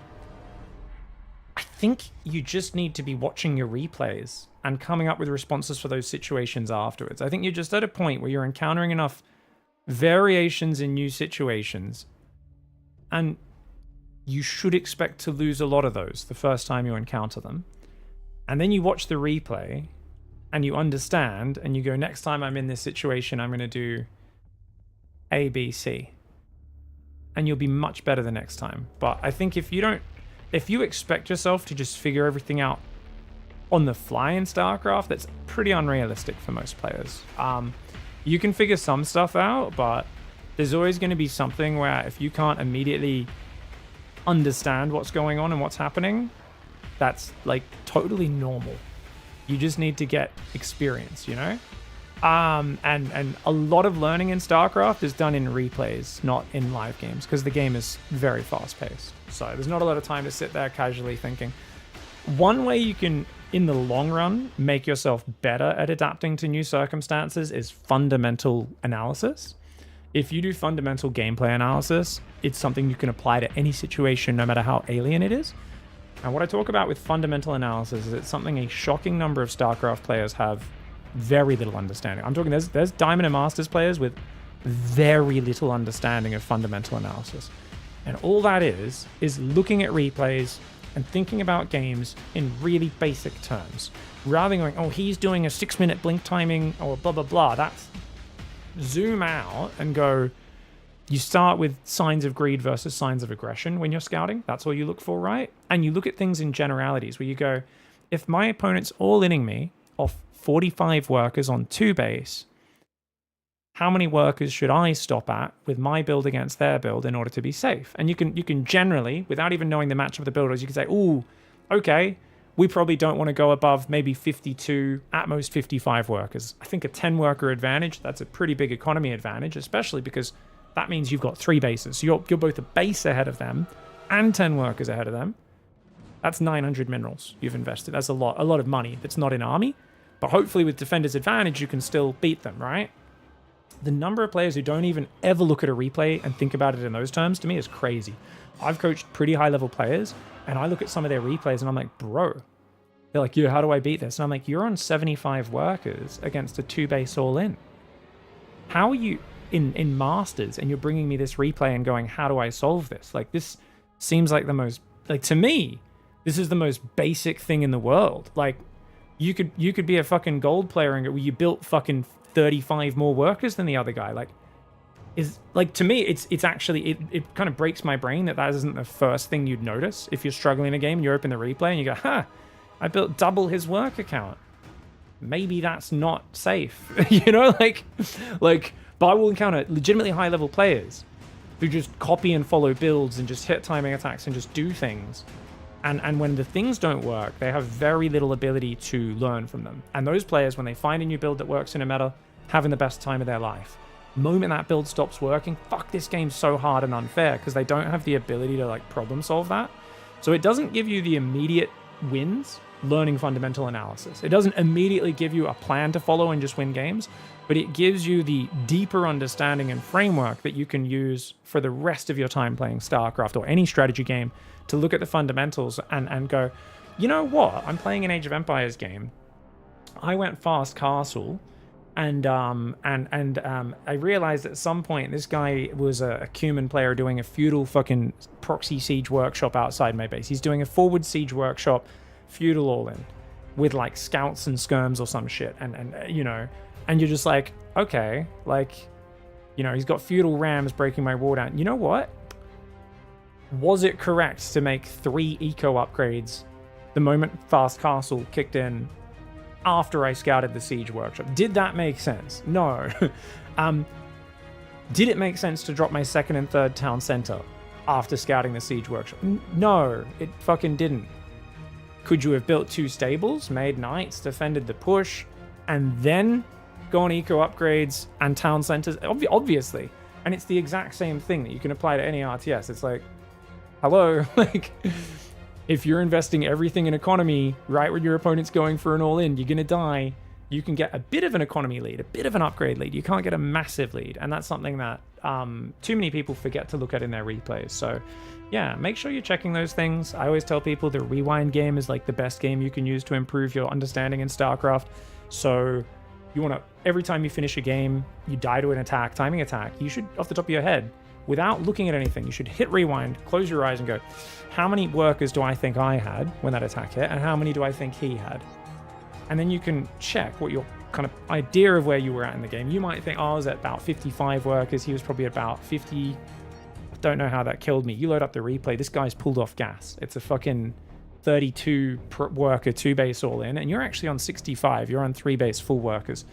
think you just need to be watching your replays and coming up with responses for those situations afterwards. I think you're just at a point where you're encountering enough variations in new situations, and you should expect to lose a lot of those the first time you encounter them. And then you watch the replay and you understand, and you go, next time I'm in this situation, I'm going to do A, B, C. And you'll be much better the next time. But I think if you expect yourself to just figure everything out on the fly in StarCraft, that's pretty unrealistic for most players. You can figure some stuff out, but there's always going to be something where if you can't immediately understand what's going on and what's happening, that's like totally normal. You just need to get experience, you know? And a lot of learning in StarCraft is done in replays, not in live games, because the game is very fast paced. So there's not a lot of time to sit there casually thinking. One way you can, in the long run, make yourself better at adapting to new circumstances is fundamental analysis. If you do fundamental gameplay analysis, it's something you can apply to any situation, no matter how alien it is. And what I talk about with fundamental analysis is it's something a shocking number of StarCraft players have very little understanding. I'm talking, there's Diamond and Masters players with very little understanding of fundamental analysis. And all that is looking at replays and thinking about games in really basic terms. Rather than going, oh, he's doing a 6-minute blink timing or blah, blah, blah. That's zoom out and go, you start with signs of greed versus signs of aggression when you're scouting. That's all you look for, right? And you look at things in generalities where you go, if my opponent's all-inning me off 45 workers on 2 base, how many workers should I stop at with my build against their build in order to be safe? And you can generally, without even knowing the match of the builders, you can say, ooh, okay, we probably don't want to go above maybe 52, at most 55 workers. I think a 10 worker advantage, that's a pretty big economy advantage, especially because that means you've got 3 bases. So you're both a base ahead of them and 10 workers ahead of them. That's 900 minerals you've invested. That's a lot of money that's not in army. But hopefully with Defender's Advantage, you can still beat them, right? The number of players who don't even ever look at a replay and think about it in those terms, to me, is crazy. I've coached pretty high-level players, and I look at some of their replays, and I'm like, bro. They're like, yeah, how do I beat this? And I'm like, you're on 75 workers against a 2-base all-in. How are you in Masters, and you're bringing me this replay and going, how do I solve this? Like, this seems like the most... Like, to me, this is the most basic thing in the world. Like, you could be a fucking gold player and you built fucking 35 more workers than the other guy. Like, is like, to me, it's actually, it kind of breaks my brain that isn't the first thing you'd notice if you're struggling in a game and you open the replay and you go, huh, I built double his work account. Maybe that's not safe. You know, like, but I will encounter legitimately high level players who just copy and follow builds and just hit timing attacks and just do things. And when the things don't work, they have very little ability to learn from them. And those players, when they find a new build that works in a meta, having the best time of their life. The moment that build stops working, fuck, this game's so hard and unfair, because they don't have the ability to like problem solve that. So it doesn't give you the immediate wins learning fundamental analysis. It doesn't immediately give you a plan to follow and just win games, but it gives you the deeper understanding and framework that you can use for the rest of your time playing StarCraft or any strategy game to look at the fundamentals and go, you know what? I'm playing an Age of Empires game. I went fast castle, and I realized at some point this guy was a Cuman player doing a feudal fucking proxy siege workshop outside my base. He's doing a forward siege workshop, feudal all-in, with like scouts and skirms or some shit, and you know, and you're just like, okay, like, you know, he's got feudal rams breaking my war down. You know what? Was it correct to make 3 eco upgrades the moment Fast Castle kicked in after I scouted the siege workshop? Did that make sense? No. Did it make sense to drop my 2nd and 3rd town center after scouting the siege workshop? No, it fucking didn't. Could you have built 2 stables, made knights, defended the push, and then gone eco upgrades and town centers? Obviously. And it's the exact same thing that you can apply to any RTS. It's like, hello, like, if you're investing everything in economy right when your opponent's going for an all-in, you're gonna die. You can get a bit of an economy lead, a bit of an upgrade lead. You can't get a massive lead, and that's something that too many people forget to look at in their replays. So yeah, make sure you're checking those things. I always tell people the rewind game is like the best game you can use to improve your understanding in StarCraft. So you want to, every time you finish a game, you die to an attack, timing attack, you should, off the top of your head, without looking at anything, you should hit rewind, close your eyes and go, how many workers do I think I had when that attack hit, and how many do I think he had? And then you can check what your kind of idea of where you were at in the game. You might think, oh, I was at about 55 workers, he was probably about 50. I don't know how that killed me. You load up the replay, this guy's pulled off gas. It's a fucking 32 worker 2-base all-in, and you're actually on 65. You're on 3-base full workers.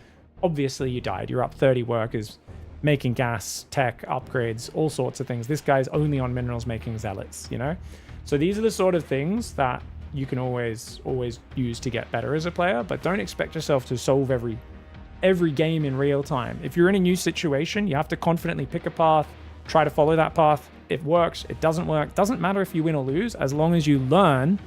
Obviously you died. You're up 30 workers, making gas, tech, upgrades, all sorts of things. This guy's only on minerals making zealots, you know? So these are the sort of things that you can always use to get better as a player, but don't expect yourself to solve every every game in real time. If you're in a new situation, you have to confidently pick a path, try to follow that path. It works, it doesn't work. Doesn't matter if you win or lose, as long as you learn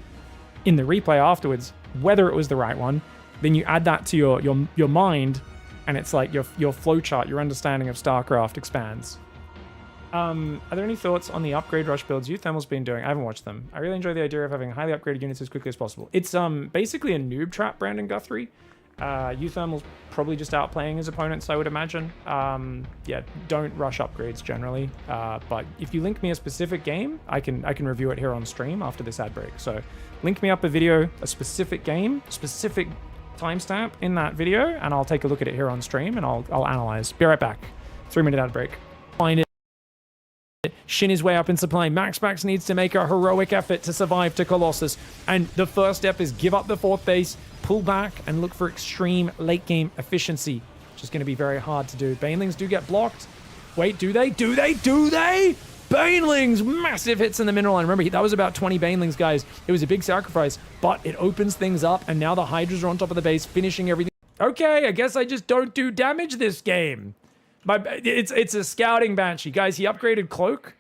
in the replay afterwards whether it was the right one. Then you add that to your mind, and it's like your flowchart, your understanding of StarCraft expands. Are there any thoughts on the upgrade rush builds Thermal's been doing? I haven't watched them. I really enjoy the idea of having highly upgraded units as quickly as possible. It's basically a noob trap, Brandon Guthrie. Thermal's probably just outplaying his opponents, I would imagine. Yeah, don't rush upgrades generally. But if you link me a specific game, I can review it here on stream after this ad break. So link me up a video, a specific game, specific timestamp in that video, and I'll take a look at it here on stream and I'll analyze. Be right back. 3-minute ad break. Find it. Shin is way up in supply. Max needs to make a heroic effort to survive to Colossus. And the first step is give up the 4th base, pull back, and look for extreme late game efficiency, which is going to be very hard to do. Banelings do get blocked. Wait, do they? Do they? Do they? Banelings! Massive hits in the mineral line. Remember, that was about 20 Banelings, guys. It was a big sacrifice, but it opens things up, and now the Hydras are on top of the base, finishing everything. Okay, I guess I just don't do damage this game. It's a scouting Banshee. Guys, he upgraded Cloak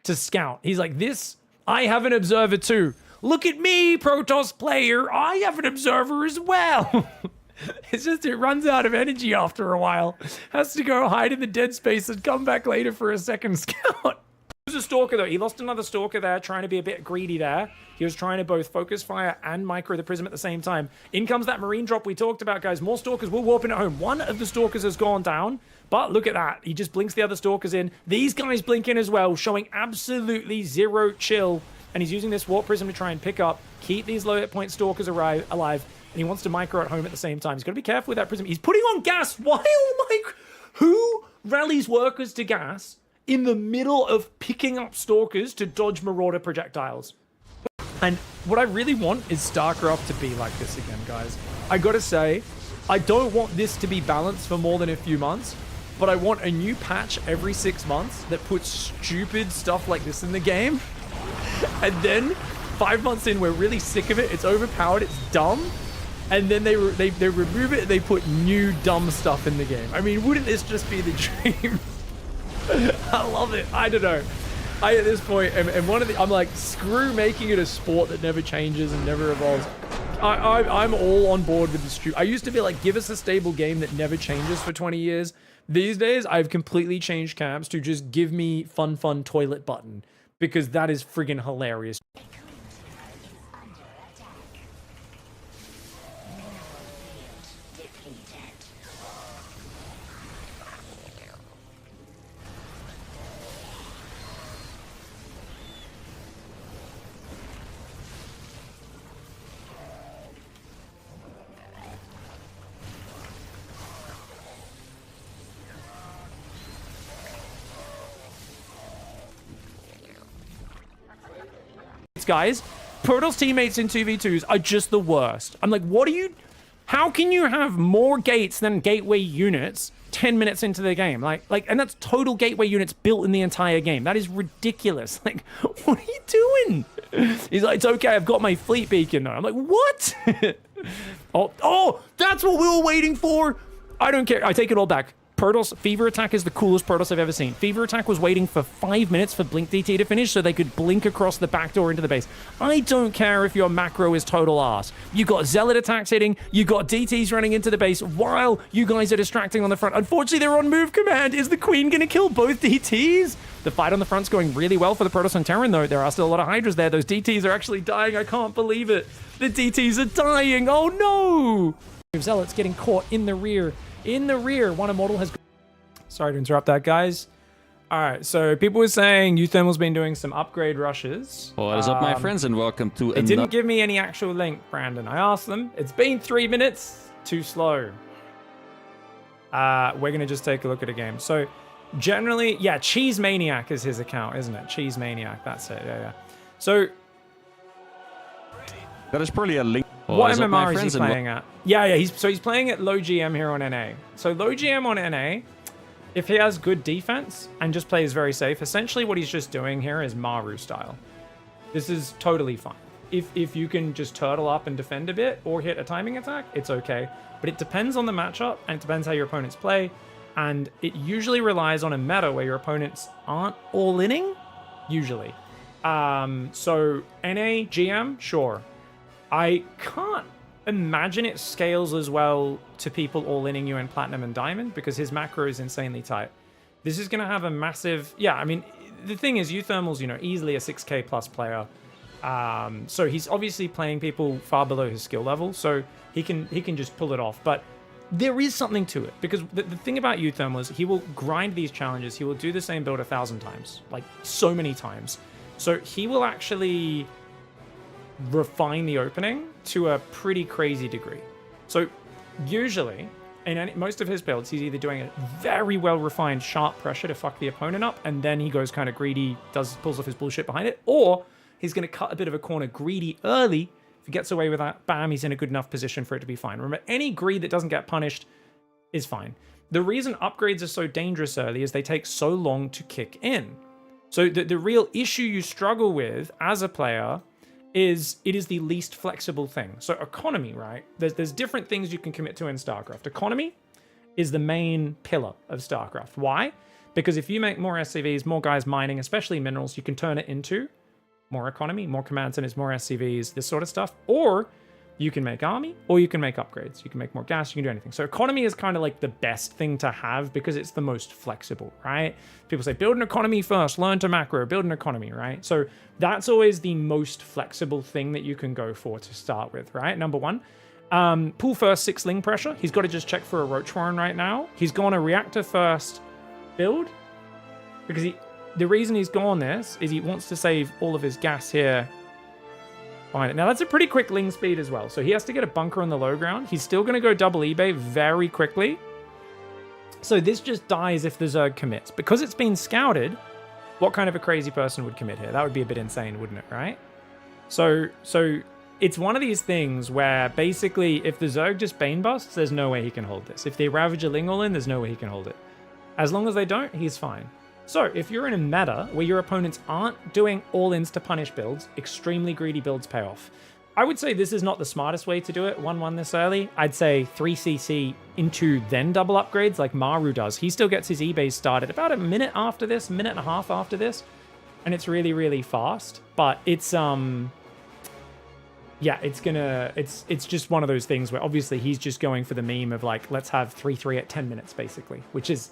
to Scout. He's like, this, I have an Observer too. Look at me, Protoss player. I have an Observer as well. It's just, it runs out of energy after a while. Has to go hide in the dead space and come back later for a second Scout. He was a Stalker though. He lost another Stalker there, trying to be a bit greedy there. He was trying to both focus fire and micro the Prism at the same time. In comes that Marine drop we talked about, guys. More Stalkers will warp in at home. One of the Stalkers has gone down, but look at that. He just blinks the other Stalkers in. These guys blink in as well, showing absolutely zero chill. And he's using this Warp Prism to try and pick up, keep these low hit point Stalkers alive. And he wants to micro at home at the same time. He's got to be careful with that Prism. He's putting on gas while who rallies workers to gas in the middle of picking up Stalkers to dodge Marauder projectiles? And what I really want is StarCraft to be like this again, guys. I gotta say, I don't want this to be balanced for more than a few months, but I want a new patch every 6 months that puts stupid stuff like this in the game. And then 5 months in, we're really sick of it. It's overpowered. It's dumb. And then they remove it. And they put new dumb stuff in the game. I mean, wouldn't this just be the dream? I love it. I don't know. At this point, I'm like, screw making it a sport that never changes and never evolves. I'm all on board with this. I used to be like, give us a stable game that never changes for 20 years. These days, I've completely changed camps to just give me fun toilet button, because that is friggin' hilarious. Guys, Protoss teammates in 2v2s are just the worst. I'm like, how can you have more gates than gateway units 10 minutes into the game? And that's total gateway units built in the entire game. That is ridiculous. Like, what are you doing? He's like, it's okay, I've got my fleet beacon though. I'm like, what? oh, that's what we were waiting for. I don't care. I take it all back. Protoss, Fever Attack is the coolest Protoss I've ever seen. Fever Attack was waiting for 5 minutes for Blink DT to finish so they could blink across the back door into the base. I don't care if your macro is total ass. You got Zealot attacks hitting, you got DTs running into the base while you guys are distracting on the front. Unfortunately, they're on move command. Is the Queen going to kill both DTs? The fight on the front's going really well for the Protoss and Terran, though. There are still a lot of Hydras there. Those DTs are actually dying. I can't believe it. The DTs are dying. Oh, no. Zealot's getting caught in the rear. In the rear, one Immortal has... Sorry to interrupt that, guys. All right, so people were saying Thermal's been doing some upgrade rushes. What is up, my friends, and welcome to They didn't give me any actual link, Brandon. I asked them. It's been 3 minutes. Too slow. We're going to just take a look at a game. So, generally, yeah, Cheese Maniac is his account, isn't it? Cheese Maniac, that's it, yeah. So... That is probably a link. What MMR is he playing at? Yeah, he's playing at low GM here on NA. So low GM on NA, if he has good defense and just plays very safe, essentially what he's just doing here is Maru style. This is totally fine. if you can just turtle up and defend a bit or hit a timing attack, it's okay. But it depends on the matchup and it depends how your opponents play. And it usually relies on a meta where your opponents aren't all-inning, usually. So NA, GM, sure. I can't imagine it scales as well to people all-inning you in Platinum and Diamond because his macro is insanely tight. This is going to have a massive... Yeah, I mean, the thing is, Uthermal's, easily a 6k plus player. So he's obviously playing people far below his skill level, so he can just pull it off. But there is something to it, because the thing about Uthermal is he will grind these challenges. He will do the same build 1,000 times, like so many times. So he will actually refine the opening to a pretty crazy degree. So usually, in most of his builds, he's either doing a very well-refined sharp pressure to fuck the opponent up, and then he goes kind of greedy, pulls off his bullshit behind it, or he's going to cut a bit of a corner greedy early. If he gets away with that, bam, he's in a good enough position for it to be fine. Remember, any greed that doesn't get punished is fine. The reason upgrades are so dangerous early is they take so long to kick in. So the real issue you struggle with as a player is it is the least flexible thing. So economy, right? There's different things you can commit to in StarCraft. Economy is the main pillar of StarCraft. Why? Because if you make more SCVs, more guys mining, especially minerals, you can turn it into more economy, more command centers, more SCVs, this sort of stuff. Or you can make army, or you can make upgrades. You can make more gas, you can do anything. So economy is kind of like the best thing to have because it's the most flexible, right? People say, build an economy first, learn to macro, build an economy, right? So that's always the most flexible thing that you can go for to start with, right? Number one, pull first 6 Ling pressure. He's got to just check for a Roach Warren right now. He's gone a reactor first build because the reason he's gone this is he wants to save all of his gas here. Fine. Now that's a pretty quick Ling speed as well. So he has to get a bunker on the low ground. He's still going to go double eBay very quickly. So this just dies if the Zerg commits. Because it's been scouted, what kind of a crazy person would commit here? That would be a bit insane, wouldn't it, right? So it's one of these things where basically if the Zerg just Bane busts, there's no way he can hold this. If they Ravage a Ling all in, there's no way he can hold it. As long as they don't, he's fine. So if you're in a meta where your opponents aren't doing all-ins to punish builds, extremely greedy builds pay off. I would say this is not the smartest way to do it, 1-1 this early. I'd say 3cc into then double upgrades like Maru does. He still gets his eBay started about a minute after this, minute and a half after this. And it's really, really fast. But it's, yeah, it's just one of those things where obviously he's just going for the meme of like, let's have 3-3 at 10 minutes basically, which is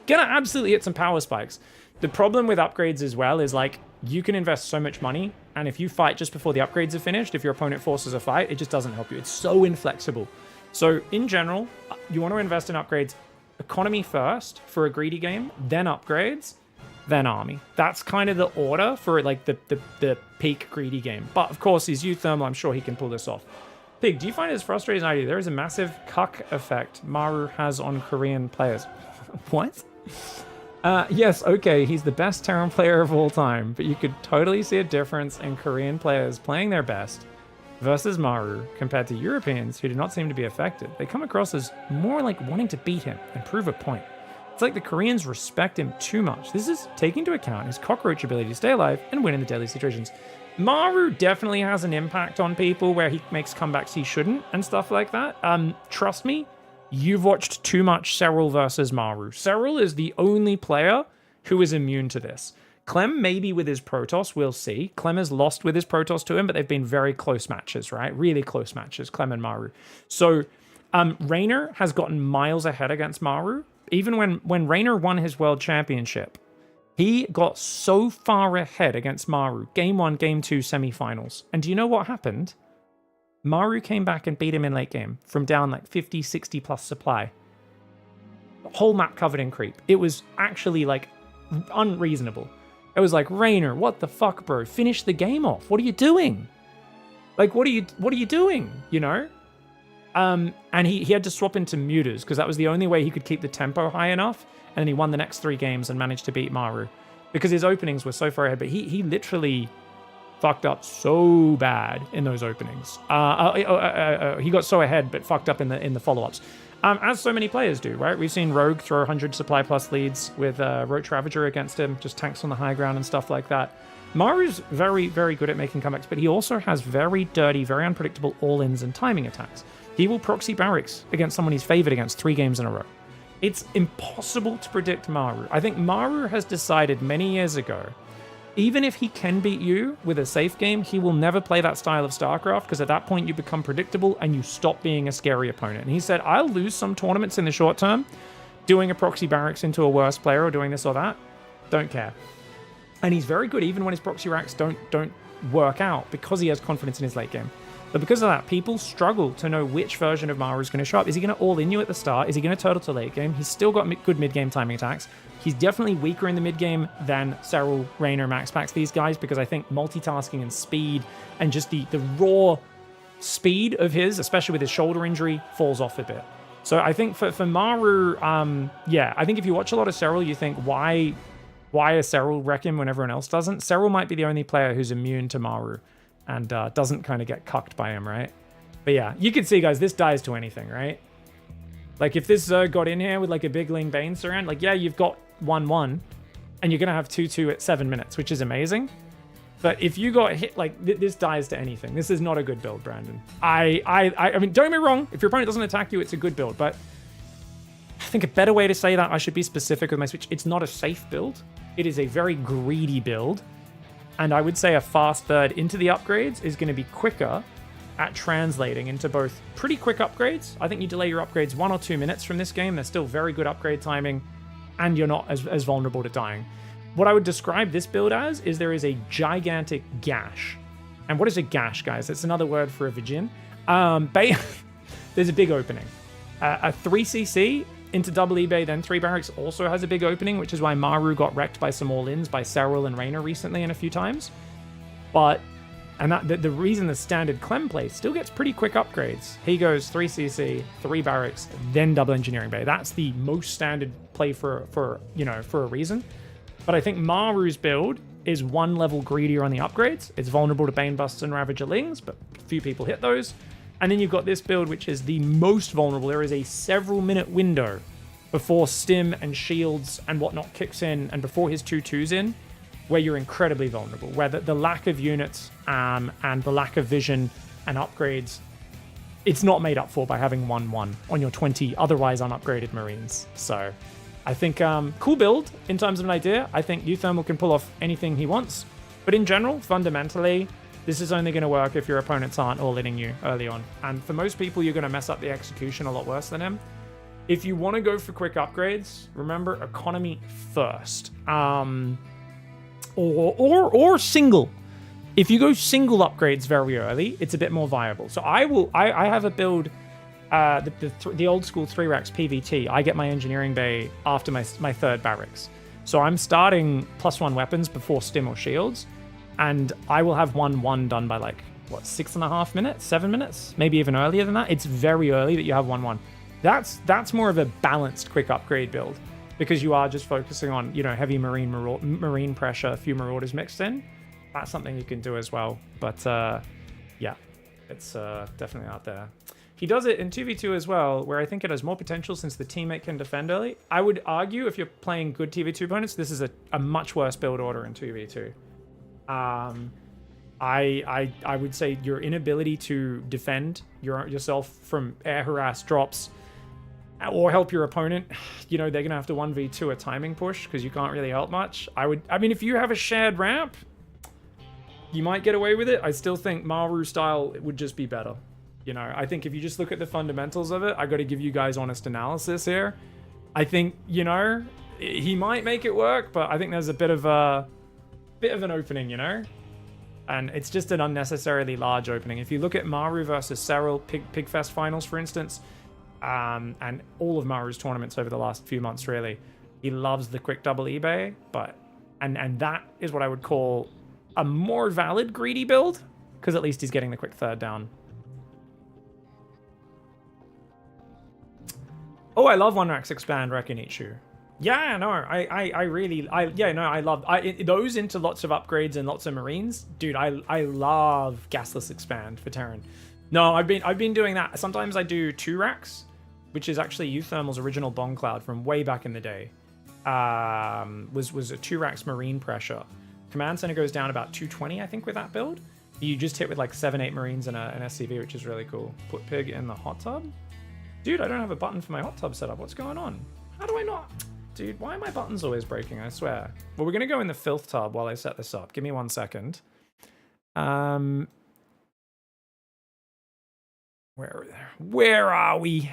gonna absolutely hit some power spikes. The problem with upgrades as well is like you can invest so much money, and if you fight just before the upgrades are finished, if your opponent forces a fight, it just doesn't help you. It's so inflexible. So in general, you want to invest in upgrades, economy first for a greedy game, then upgrades, then army. That's kind of the order for like the peak greedy game. But of course, he's Uthermal. I'm sure he can pull this off. Pig, do you find it as frustrating as I do? There is a massive cuck effect Maru has on Korean players. What? Yes, okay, he's the best Terran player of all time, but you could totally see a difference in Korean players playing their best versus Maru compared to Europeans who do not seem to be affected. They come across as more like wanting to beat him and prove a point. It's like the Koreans respect him too much. This is taking into account his cockroach ability to stay alive and win in the deadly situations. Maru definitely has an impact on people where he makes comebacks he shouldn't and stuff like that. Trust me, you've watched too much Serral versus Maru. Serral is the only player who is immune to this. Clem, maybe with his Protoss, we'll see. Clem has lost with his Protoss to him, but they've been very close matches, right? Really close matches, Clem and Maru. So Raynor has gotten miles ahead against Maru. Even when Raynor won his world championship, he got so far ahead against Maru. Game 1, Game 2, semifinals. And do you know what happened? Maru came back and beat him in late game from down like 50, 60 plus supply. The whole map covered in creep. It was actually like unreasonable. It was like, Raynor, what the fuck, bro? Finish the game off. What are you doing? Like, what are you doing? You know? And he had to swap into muters because that was the only way he could keep the tempo high enough. And then he won the next 3 games and managed to beat Maru because his openings were so far ahead. But he literally fucked up so bad in those openings. He got so ahead, but fucked up in the follow-ups. As so many players do, right? We've seen Rogue throw 100 supply plus leads with Roach Ravager against him, just tanks on the high ground and stuff like that. Maru's very, very good at making comebacks, but he also has very dirty, very unpredictable all-ins and timing attacks. He will proxy barracks against someone he's favored against 3 games in a row. It's impossible to predict Maru. I think Maru has decided many years ago, even if he can beat you with a safe game, he will never play that style of StarCraft, because at that point you become predictable and you stop being a scary opponent. And he said, I'll lose some tournaments in the short term, doing a proxy barracks into a worse player or doing this or that. Don't care. And he's very good even when his proxy racks don't work out, because he has confidence in his late game. But because of that, people struggle to know which version of Maru is going to show up. Is he going to all-in you at the start? Is he going to turtle to late game? He's still got good mid-game timing attacks. He's definitely weaker in the mid-game than Serral, Raynor, Max Pax, these guys, because I think multitasking and speed and just the raw speed of his, especially with his shoulder injury, falls off a bit. So I think for Maru, yeah, I think if you watch a lot of Serral, you think, why does Serral wreck him when everyone else doesn't? Serral might be the only player who's immune to Maru and doesn't kind of get cucked by him, right? But yeah, you can see, guys, this dies to anything, right? Like, if this Zerg got in here with, like, a big Ling Bane surround, like, yeah, you've got 1-1, and you're going to have 2-2 at 7 minutes, which is amazing. But if you got hit, like, this dies to anything. This is not a good build, Brandon. I mean, don't get me wrong. If your opponent doesn't attack you, it's a good build. But I think a better way to say that, I should be specific with my switch. It's not a safe build. It is a very greedy build. And I would say a fast third into the upgrades is going to be quicker at translating into both pretty quick upgrades. I think you delay your upgrades 1 or 2 minutes from this game. They're still very good upgrade timing, and you're not as vulnerable to dying. What I would describe this build as is there is a gigantic gash. And what is a gash, guys? It's another word for a Vijin. There's a big opening. A 3cc into double eBay, then 3 barracks also has a big opening, which is why Maru got wrecked by some all-ins by Serral and Raynor recently and a few times. But, and that the reason the standard Clem play still gets pretty quick upgrades. He goes 3cc, 3 barracks, then double engineering bay. That's the most standard play for a reason. But I think Maru's build is 1 level greedier on the upgrades. It's vulnerable to Bane Busts and Ravager Lings, but few people hit those. And then you've got this build, which is the most vulnerable. There is a several minute window before stim and shields and whatnot kicks in, and before his 2/2's in, where you're incredibly vulnerable, where the lack of units and the lack of vision and upgrades, it's not made up for by having 1-1 on your 20 otherwise unupgraded Marines. So I think cool build in terms of an idea. I think Uthermal can pull off anything he wants. But in general, fundamentally, this is only going to work if your opponents aren't all-inning you early on. And for most people, you're going to mess up the execution a lot worse than him. If you want to go for quick upgrades, remember economy first. Or single. If you go single upgrades very early, it's a bit more viable. So I have a build, the old school 3 racks PVT. I get my engineering bay after my 3rd barracks. So I'm starting +1 weapons before stim or shields. And I will have 1-1 done by 6.5 minutes, 7 minutes, maybe even earlier than that. It's very early that you have 1-1. That's more of a balanced quick upgrade build, because you are just focusing on, heavy marine pressure, a few marauders mixed in. That's something you can do as well. But yeah, it's definitely out there. He does it in 2v2 as well, where I think it has more potential since the teammate can defend early. I would argue if you're playing good 2v2 opponents, this is a much worse build order in 2v2. I would say your inability to defend yourself from air harass drops or help your opponent, they're going to have to 1v2 a timing push because you can't really help much. I mean, if you have a shared ramp, you might get away with it. I still think Maru style would just be better. I think if you just look at the fundamentals of it, I got to give you guys honest analysis here. I think, he might make it work, but I think there's a bit of an opening, and it's just an unnecessarily large opening. If you look at Maru versus Serral Pigfest finals, for instance, and all of Maru's tournaments over the last few months, really, he loves the quick double eBay, and that is what I would call a more valid greedy build, because at least he's getting the quick 3rd down. Oh, I love 1-racks expand Rekinichu. Yeah, no, I love those into lots of upgrades and lots of Marines. Dude, I love gasless expand for Terran. No, I've been doing that. Sometimes I do 2 racks, which is actually Uthermal's original bomb cloud from way back in the day. Was a 2 racks Marine pressure. Command center goes down about 220, I think, with that build. You just hit with like 7-8 Marines and an SCV, which is really cool. Put pig in the hot tub. Dude, I don't have a button for my hot tub setup. What's going on? How do I not? Dude, why are my buttons always breaking? I swear. Well, we're going to go in the filth tub while I set this up. Give me 1 second. Where are we?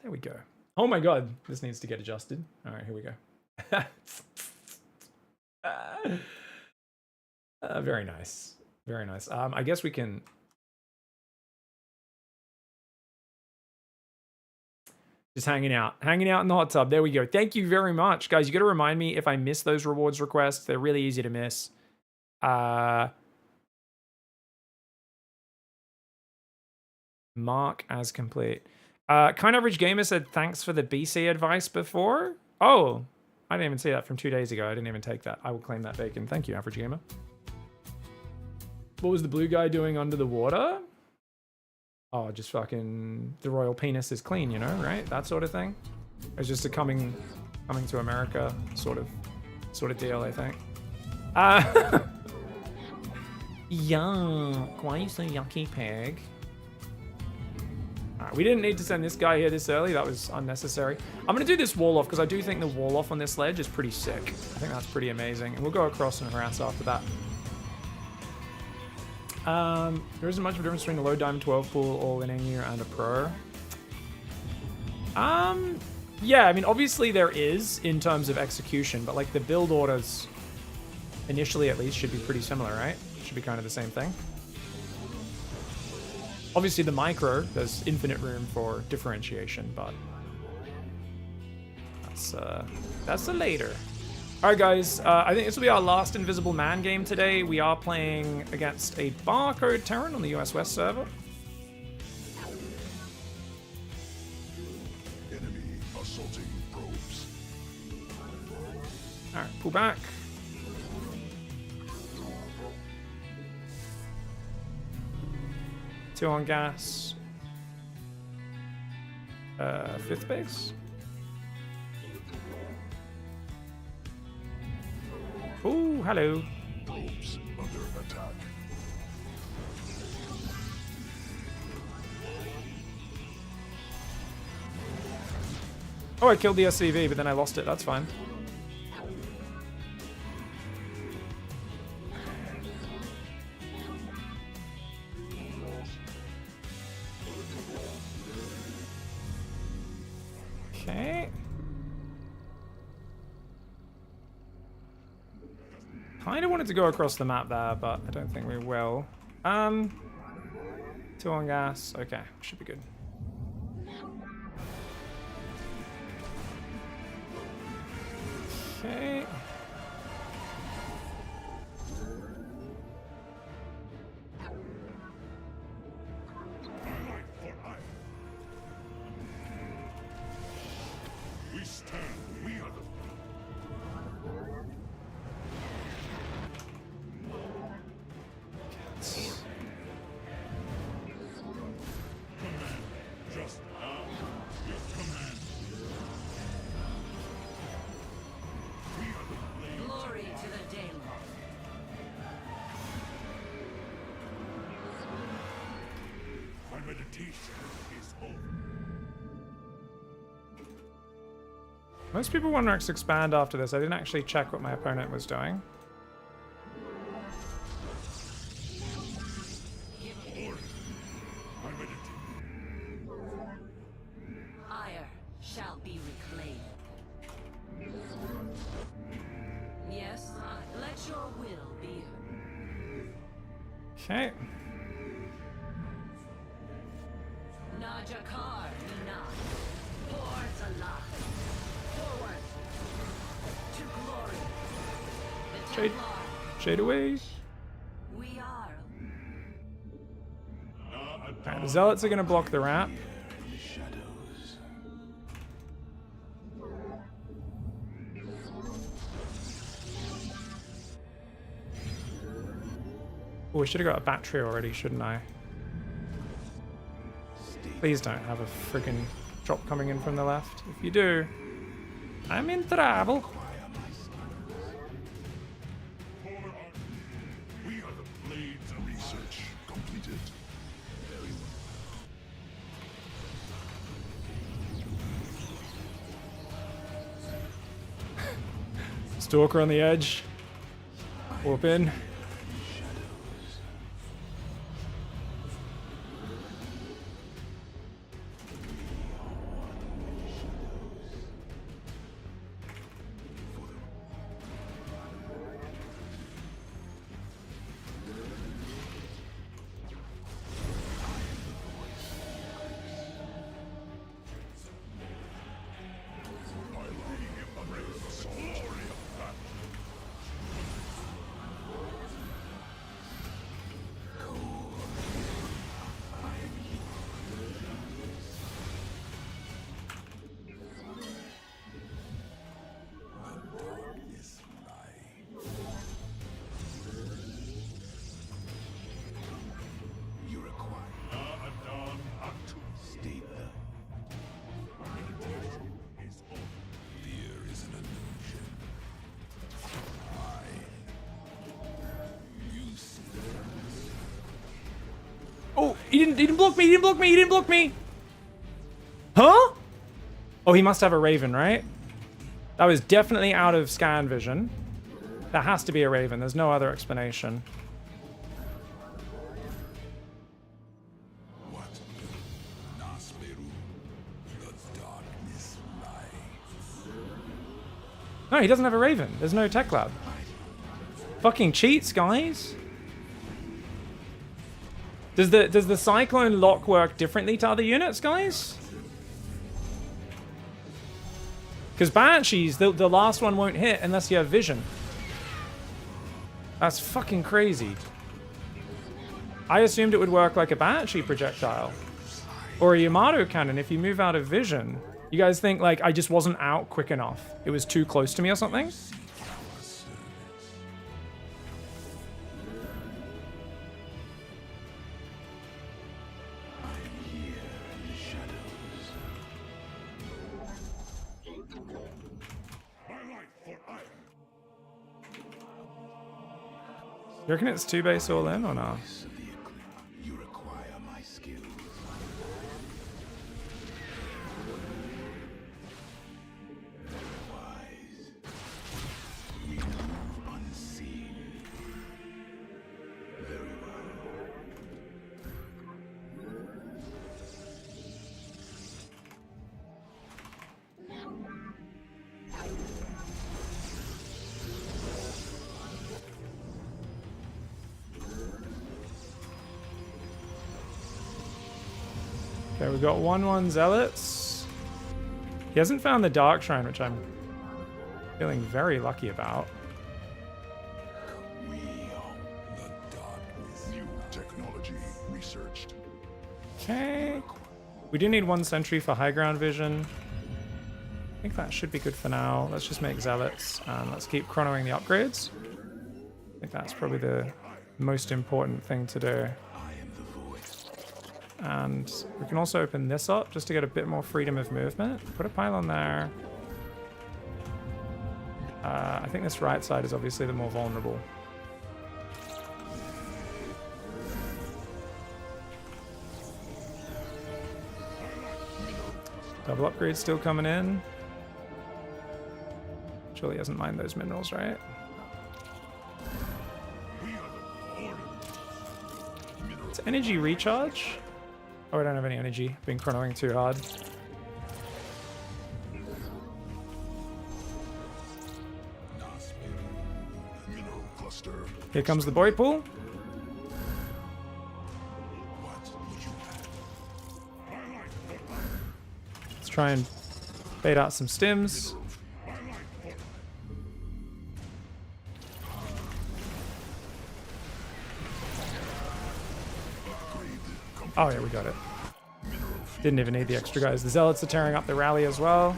There we go. Oh my god, this needs to get adjusted. All right, here we go. Very nice. Very nice. I guess we can... Just hanging out in the hot tub. There we go. Thank you very much. Guys, you got to remind me if I miss those rewards requests. They're really easy to miss. Mark as complete. Kind Average Gamer said, thanks for the BC advice before. Oh, I didn't even see that from 2 days ago. I didn't even take that. I will claim that bacon. Thank you, Average Gamer. What was the blue guy doing under the water? Oh, just fucking the royal penis is clean, you know, right? That sort of thing. It was just a coming to America sort of deal, I think. Yuck. Why are you so yucky, pig? Alright, we didn't need to send this guy here this early. That was unnecessary. I'm going to do this wall off because I do think the wall off on this ledge is pretty sick. I think that's pretty amazing. And we'll go across and harass after that. There isn't much of a difference between a low diamond 12 pool, all in NU, and a pro. Yeah, I mean, obviously there is in terms of execution, but like the build orders, initially at least, should be pretty similar, right? Should be kind of the same thing. Obviously the micro, there's infinite room for differentiation, but that's a later. Alright guys, I think this will be our last Invisible Man game today. We are playing against a barcode Terran on the US West server. Enemy assaulting probes. Alright, pull back. Two on gas. Fifth base. Ooh, hello. Probes under attack. Oh, I killed the SCV, but then I lost it. That's fine. Okay. Kind of wanted to go across the map there, but I don't think we will. Two on gas. Okay, should be good. Okay. We stand. We are the just now. With command. We are the blade. Glory to the Daylon. My meditation is over. Most people want to expand after this. I didn't actually check what my opponent was doing. My meditation. Ire shall be reclaimed. Yes, let your will be heard. Okay. Najakar Minaj. Boards alive. Forward. To glory. The Shade. Templar. Shade away. We are. Alright, the zealots are going to block the ramp. Oh, we should have got a battery already, shouldn't I? Please don't have a freaking drop coming in from the left. If you do, I'm in trouble. Stalker on the edge. Warp in. Oh, he didn't block me, he didn't block me! Huh? Oh, he must have a Raven, right? That was definitely out of scan vision. That has to be a Raven, there's no other explanation. What? Nasperu, the darkness lies. No, he doesn't have a Raven. There's no tech lab. Fucking cheats, guys. Does the Cyclone lock work differently to other units, guys? Because Banshees, the last one won't hit unless you have vision. That's fucking crazy. I assumed it would work like a Banshee projectile. Or a Yamato cannon if you move out of vision. You guys think, like, I just wasn't out quick enough? It was too close to me or something? You reckon it's 2 base all in or not? You require my skills. Wise. We move unseen. Very well. Okay, we've got 1/1 Zealots. He hasn't found the Dark Shrine, which I'm feeling very lucky about. We are the darkness. New technology researched. Okay. We do need 1 sentry for high ground vision. I think that should be good for now. Let's just make Zealots and let's keep chronoing the upgrades. I think that's probably the most important thing to do. And we can also open this up just to get a bit more freedom of movement. Put a pylon there. I think this right side is obviously the more vulnerable. Double upgrade still coming in. Surely doesn't mind those minerals, right? It's energy recharge. Oh, I don't have any energy. Been chronoing too hard. Here comes the boy pool. Let's try and bait out some stims. Oh yeah, we got it. Didn't even need the extra guys. The Zealots are tearing up the rally as well.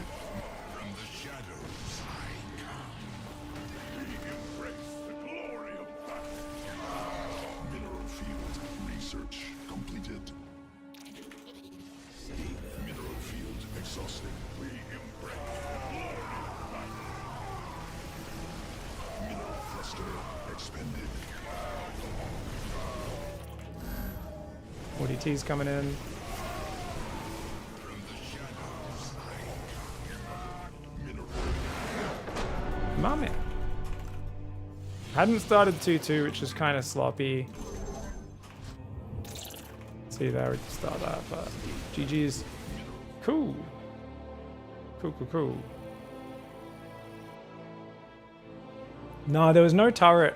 ODT's coming in. Come on, man. Hadn't started 2-2, which is kind of sloppy. See there, we can start that, but GG's. Cool. Cool. No, there was no turret.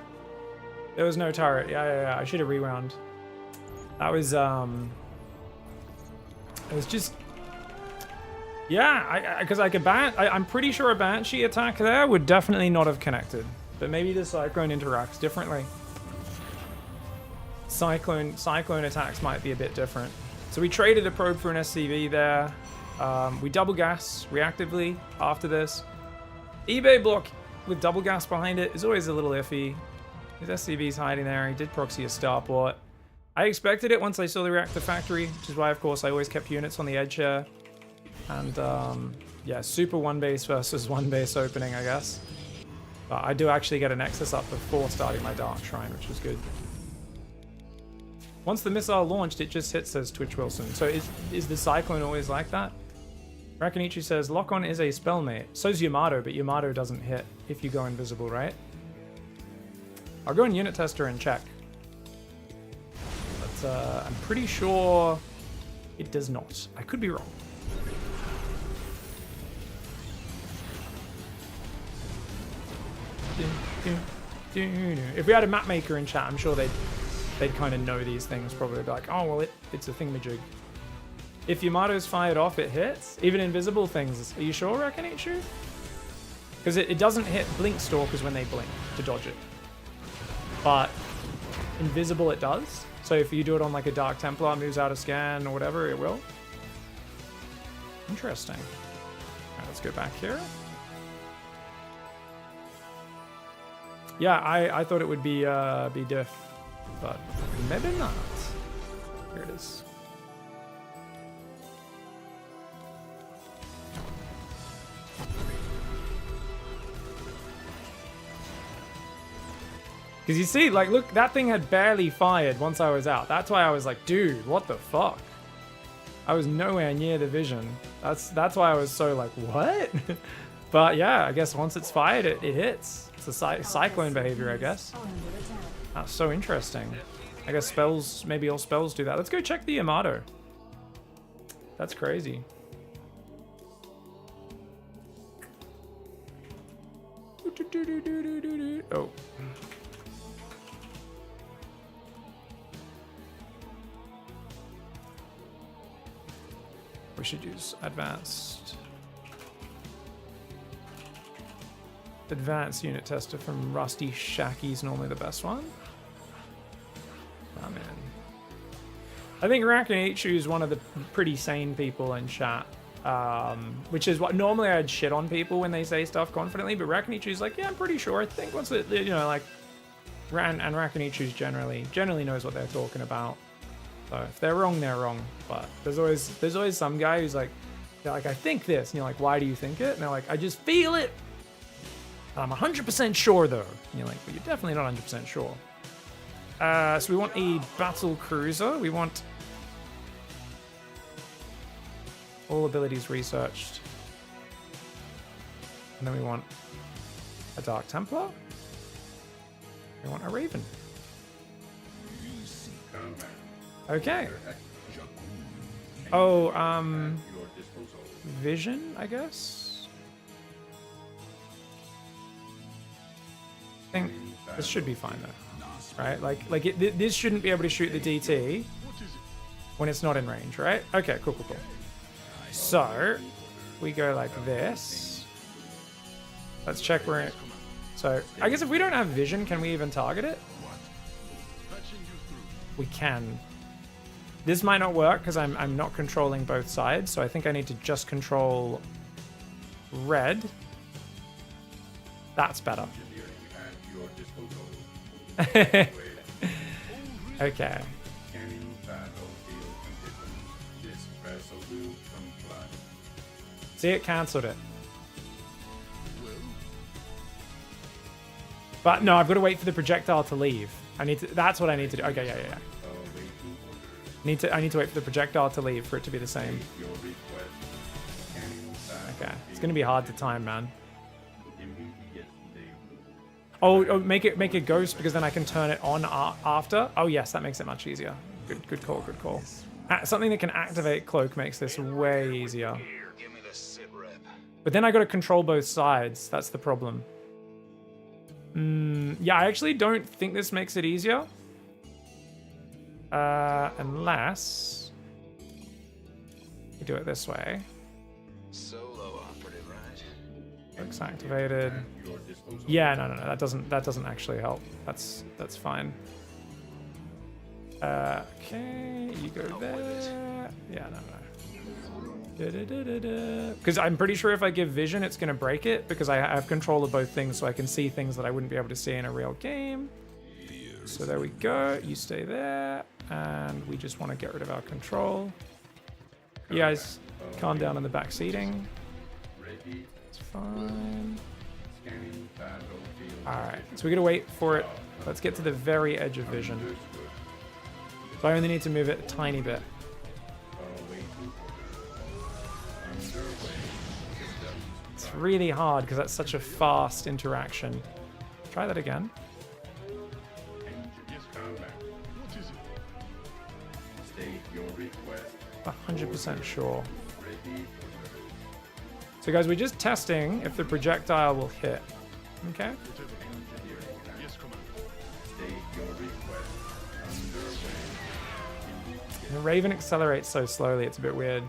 Yeah. I should have rewound. That was, it was just, yeah, because I could I'm pretty sure a Banshee attack there would definitely not have connected. But maybe the Cyclone interacts differently. Cyclone attacks might be a bit different. So we traded a probe for an SCV there. We double gas reactively after this. eBay block with double gas behind it is always a little iffy. His SCV's hiding there. He did proxy a starport. I expected it once I saw the reactor factory, which is why, of course, I always kept units on the edge here. And, yeah, super one base versus one base opening, I guess. But I do actually get a Nexus up before starting my Dark Shrine, which was good. Once the missile launched, it just hits, says Twitch Wilson. So is the Cyclone always like that? Rakanichi says, Lock-on is a spellmate. So's Yamato, but Yamato doesn't hit if you go invisible, right? I'll go in Unit Tester and check. But I'm pretty sure it does not. I could be wrong. If we had a map maker in chat, I'm sure they'd kind of know these things. Probably be like, oh, well, it's a thingamajig. If Yamato's fired off, it hits. Even invisible things. Are you sure, Rakanichu? Because it doesn't hit Blink Stalkers when they blink to dodge it. But invisible it does. So if you do it on like a Dark Templar, moves out of scan or whatever, it will. Interesting. Alright, let's go back here. Yeah, I thought it would be diff, but maybe not. Here it is. Because you see, like, look, that thing had barely fired once I was out. That's why I was like, dude, what the fuck? I was nowhere near the vision. That's why I was so like, what? But yeah, I guess once it's fired, it hits. It's a cyclone behavior, I guess. That's so interesting. I guess spells, maybe all spells do that. Let's go check the Yamato. That's crazy. Oh. We should use advanced unit tester from Rusty Shacky's normally the best one. Oh man. I think Rakanichu is one of the pretty sane people in chat. Which is what normally I'd shit on people when they say stuff confidently, but Rakanichu's like, yeah, I'm pretty sure. I think once it, you know, like, and Rakanichu's generally knows what they're talking about. So if they're wrong, they're wrong. But there's always some guy who's like, they're like, I think this, and you're like, why do you think it? And they're like, I just feel it. I'm 100% sure though. And you're like, well, you're definitely not 100% sure. So we want a battle cruiser. We want all abilities researched. And then we want a Dark Templar. We want a Raven. Okay. Oh, Vision, I guess? I think this should be fine though. Right? Like this shouldn't be able to shoot the DT when it's not in range, right? Okay, cool. So, we go like this. Let's check where it... So, I guess if we don't have vision, can we even target it? We can. This might not work because I'm not controlling both sides, so I think I need to just control red. That's better. Okay. See, it cancelled it. But no, I've got to wait for the projectile to leave. That's what I need to do. Okay, yeah. I need to wait for the projectile to leave for it to be the same. Okay. It's gonna be hard to time, man. Oh, make it ghost because then I can turn it on after. Oh yes, that makes it much easier. Good call, good call. Something that can activate cloak makes this way easier. Here, give me the sit rep. But then I got to control both sides. That's the problem. Yeah, I actually don't think this makes it easier. Unless we do it this way. Solo operative, right? Cloak's activated. Yeah, no. That doesn't actually help. That's fine. Okay, you go there. Yeah, no. Because I'm pretty sure if I give vision, it's going to break it because I have control of both things, so I can see things that I wouldn't be able to see in a real game. So there we go. You stay there, and we just want to get rid of our control. You guys, calm down in the back seating. It's fine. All right, so we got to wait for it. Let's get to the very edge of vision. So I only need to move it a tiny bit. It's really hard because that's such a fast interaction. Try that again. 100% sure. So guys, we're just testing if the projectile will hit. Okay. The Raven accelerates so slowly, it's a bit weird.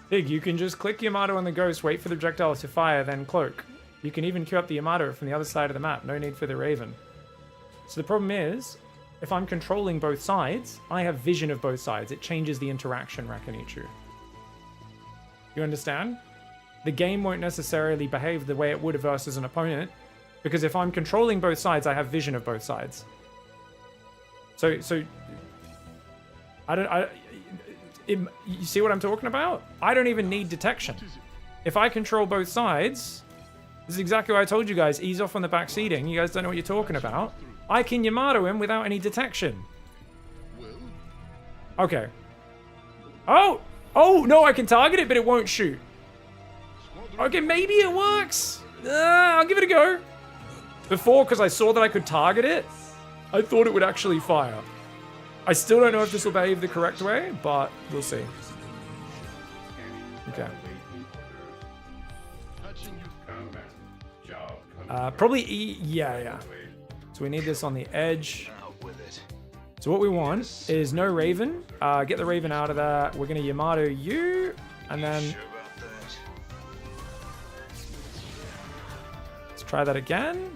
Big, you can just click Yamato on the ghost, wait for the projectile to fire, then cloak. You can even queue up the Yamato from the other side of the map, no need for the Raven. So the problem is, if I'm controlling both sides, I have vision of both sides. It changes the interaction, Rakanichu. You understand? The game won't necessarily behave the way it would versus an opponent, because if I'm controlling both sides, I have vision of both sides. So you see what I'm talking about? I don't even need detection. If I control both sides, this is exactly what I told you guys, ease off on the back seating. You guys don't know what you're talking about. I can Yamato him without any detection. Okay. Oh, no, I can target it, but it won't shoot. Okay, maybe it works. I'll give it a go. Before, because I saw that I could target it, I thought it would actually fire. I still don't know if this will behave the correct way, but we'll see. Okay. Probably E, yeah. So we need this on the edge. So what we want is no Raven. Get the Raven out of there. We're going to Yamato you, and then... Let's try that again.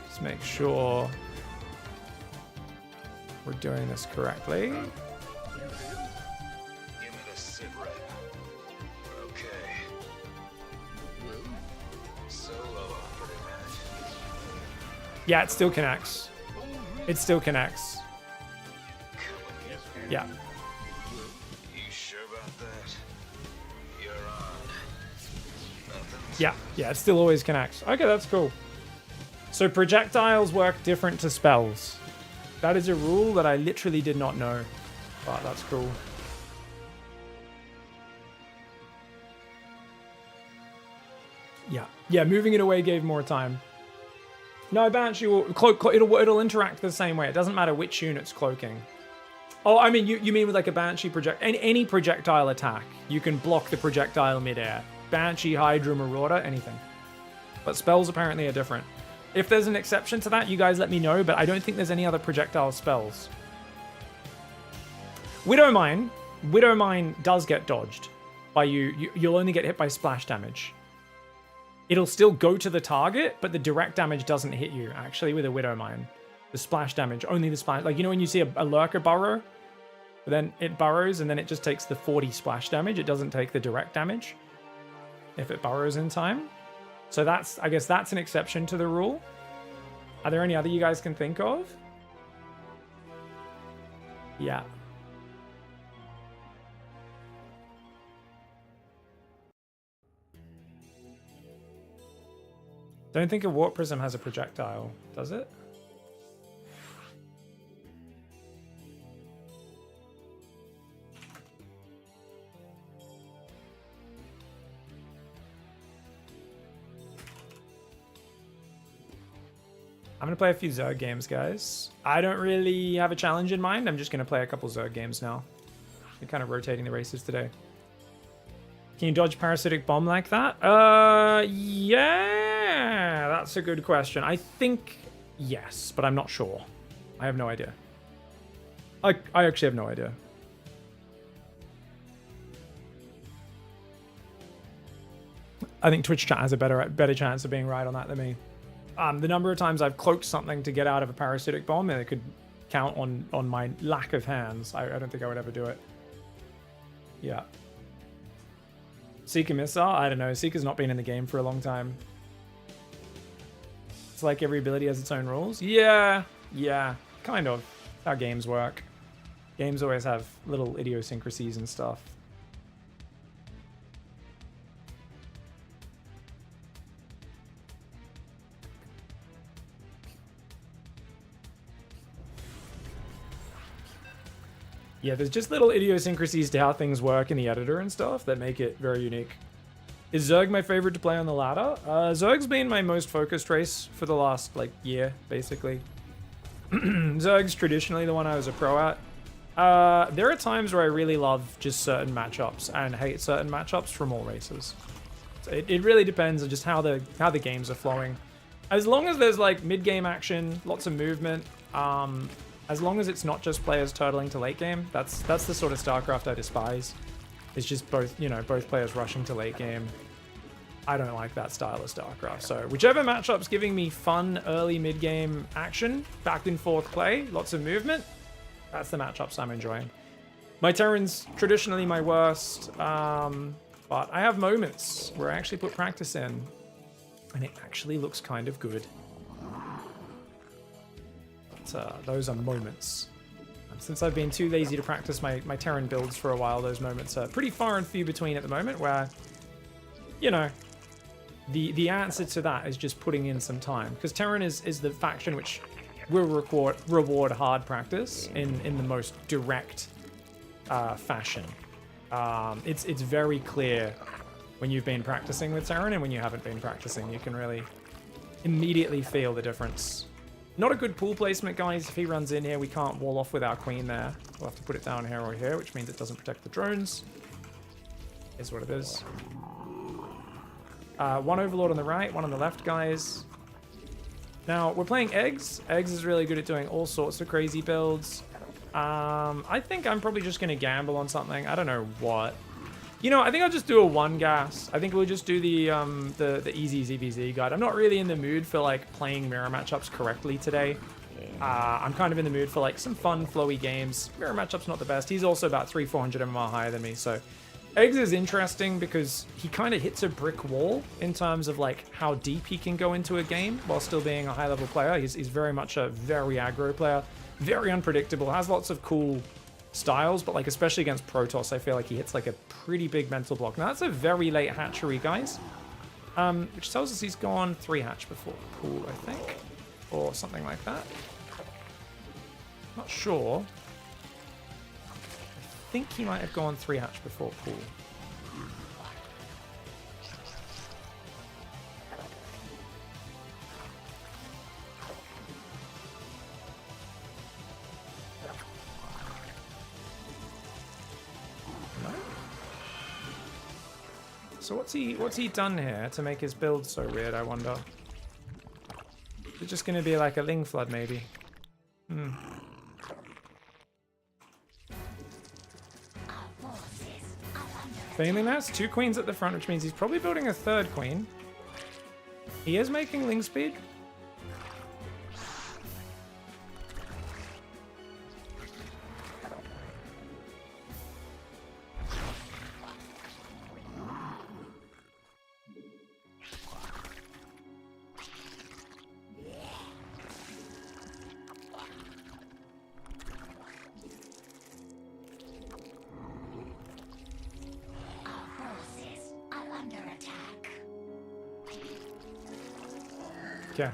Just make sure we're doing this correctly. Give me the sit rep. Okay. Solo operative, right? Yeah, it still connects. It still connects. Yeah. You sure about that? You're on. Yeah, it still always connects. Okay, that's cool. So projectiles work different to spells. That is a rule that I literally did not know, but that's cool. Yeah, moving it away gave more time. No, Banshee will cloak. It'll interact the same way. It doesn't matter which unit's cloaking. Oh, I mean, you mean with like a Banshee any projectile attack, you can block the projectile midair. Banshee, Hydra, Marauder, anything. But spells apparently are different. If there's an exception to that, you guys let me know, but I don't think there's any other projectile spells. Widowmine does get dodged by you. You'll only get hit by splash damage. It'll still go to the target, but the direct damage doesn't hit you, actually, with a Widowmine. The splash damage, only the splash. Like, you know when you see a lurker burrow? But then it burrows, and then it just takes the 40 splash damage. It doesn't take the direct damage if it burrows in time. So I guess that's an exception to the rule. Are there any other you guys can think of? Yeah. Don't think a Warp Prism has a projectile, does it? I'm going to play a few Zerg games, guys. I don't really have a challenge in mind. I'm just going to play a couple Zerg games now. We're kind of rotating the races today. Can you dodge parasitic bomb like that? Yeah, that's a good question. I think yes, but I'm not sure. I have no idea. I actually have no idea. I think Twitch chat has a better chance of being right on that than me. The number of times I've cloaked something to get out of a parasitic bomb, and it could count on my lack of hands. I don't think I would ever do it. Yeah. Seeker missile? I don't know. Seeker's not been in the game for a long time. It's like every ability has its own rules. Yeah, kind of. That's how games work. Games always have little idiosyncrasies and stuff. Yeah, there's just little idiosyncrasies to how things work in the editor and stuff that make it very unique. Is Zerg my favorite to play on the ladder? Zerg's been my most focused race for the last, year, basically. Zerg's traditionally the one I was a pro at. There are times where I really love just certain matchups and hate certain matchups from all races. So it really depends on just how the games are flowing. As long as there's, mid-game action, lots of movement, as long as it's not just players turtling to late game, that's the sort of StarCraft I despise. It's just both players rushing to late game. I don't like that style of StarCraft. So whichever matchup's giving me fun early mid-game action, back and forth play, lots of movement, that's the matchups I'm enjoying. My Terran's traditionally my worst, but I have moments where I actually put practice in, and it actually looks kind of good. Those are moments. Since I've been too lazy to practice my Terran builds for a while, those moments are pretty far and few between at the moment, where, the answer to that is just putting in some time. Because Terran is the faction which will reward hard practice in the most direct fashion. It's very clear when you've been practicing with Terran and when you haven't been practicing. You can really immediately feel the difference. Not a good pool placement, guys. If he runs in here, we can't wall off with our queen there. We'll have to put it down here or here, which means it doesn't protect the drones. Is what it is. One Overlord on the right, one on the left, guys. Now, we're playing Eggs. Eggs is really good at doing all sorts of crazy builds. I think I'm probably just going to gamble on something. I don't know what. I think I'll just do a 1 gas. I think we'll just do the easy ZVZ guide. I'm not really in the mood for playing mirror matchups correctly today. I'm kind of in the mood for some fun flowy games. Mirror matchup's not the best. He's also about 300-400 MMR higher than me, so Eggs is interesting because he kind of hits a brick wall in terms of how deep he can go into a game while still being a high level player. He's very much a very aggro player, very unpredictable, has lots of cool styles, but especially against Protoss, I feel like he hits a pretty big mental block. Now that's a very late hatchery, guys, which tells us he's gone 3 hatch before pool, I think, or something like that. Not sure. I think he might have gone 3 hatch before pool. So what's he done here to make his build so weird, I wonder? Is it just going to be a Ling Flood, maybe? Failing that's 2 queens at the front, which means he's probably building a 3rd queen. He is making Ling speed. Okay.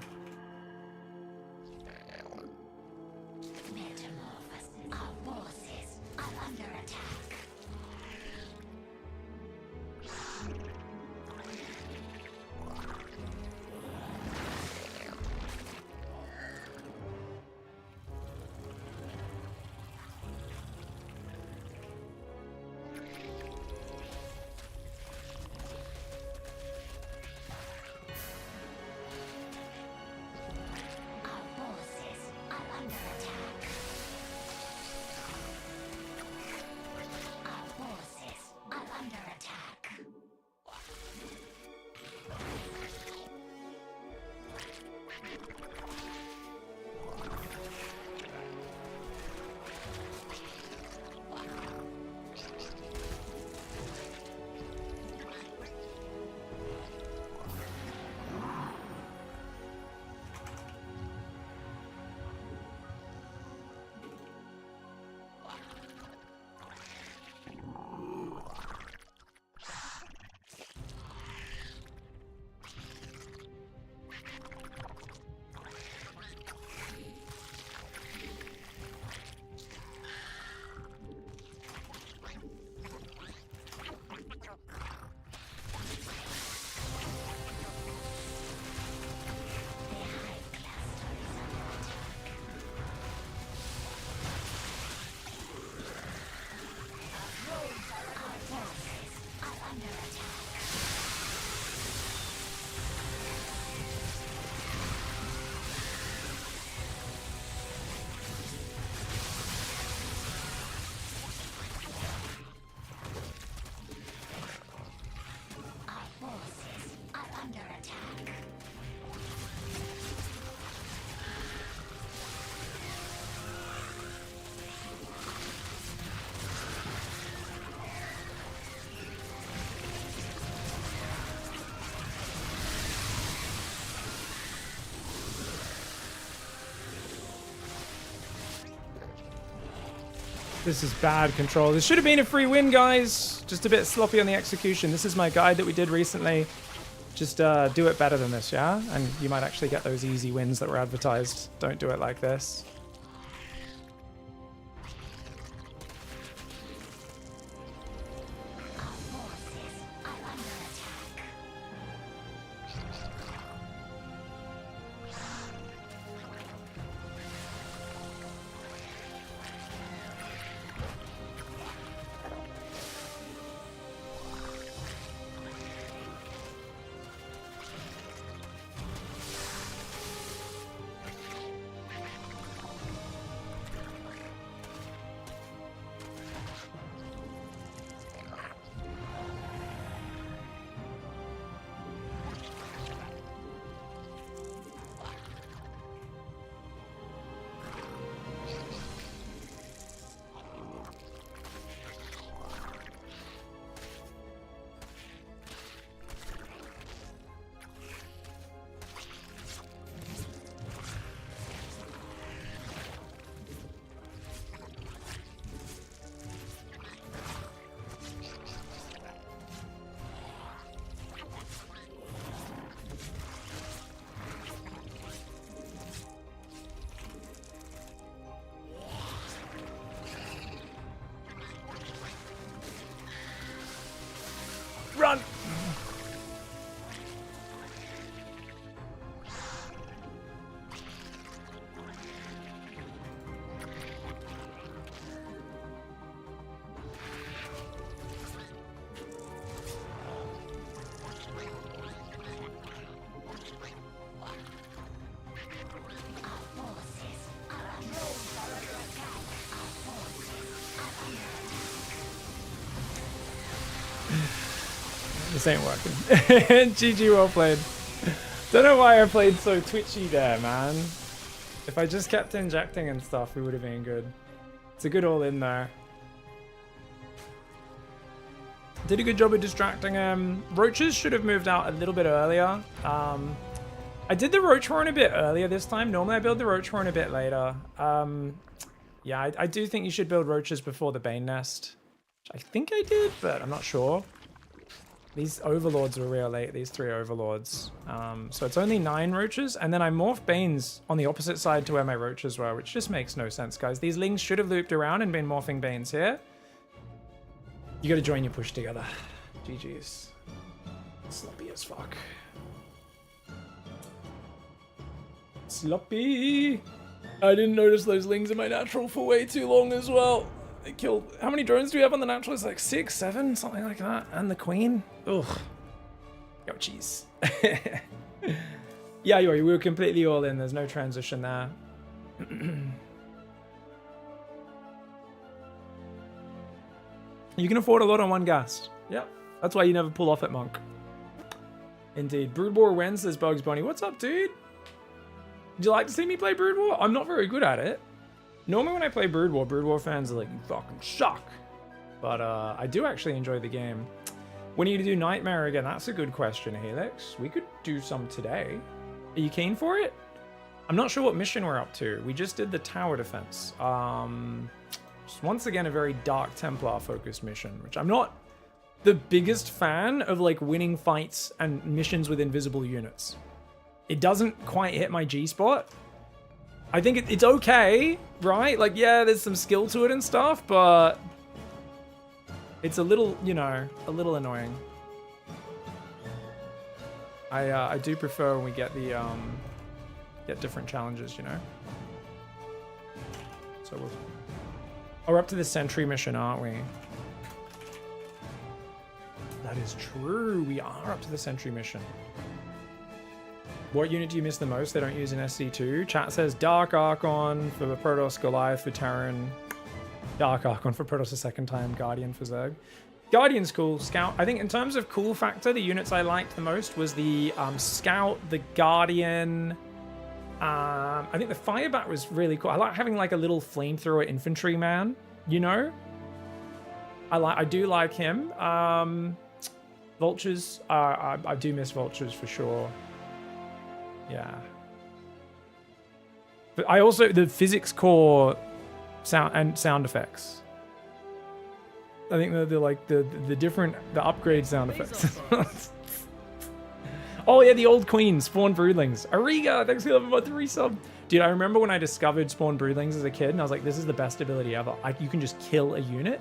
This is bad control. This should have been a free win, guys. Just a bit sloppy on the execution. This is my guide that we did recently. Just do it better than this, yeah? And you might actually get those easy wins that were advertised. Don't do it like this. Run! This ain't working. GG, well played. Don't know why I played so twitchy there, man. If I just kept injecting and stuff, we would have been good. It's a good all in there. Did a good job of distracting him. Roaches should have moved out a little bit earlier. I did the roach horn a bit earlier this time. Normally I build the roach horn a bit later. Yeah, I do think you should build roaches before the Bane Nest. I think I did, but I'm not sure. These overlords were real late, these 3 overlords. So it's only 9 roaches, and then I morphed Banes on the opposite side to where my roaches were, which just makes no sense, guys. These lings should have looped around and been morphing Banes here. You gotta join your push together. GG's. Sloppy as fuck. Sloppy! I didn't notice those lings in my natural for way too long as well. They killed... How many drones do we have on the natural? It's like 6, 7, something like that. And the queen. Ugh. Yo, jeez. Yeah, Yori, we were completely all in. There's no transition there. You can afford a lot on one gas. Yep. That's why you never pull off at Monk. Indeed. Brood War wins, says Bugs Bunny. What's up, dude? Would you like to see me play Brood War? I'm not very good at it. Normally when I play Brood War fans are like, you fucking suck. But I do actually enjoy the game. When are you gonna do Nightmare again? That's a good question, Helix. We could do some today. Are you keen for it? I'm not sure what mission we're up to. We just did the tower defense. Once again, a very Dark Templar focused mission, which I'm not the biggest fan of, like winning fights and missions with invisible units. It doesn't quite hit my G-spot. I think it's okay, right? Like, yeah, there's some skill to it and stuff, but it's a little, you know, a little annoying. I do prefer when we get the get different challenges, you know. So we're up to the sentry mission, aren't we? That is true. We are up to the Sentry mission. What unit do you miss the most? They don't use an SC2. Chat says Dark Archon for Protoss, Goliath for Terran. Dark Archon for Protoss a second time. Guardian for Zerg. Guardian's cool. Scout. I think in terms of cool factor, the units I liked the most was the Scout, the Guardian. I think the Firebat was really cool. I like having like a little flamethrower infantryman, you know? I do like him. Vultures, I do miss Vultures for sure. Yeah. But I also, the physics core sound effects. I think they're like the different, the upgrade sound effects. Oh yeah, the old queen, Spawn Broodlings. Ariga, thanks for the month resub. Dude, I remember when I discovered Spawn Broodlings as a kid, and I was like, this is the best ability ever. You can just kill a unit.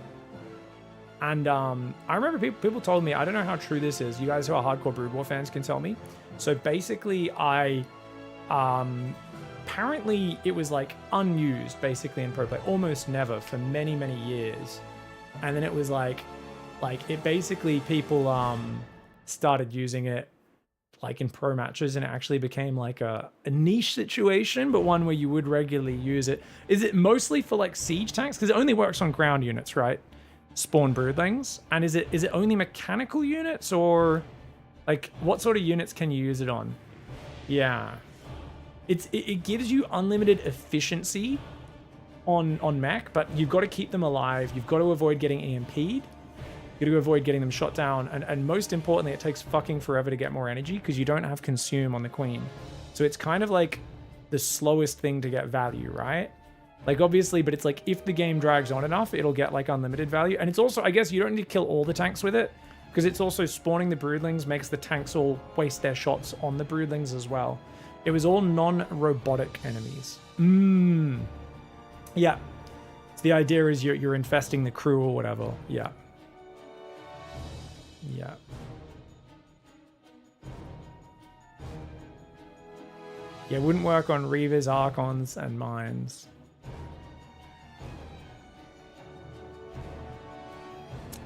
And I remember people told me, I don't know how true this is. You guys who are hardcore Brood War fans can tell me. So basically, apparently it was like unused basically in pro play, almost never for many, many years. And then it was like it basically people started using it like in pro matches, and it actually became like a niche situation, but one where you would regularly use it. Is it mostly for like siege tanks? Because it only works on ground units, right? Spawn Broodlings. And is it only mechanical units, or like what sort of units can you use it on? Yeah. It gives you unlimited efficiency on mech, but you've got to keep them alive. You've got to avoid getting EMP'd. You've got to avoid getting them shot down. And most importantly, it takes fucking forever to get more energy because you don't have consume on the queen. So it's kind of like the slowest thing to get value, right? Like obviously, but it's like if the game drags on enough, it'll get like unlimited value. And it's also, I guess you don't need to kill all the tanks with it because it's also spawning the Broodlings makes the tanks all waste their shots on the Broodlings as well. It was all non-robotic enemies. Yeah. So the idea is you're infesting the crew or whatever. Yeah. Yeah. Yeah, wouldn't work on Reavers, Archons, and Mines.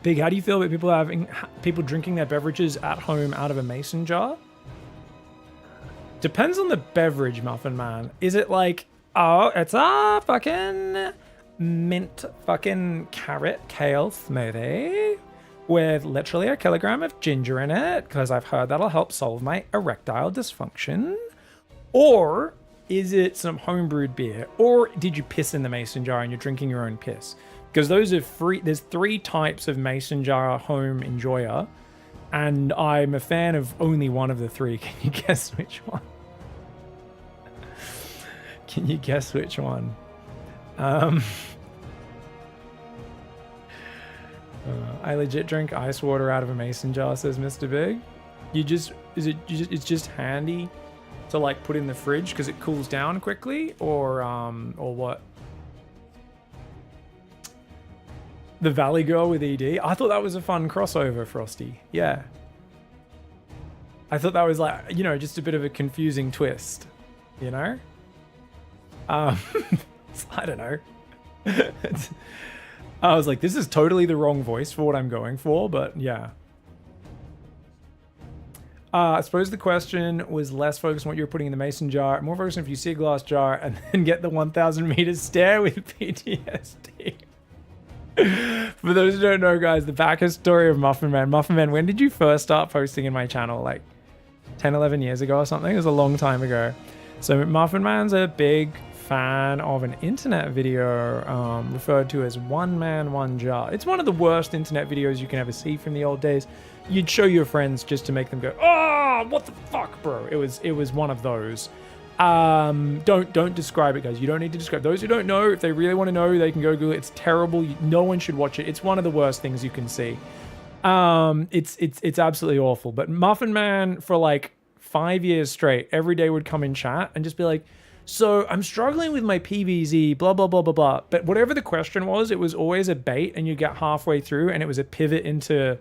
Big, how do you feel about people drinking their beverages at home out of a mason jar? Depends on the beverage, Muffin Man. Is it like, oh, it's a fucking mint fucking carrot kale smoothie with literally a kilogram of ginger in it because I've heard that'll help solve my erectile dysfunction? Or is it some homebrewed beer? Or did you piss in the mason jar and you're drinking your own piss? Because those are there's 3 types of mason jar home enjoyer, and I'm a fan of only one of the 3. Can you guess which one? Can you guess which one? I legit drink ice water out of a mason jar, says Mr. Big. It's just handy to like put in the fridge because it cools down quickly, or what? The Valley Girl with ED. I thought that was a fun crossover, Frosty. Yeah. I thought that was like, you know, just a bit of a confusing twist, you know? I don't know. I was like, this is totally the wrong voice for what I'm going for, but yeah. I suppose the question was less focused on what you were putting in the mason jar, more focused on if you see a glass jar and then get the 1,000 meter stare with PTSD. For those who don't know, guys, the back story of Muffin Man. Muffin Man, when did you first start posting in my channel? Like 10, 11 years ago or something? It was a long time ago. So Muffin Man's a big fan of an internet video referred to as One Man, One Jar. It's one of the worst internet videos you can ever see from the old days. You'd show your friends just to make them go, oh, what the fuck, bro? It was one of those. Don't describe it, guys. You don't need to describe. Those who don't know, if they really want to know, they can go Google it. It's terrible. No one should watch it. It's one of the worst things you can see. It's absolutely awful. But Muffin Man, for like 5 years straight, every day would come in chat and just be like, so I'm struggling with my PVZ, blah, blah, blah, blah, blah. But whatever the question was, it was always a bait, and you get halfway through and it was a pivot into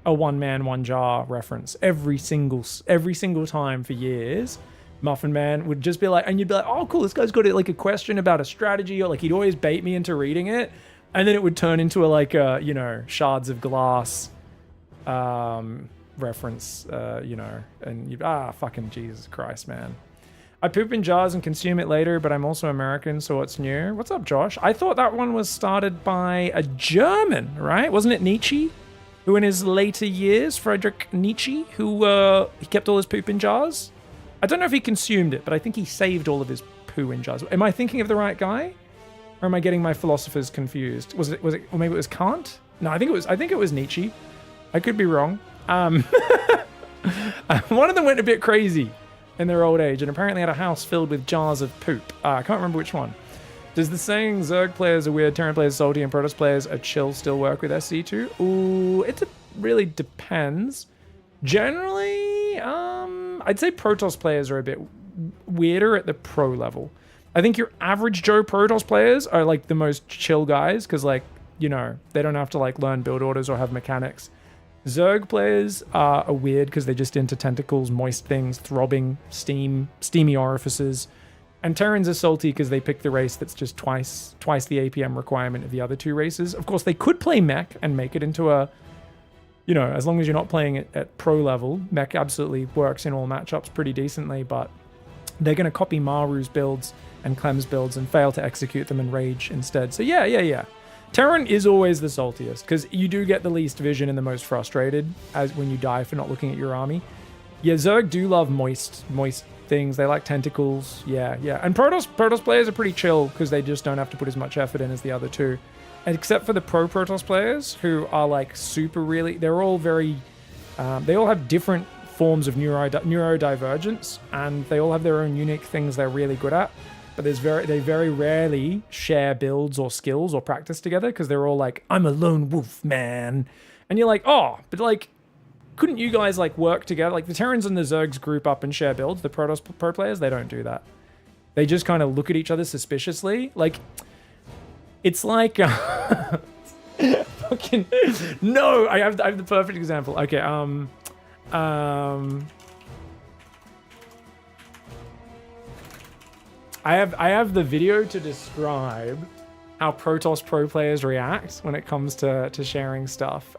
a One Man, One Jar reference every single time for years. Muffin Man would just be like, and you'd be like, oh, cool, this guy's got like a question about a strategy, or like he'd always bait me into reading it. And then it would turn into a, like, you know, shards of glass reference, you know, and fucking Jesus Christ, man. I poop in jars and consume it later, but I'm also American, so what's new? What's up, Josh? I thought that one was started by a German, right? Wasn't it Nietzsche? Who in his later years, Friedrich Nietzsche, who he kept all his poop in jars? I don't know if he consumed it, but I think he saved all of his poo in jars. Am I thinking of the right guy? Or am I getting my philosophers confused? Was it, or maybe it was Kant? No, I think it was Nietzsche. I could be wrong. One of them went a bit crazy in their old age and apparently had a house filled with jars of poop. I can't remember which one. Does the saying Zerg players are weird, Terran players are salty, and Protoss players are chill still work with SC2? Ooh, it really depends. Generally, I'd say Protoss players are a bit weirder at the pro level. I think your average Joe Protoss players are like the most chill guys because, like, you know, they don't have to like learn build orders or have mechanics. Zerg players are weird because they're just into tentacles, moist things, throbbing, steamy orifices. And Terrans are salty because they pick the race that's just twice the APM requirement of the other two races. Of course, they could play mech and make it into a, you know, as long as you're not playing it at pro level, mech absolutely works in all matchups pretty decently, but they're going to copy Maru's builds and Clem's builds and fail to execute them and rage instead. So yeah. Terran is always the saltiest because you do get the least vision and the most frustrated as when you die for not looking at your army. Yeah, Zerg do love moist things. They like tentacles. Yeah. And Protoss players are pretty chill because they just don't have to put as much effort in as the other two. And except for the pro Protoss players who are like super really, they're all very, they all have different forms of neurodivergence and they all have their own unique things they're really good at. But they very rarely share builds or skills or practice together because they're all like, I'm a lone wolf, man. And you're like, oh, but like, couldn't you guys like work together? Like the Terrans and the Zergs group up and share builds. The Protoss pro players, they don't do that. They just kind of look at each other suspiciously. Like, it's like, fucking, no, I have the perfect example. Okay, I have the video to describe how Protoss pro players react when it comes to sharing stuff.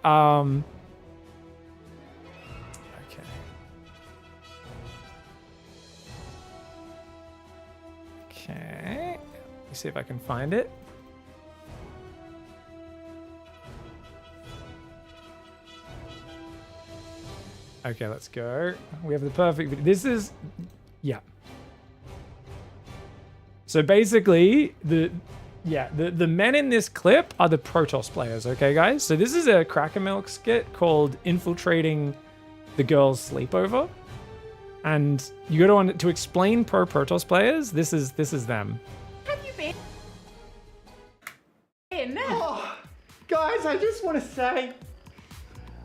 Okay. Let me see if I can find it. Okay, let's go. We have the perfect video. This is, yeah. So basically, the men in this clip are the Protoss players, okay, guys? So this is a Cracker Milk skit called Infiltrating the Girls' Sleepover. And you got to explain pro Protoss players, this is them. Have you been? Oh, guys, I just want to say,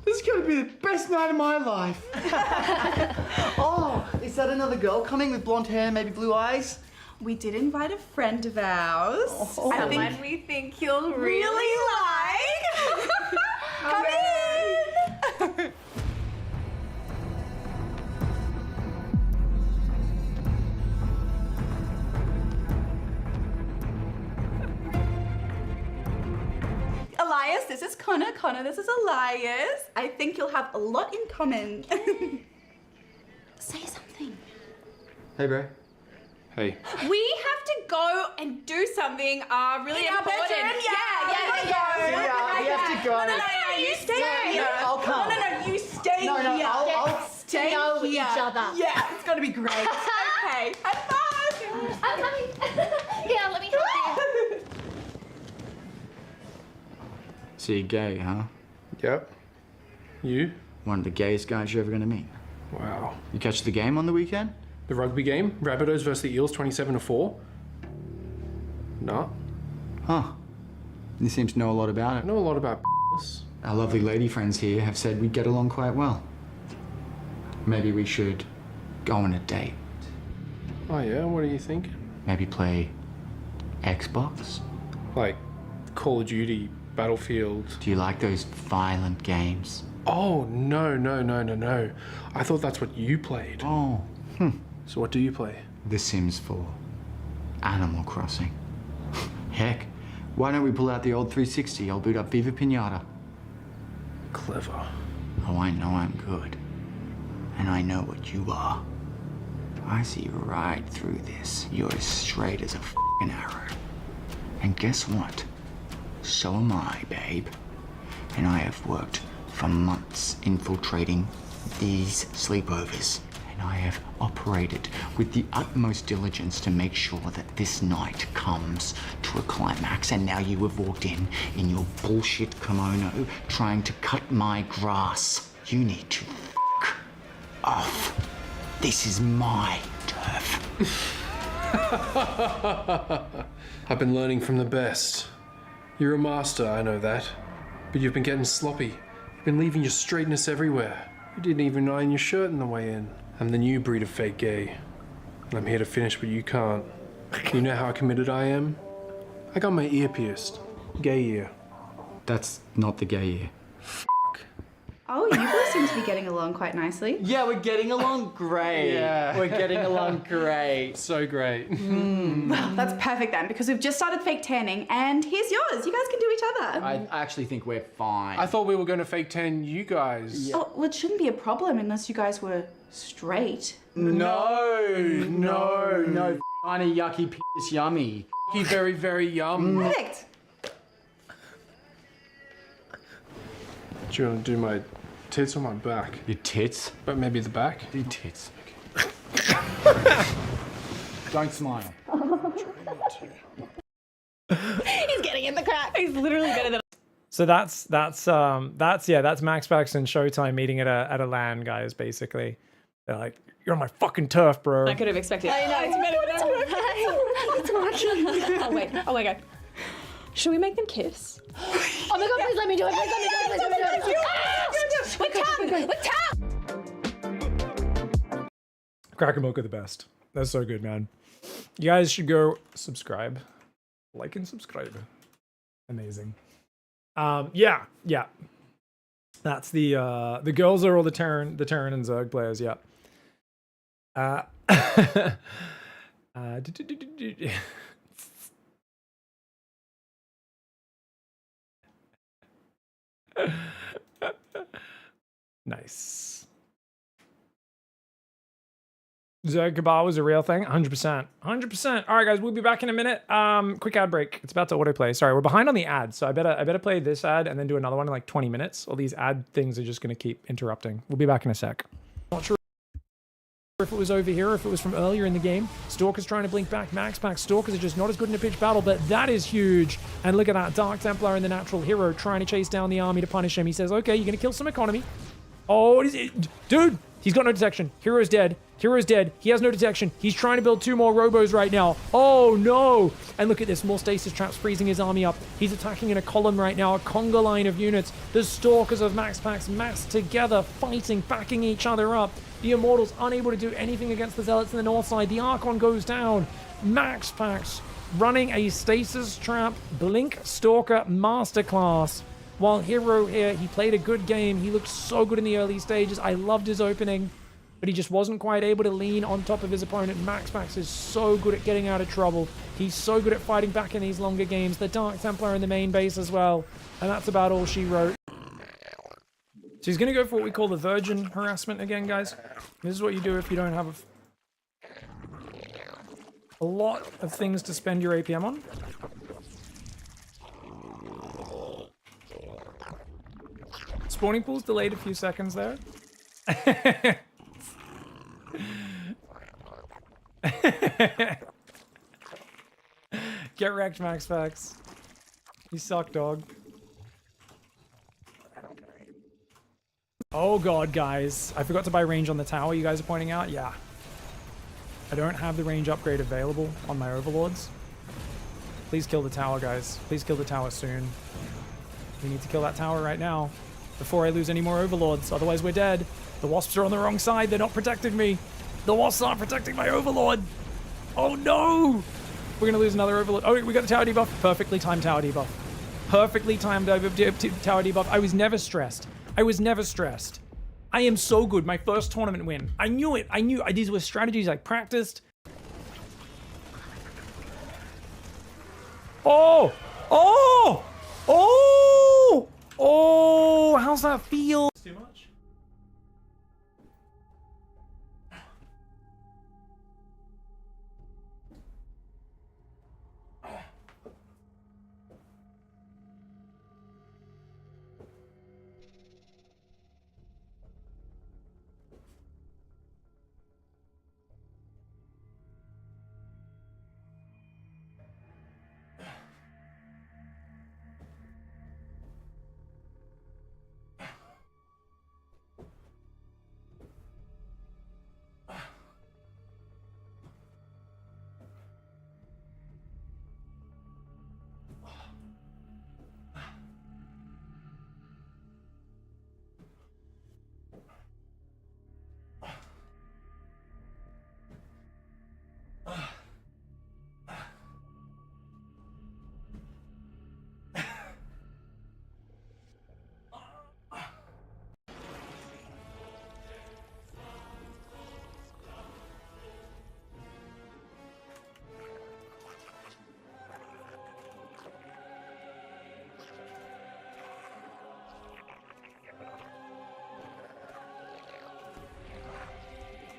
this is going to be the best night of my life. Oh, is that another girl coming with blonde hair, maybe blue eyes? We did invite a friend of ours. Oh. Someone we think you'll really like. Come in. Elias, this is Connor. Connor, this is Elias. I think you'll have a lot in common. Say something. Hey, bro. Hey. We have to go and do something really important. Yeah. We have to go. No, you stay here. No, I'll come. No, you stay No, here. I'll stay know here. each other. Yeah, it's gonna be great. Okay, have fun. I'm coming. Yeah, let me help you. So you're gay, huh? Yep. You? One of the gayest guys you're ever gonna meet. Wow. You catch the game on the weekend? The rugby game? Rabbitohs versus the Eels, 27-4? No. Huh. You seem to know a lot about I it. know a lot about this. Our lovely lady friends here have said we'd get along quite well. Maybe we should go on a date. Oh yeah, what are you thinking? Maybe play Xbox? Like Call of Duty, Battlefield. Do you like those violent games? Oh, no. I thought that's what you played. Oh. So what do you play? The Sims 4. Animal Crossing. Heck, why don't we pull out the old 360? I'll boot up Viva Pinata. Clever. Oh, I know I'm good. And I know what you are. I see right through this. You're as straight as a f***ing arrow. And guess what? So am I, babe. And I have worked for months infiltrating these sleepovers. And I have operated with the utmost diligence to make sure that this night comes to a climax. And now you have walked in your bullshit kimono trying to cut my grass. You need to f*** off. This is my turf. I've been learning from the best. You're a master, I know that. But you've been getting sloppy. You've been leaving your straightness everywhere. You didn't even iron your shirt on the way in. I'm the new breed of fake gay. And I'm here to finish what you can't. You know how committed I am? I got my ear pierced. Gay ear. That's not the gay ear. Oh, you both seem to be getting along quite nicely. Yeah, we're getting along great. Yeah. We're getting along great. So great. Well, that's perfect then, because we've just started fake tanning, and here's yours. You guys can do each other. I actually think we're fine. I thought we were going to fake tan you guys. Oh, well, it shouldn't be a problem unless you guys were straight. No. Tiny yucky piss yummy. You very, very yum. Perfect. Do you want to do my tits or my back? Your tits? But maybe the back? Do tits. Don't smile. He's getting in the crack. He's literally getting in the So that's Max Pax and Showtime meeting at a LAN, guys. Basically, they're like, "You're on my fucking turf, bro." I could have expected. I know, it's better than it's working. Oh wait, oh my god. Should we make them kiss? Oh my god, please let me do it. Please let me do it. Please let me do it. With tongue. Crackamocha the best. That's so good, man. You guys should go subscribe, like and subscribe. Amazing. Yeah. That's the girls are all the Terran and Zerg players. Yeah. Nice. Zerg Cabal was a real thing? 100%. 100%. All right, guys, we'll be back in a minute. Quick ad break. It's about to autoplay. Sorry, we're behind on the ads, so I better play this ad and then do another one in like 20 minutes. All these ad things are just going to keep interrupting. We'll be back in a sec. Not sure if it was over here or if it was from earlier in the game. Stalker's trying to blink back Max Pack. Stalkers are just not as good in a pitched battle, but that is huge. And look at that. Dark Templar and the Natural Hero trying to chase down the army to punish him. He says, okay, you're going to kill some economy. Oh, what is it? Dude, he's got no detection. Hero's dead. Hero's dead. He has no detection. He's trying to build 2 more robos right now. Oh, no. And look at this. More stasis traps freezing his army up. He's attacking in a column right now, a conga line of units. The Stalkers of Max Pax massed together, fighting, backing each other up. The Immortals unable to do anything against the Zealots in the north side. The Archon goes down. Max Pax running a stasis trap Blink Stalker masterclass. While Hero here, he played a good game. He looked so good in the early stages. I loved his opening, but he just wasn't quite able to lean on top of his opponent. Max Pax is so good at getting out of trouble. He's so good at fighting back in these longer games. The Dark Templar in the main base as well. And that's about all she wrote. So he's going to go for what we call the virgin harassment again, guys. This is what you do if you don't have a lot of things to spend your APM on. Spawning pool's delayed a few seconds there. Get wrecked, Max Pax. You suck, dog. Oh god, guys. I forgot to buy range on the tower you guys are pointing out. Yeah. I don't have the range upgrade available on my overlords. Please kill the tower, guys. Please kill the tower soon. We need to kill that tower right now before I lose any more overlords. Otherwise, we're dead. The wasps are on the wrong side. They're not protecting me. The wasps aren't protecting my overlord. Oh, no. We're going to lose another overlord. Oh, we got the tower debuff. Perfectly timed tower debuff. Perfectly timed tower debuff. I was never stressed. I was never stressed. I am so good. My first tournament win. I knew it. I knew. These were strategies I practiced. Oh! Oh! Oh! Oh! How's that feel? too much?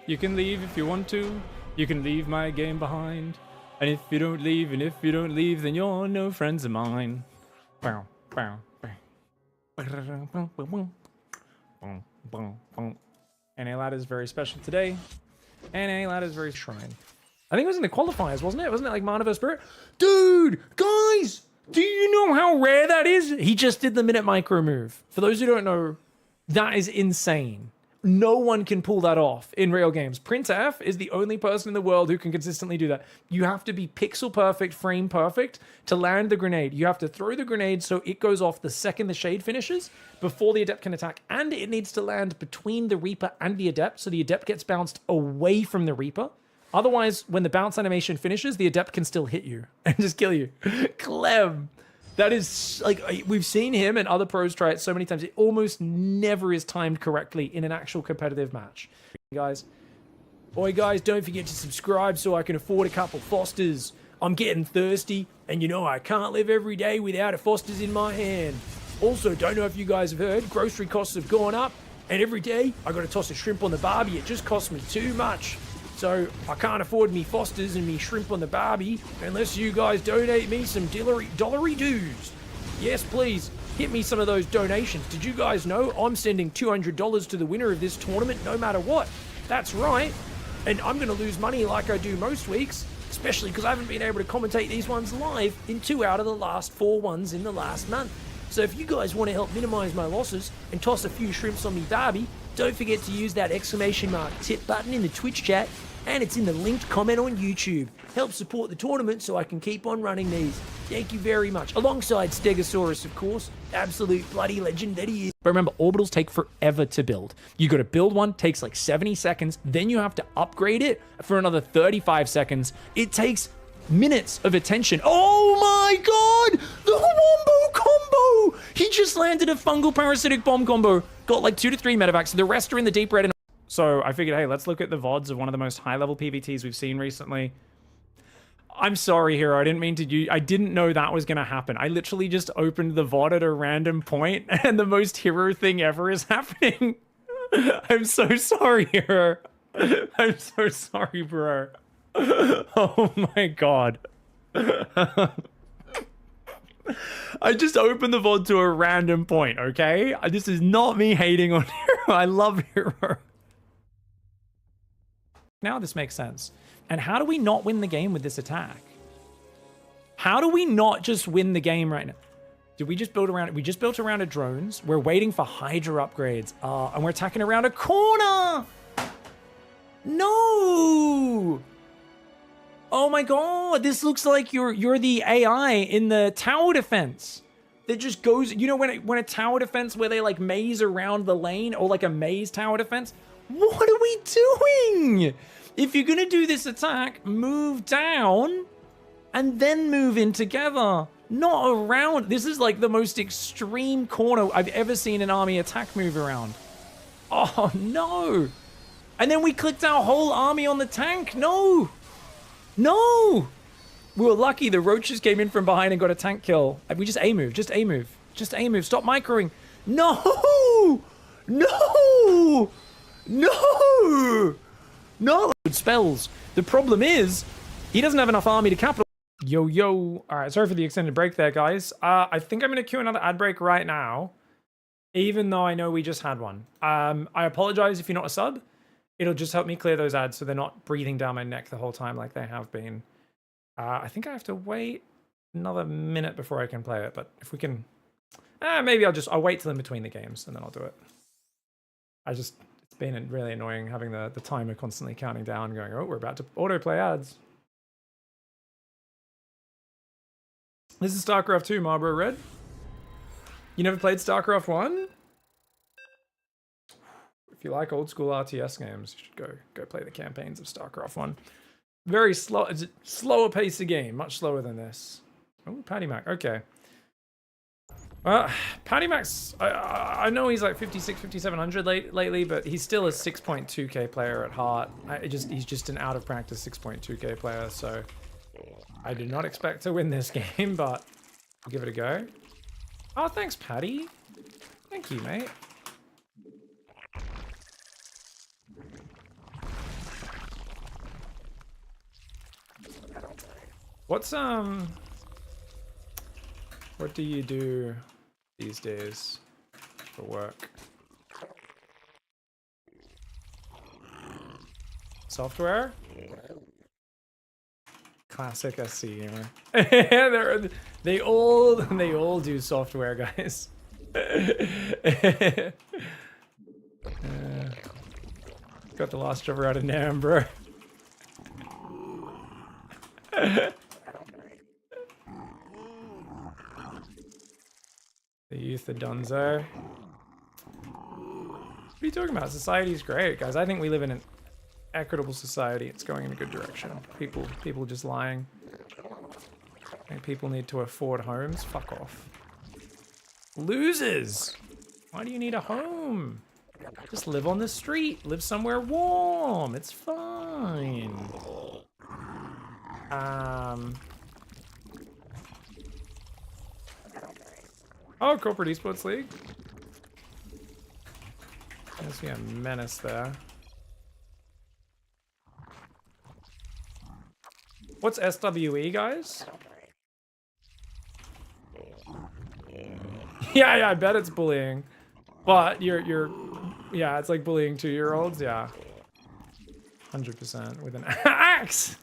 You can leave if you want to. You can leave my game behind. And if you don't leave, then you're no friends of mine. Bow, bow, bow. NA ladder is very special today. NA ladder is very shrine. I think it was in the qualifiers, wasn't it? Wasn't it like Mana vs. Spirit? Dude, guys, do you know how rare that is? He just did the minute micro move. For those who don't know, that is insane. No one can pull that off in real games. Prince F is the only person in the world who can consistently do that. You have to be pixel perfect, frame perfect to land the grenade. You have to throw the grenade so it goes off the second the shade finishes before the Adept can attack. And it needs to land between the Reaper and the Adept so the Adept gets bounced away from the Reaper. Otherwise, when the bounce animation finishes, the Adept can still hit you and just kill you. Clem. That is, like, we've seen him and other pros try it so many times. It almost never is timed correctly in an actual competitive match. Guys, boy, guys, don't forget to subscribe so I can afford a couple Fosters. I'm getting thirsty, and you know I can't live every day without a Foster's in my hand. Also, don't know if you guys have heard, grocery costs have gone up, and every day I got to toss a shrimp on the barbie. It just costs me too much. So I can't afford me Fosters and me shrimp on the barbie unless you guys donate me some dollary dues. Yes, please, hit me some of those donations. Did you guys know I'm sending $200 to the winner of this tournament no matter what? That's right. And I'm going to lose money like I do most weeks, especially because I haven't been able to commentate these ones live in 2 out of the last 4 ones in the last month. So if you guys want to help minimize my losses and toss a few shrimps on me barbie, don't forget to use that ! tip button in the Twitch chat, and it's in the linked comment on YouTube. Help support the tournament so I can keep on running these. Thank you very much. Alongside Stegosaurus, of course. Absolute bloody legend that he is. But remember, orbitals take forever to build. You gotta build one, takes like 70 seconds, then you have to upgrade it for another 35 seconds. It takes minutes of attention. Oh my god! The wombo combo! He just landed a fungal parasitic bomb combo. Got like 2 to 3 medevacs. The rest are in the deep red. So I figured, hey, let's look at the VODs of one of the most high-level PvTs we've seen recently. I'm sorry, Hero. I didn't mean to use... I didn't know that was going to happen. I literally just opened the VOD at a random point, and the most Hero thing ever is happening. I'm so sorry, Hero. I'm so sorry, bro. Oh my god. I just opened the VOD to a random point, okay? This is not me hating on Hero. I love Hero. Now this makes sense. And how do we not win the game with this attack? How do we not just win the game right now? Did we just build around it? We just built around a drones. We're waiting for Hydra upgrades. And we're attacking around a corner. No. Oh my god. This looks like you're the AI in the tower defense. That just goes, you know, when a tower defense where they like maze around the lane, or like a maze tower defense. What are we doing? If you're gonna do this attack, move down and then move in together, not around. This is like the most extreme corner I've ever seen an army attack move around. Oh no. And then we clicked our whole army on the tank. No. No. We were lucky the roaches came in from behind and got a tank kill. We just A move, just A move, just A move. Stop microing. No. No! No! No! Spells. The problem is, he doesn't have enough army to capital. Yo, yo. All right, sorry for the extended break there, guys. I think I'm going to cue another ad break right now, even though I know we just had one. I apologize if you're not a sub. It'll just help me clear those ads so they're not breathing down my neck the whole time like they have been. I think I have to wait another minute before I can play it, but if we can... maybe I'll wait till in between the games and then I'll do it. It's been really annoying having the timer constantly counting down, going, oh, we're about to autoplay ads. This is StarCraft 2, Marlboro Red. You never played StarCraft 1? If you like old school RTS games, you should go play the campaigns of StarCraft 1. Very slow, it's a slower pace of game, much slower than this. Oh, Patty Mac, okay. Well, Patty Mac's, I know he's like 56, 5700 lately, but he's still a 6.2k player at heart. He's just an out of practice 6.2k player, so I did not expect to win this game, but I'll give it a go. Oh, thanks, Patty. Thank you, mate. What's, what do you do these days for work? Software? Classic SC gamer. They all do software, guys. Got the last jobber out of Nam, bro. The youth of Dunzo. What are you talking about? Society's great, guys. I think we live in an equitable society. It's going in a good direction. People just lying. I think people need to afford homes. Fuck off. Losers! Why do you need a home? Just live on the street. Live somewhere warm. It's fine. Oh, Corporate Esports League. I see a menace there. What's SWE, guys? Yeah, I bet it's bullying. But yeah, it's like bullying 2-year-olds, yeah. 100% with an axe!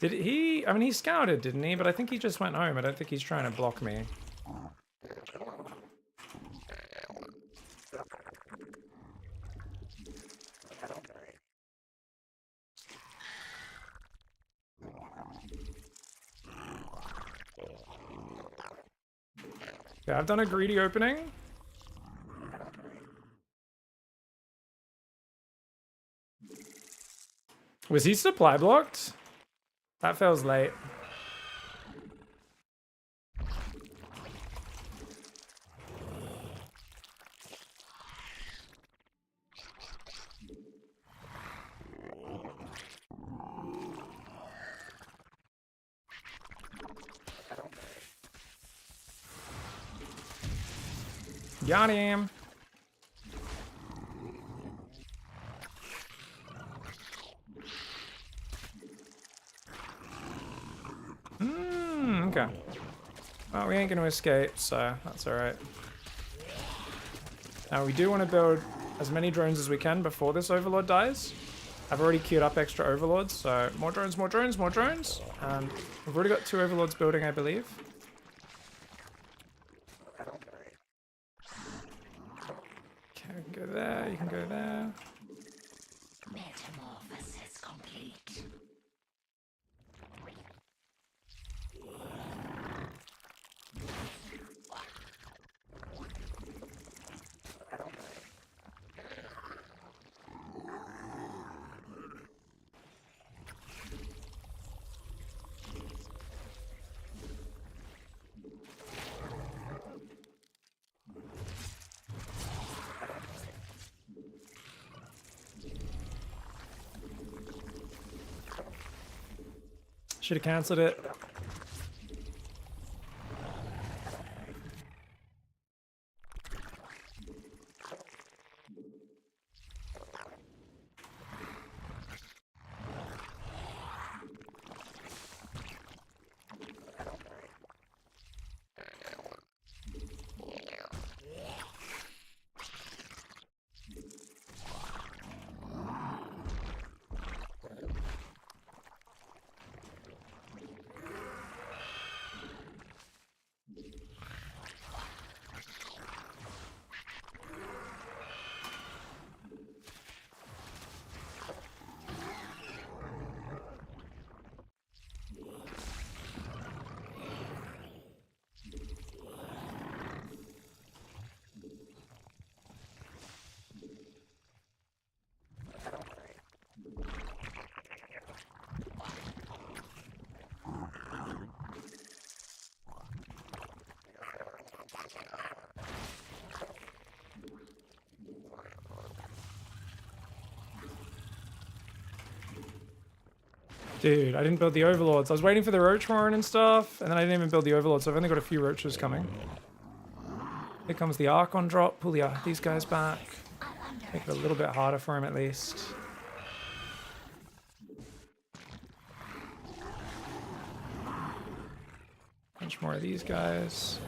Did he? I mean, he scouted, didn't he? But I think he just went home. I don't think he's trying to block me. Yeah, I've done a greedy opening. Was he supply blocked? That feels late. Got him. Okay. Well, we ain't gonna escape, so that's alright. Now, we do want to build as many drones as we can before this overlord dies. I've already queued up extra overlords, so more drones, more drones, more drones. And we've already got 2 overlords building, I believe. Okay, we can go there, you can go there. Metamorphosis complete. Should have cancelled it. Dude, I didn't build the overlords. I was waiting for the roach warren and stuff, and then I didn't even build the overlords, so I've only got a few roaches coming. Here comes the Archon drop. Pull these guys back. Make it a little bit harder for him at least. Bunch more of these guys.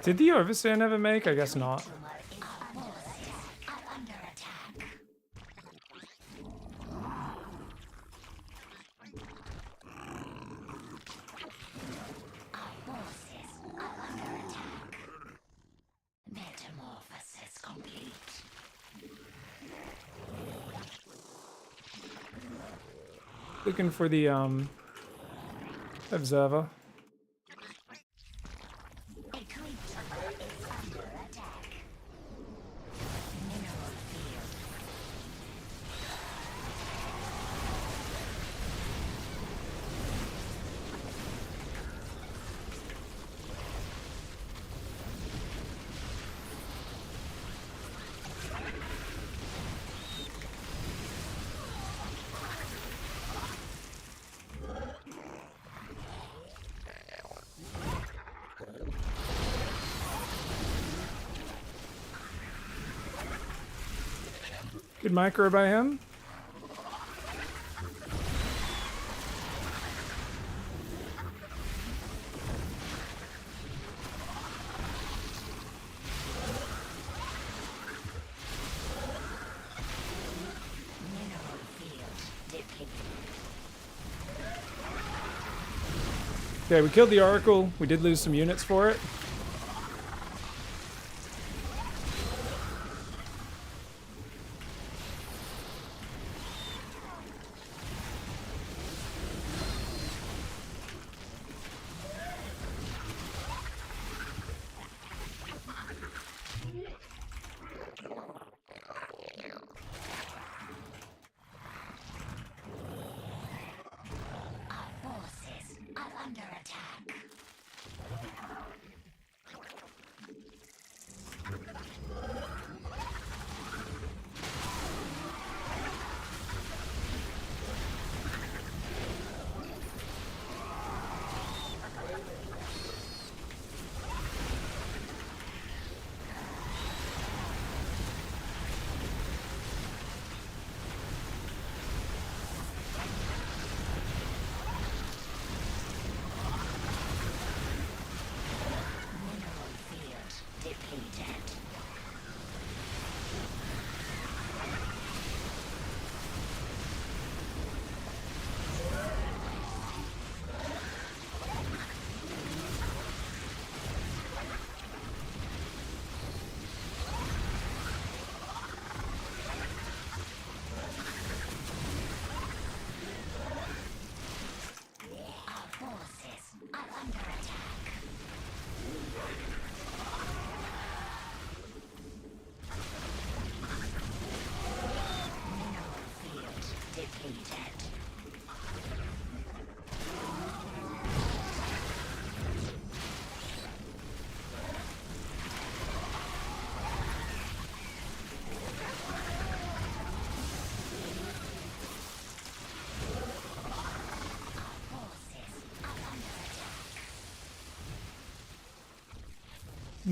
Did the Overseer never make? I guess not. Looking for the observer. Good micro by him. Okay, we killed the Oracle. We did lose some units for it.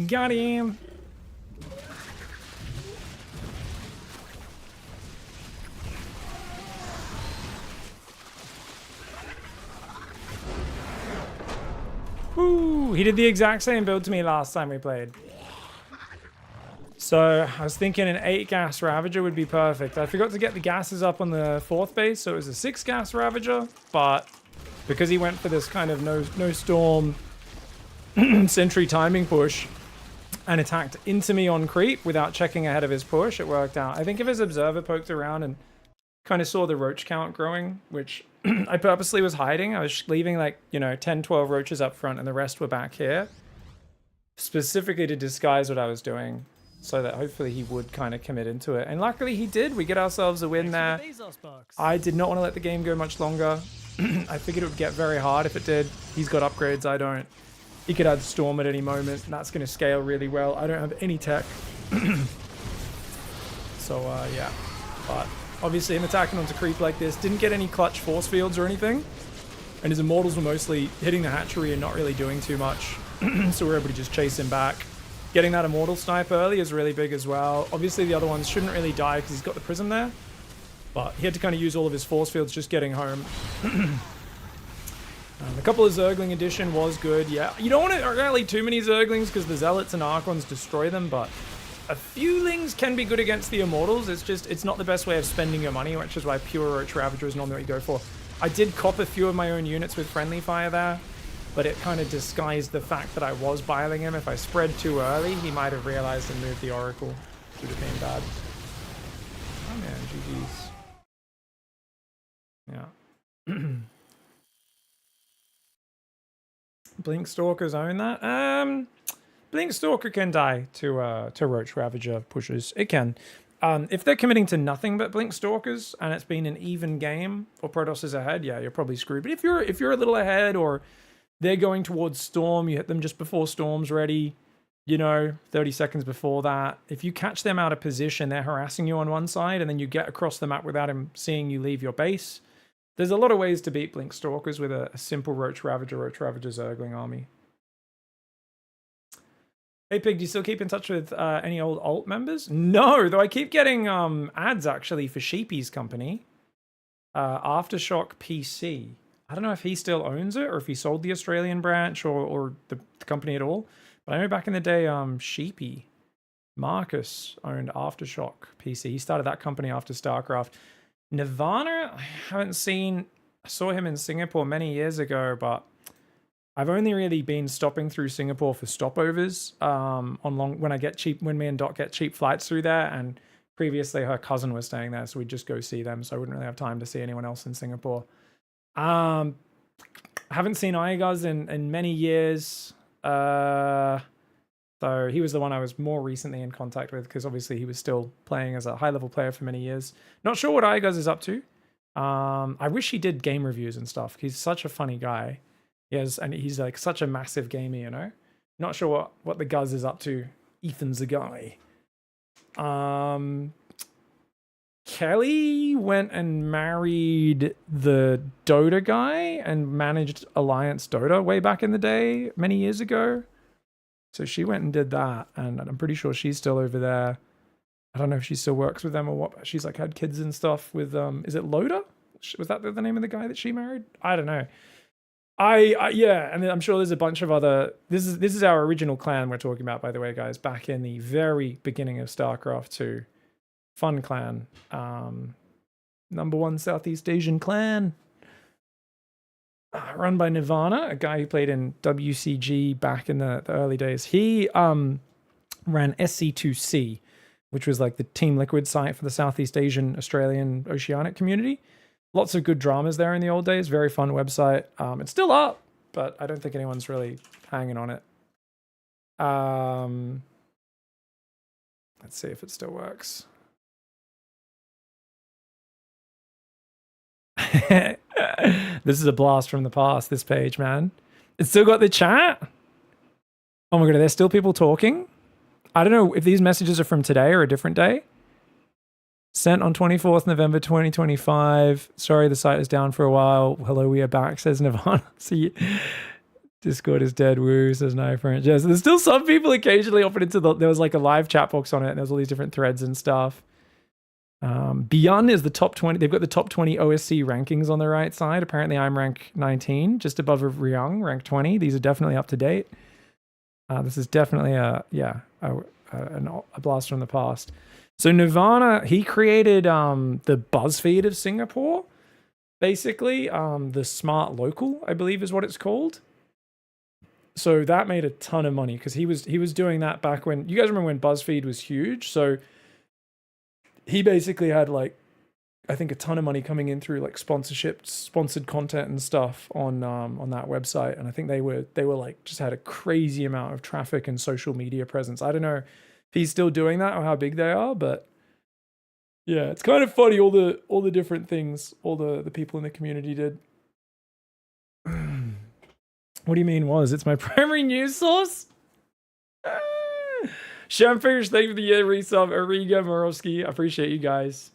Got him. Woo! He did the exact same build to me last time we played. So I was thinking an 8 gas Ravager would be perfect. I forgot to get the gases up on the 4th base, so it was a 6 gas Ravager, but because he went for this kind of no storm sentry timing push and attacked into me on creep without checking ahead of his push, it worked out. I think if his observer poked around and kind of saw the roach count growing, which I purposely was hiding. I was leaving like, 10, 12 roaches up front and the rest were back here, specifically to disguise what I was doing so that hopefully he would kind of commit into it. And luckily he did. We get ourselves a win there. I did not want to let the game go much longer. I figured it would get very hard if it did. He's got upgrades, I don't. He could add Storm at any moment, and that's going to scale really well. I don't have any tech. So, yeah. But obviously him attacking onto creep like this didn't get any clutch force fields or anything. And his immortals were mostly hitting the hatchery and not really doing too much. So we're able to just chase him back. Getting that immortal snipe early is really big as well. Obviously the other ones shouldn't really die because he's got the prism there. But he had to kind of use all of his force fields just getting home. A couple of Zergling addition was good, yeah. You don't want to rally too many Zerglings because the Zealots and Archons destroy them, but a few Lings can be good against the Immortals. It's not the best way of spending your money, which is why pure Roach Ravager is normally what you go for. I did cop a few of my own units with Friendly Fire there, but it kind of disguised the fact that I was biling him. If I spread too early, he might have realized and moved the Oracle. Would have been bad. Oh man, GG's. Yeah. Blink Stalkers own that. Blink Stalker can die to Roach Ravager pushes. It can. If they're committing to nothing but Blink Stalkers and it's been an even game or Protoss is ahead, yeah, you're probably screwed. But if you're a little ahead or they're going towards Storm, you hit them just before Storm's ready, 30 seconds before that. If you catch them out of position, they're harassing you on one side and then you get across the map without him seeing you leave your base. There's a lot of ways to beat Blink Stalkers with a simple Roach Ravager Zergling army. Hey Pig, do you still keep in touch with any old alt members? No, though I keep getting ads actually for Sheepy's company. Aftershock PC. I don't know if he still owns it or if he sold the Australian branch or the company at all. But I know back in the day, Sheepy, Marcus owned Aftershock PC. He started that company after StarCraft. Nirvana, I haven't seen. I saw him in Singapore many years ago, but I've only really been stopping through Singapore for stopovers when me and Doc get cheap flights through there. And previously her cousin was staying there, so we'd just go see them. So I wouldn't really have time to see anyone else in Singapore. I haven't seen Igaz in many years. So he was the one I was more recently in contact with because obviously he was still playing as a high-level player for many years. Not sure what Igaz is up to. I wish he did game reviews and stuff. He's such a funny guy. And he's like such a massive gamer, Not sure what the Guz is up to. Ethan's a guy. Kelly went and married the Dota guy and managed Alliance Dota way back in the day, many years ago. So she went and did that, and I'm pretty sure she's still over there. I don't know if she still works with them or what, but she's like had kids and stuff with, is it Loda? Was that the name of the guy that she married? I don't know. Yeah, and I'm sure there's a bunch of other, this is our original clan we're talking about, by the way, guys, back in the very beginning of StarCraft 2. Fun clan. #1 Southeast Asian clan. Run by Nirvana, a guy who played in WCG back in the early days. He ran SC2C, which was like the Team Liquid site for the Southeast Asian, Australian, Oceanic community. Lots of good dramas there in the old days. Very fun website. It's still up, but I don't think anyone's really hanging on it. Let's see if it still works. This is a blast from the past, this page, man. It's still got the chat. Oh my god, are there still people talking? I don't know if these messages are from today or a different day. Sent on 24th November 2025. Sorry, the site is down for a while. Hello, we are back, says Nirvana. See, Discord is dead. Woo, says no French. Yes, there's still some people occasionally offered into the. There was like a live chat box on it, and there's all these different threads and stuff. Beyond is the top 20. They've got the top 20 OSC rankings on the right side. Apparently, I'm rank 19, just above Ryung, rank 20. These are definitely up to date. This is definitely a blast from the past. So Nirvana, he created the BuzzFeed of Singapore, basically. The Smart Local, I believe is what it's called. So that made a ton of money because he was doing that back when, you guys remember when BuzzFeed was huge? So he basically had like, I think a ton of money coming in through like sponsored content and stuff on that website. And I think they were like, just had a crazy amount of traffic and social media presence. I don't know if he's still doing that or how big they are, but yeah, it's kind of funny all the different things all the people in the community did. What do you mean was? It's my primary news source? Shamfish, thank you for the year resub. Ariga, Morovsky, I appreciate you guys.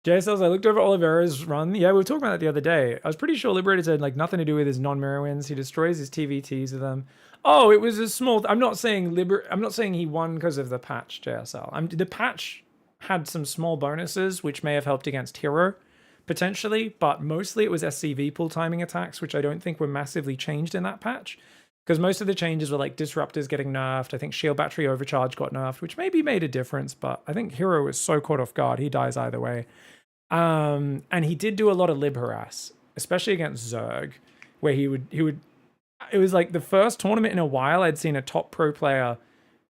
JSLs, I looked over Oliveira's run. Yeah, we were talking about that the other day. I was pretty sure Liberator said like nothing to do with his non-mirror wins. He destroys his TVTs with them. Oh, it was a small. I'm not saying he won because of the patch, JSL. The patch had some small bonuses which may have helped against Hero potentially, but mostly it was SCV pull timing attacks, which I don't think were massively changed in that patch. Because most of the changes were like disruptors getting nerfed. I think shield battery overcharge got nerfed, which maybe made a difference, but I think Hero was so caught off guard, he dies either way. And he did do a lot of lib harass, especially against Zerg, where he would, it was like the first tournament in a while I'd seen a top pro player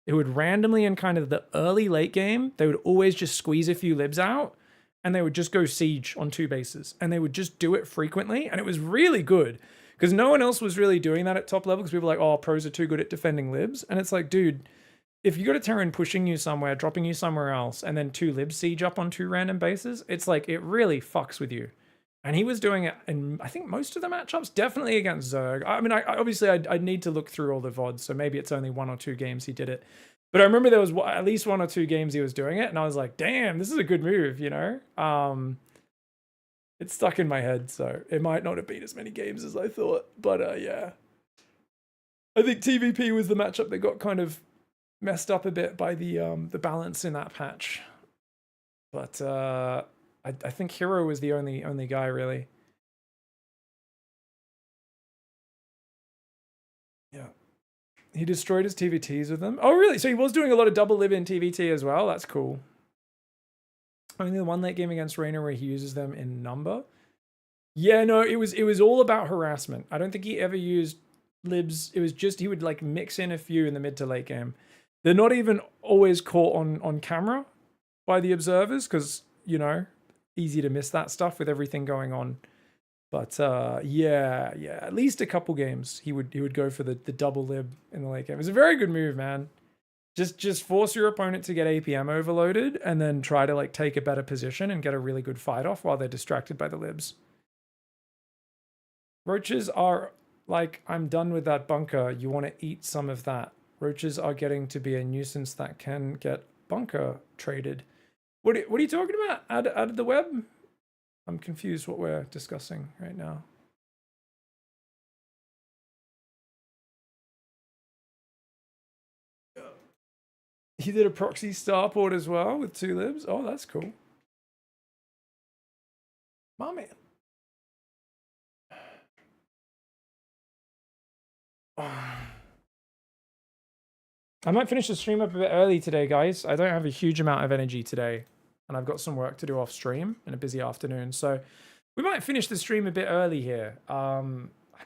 who would randomly in kind of the early late game, they would always just squeeze a few libs out and they would just go siege on 2 bases and they would just do it frequently. And it was really good because no one else was really doing that at top level because people were like, oh, pros are too good at defending libs. And it's like, dude, if you got a Terran pushing you somewhere, dropping you somewhere else, and then 2 libs siege up on 2 random bases, it's like, it really fucks with you. And he was doing it in, I think, most of the matchups, definitely against Zerg. I mean, obviously, I'd need to look through all the VODs, so maybe it's only 1 or 2 games he did it. But I remember there was at least 1 or 2 games he was doing it, and I was like, damn, this is a good move, you know? It's stuck in my head, so it might not have been as many games as I thought. But yeah. I think TVP was the matchup that got kind of messed up a bit by the balance in that patch. But I think Hero was the only guy really. Yeah. He destroyed his TVTs with them. Oh really? So he was doing a lot of double lib in TVT as well. That's cool. Only the one late game against Reyna where he uses them in number. Yeah, no, it was all about harassment. I don't think he ever used libs. It was just he would like mix in a few in the mid to late game. They're not even always caught on camera by the observers because, you know, easy to miss that stuff with everything going on. But yeah, at least a couple games he would go for the double lib in the late game. It was a very good move, man. Just force your opponent to get APM overloaded and then try to like take a better position and get a really good fight off while they're distracted by the libs. Roaches are like, I'm done with that bunker. You want to eat some of that. Roaches are getting to be a nuisance that can get bunker traded. What are you talking about? Added the web? I'm confused what we're discussing right now. He did a proxy starport as well with 2 libs. Oh, that's cool. My man. I might finish the stream up a bit early today, guys. I don't have a huge amount of energy today, and I've got some work to do off stream in a busy afternoon. So we might finish the stream a bit early here. I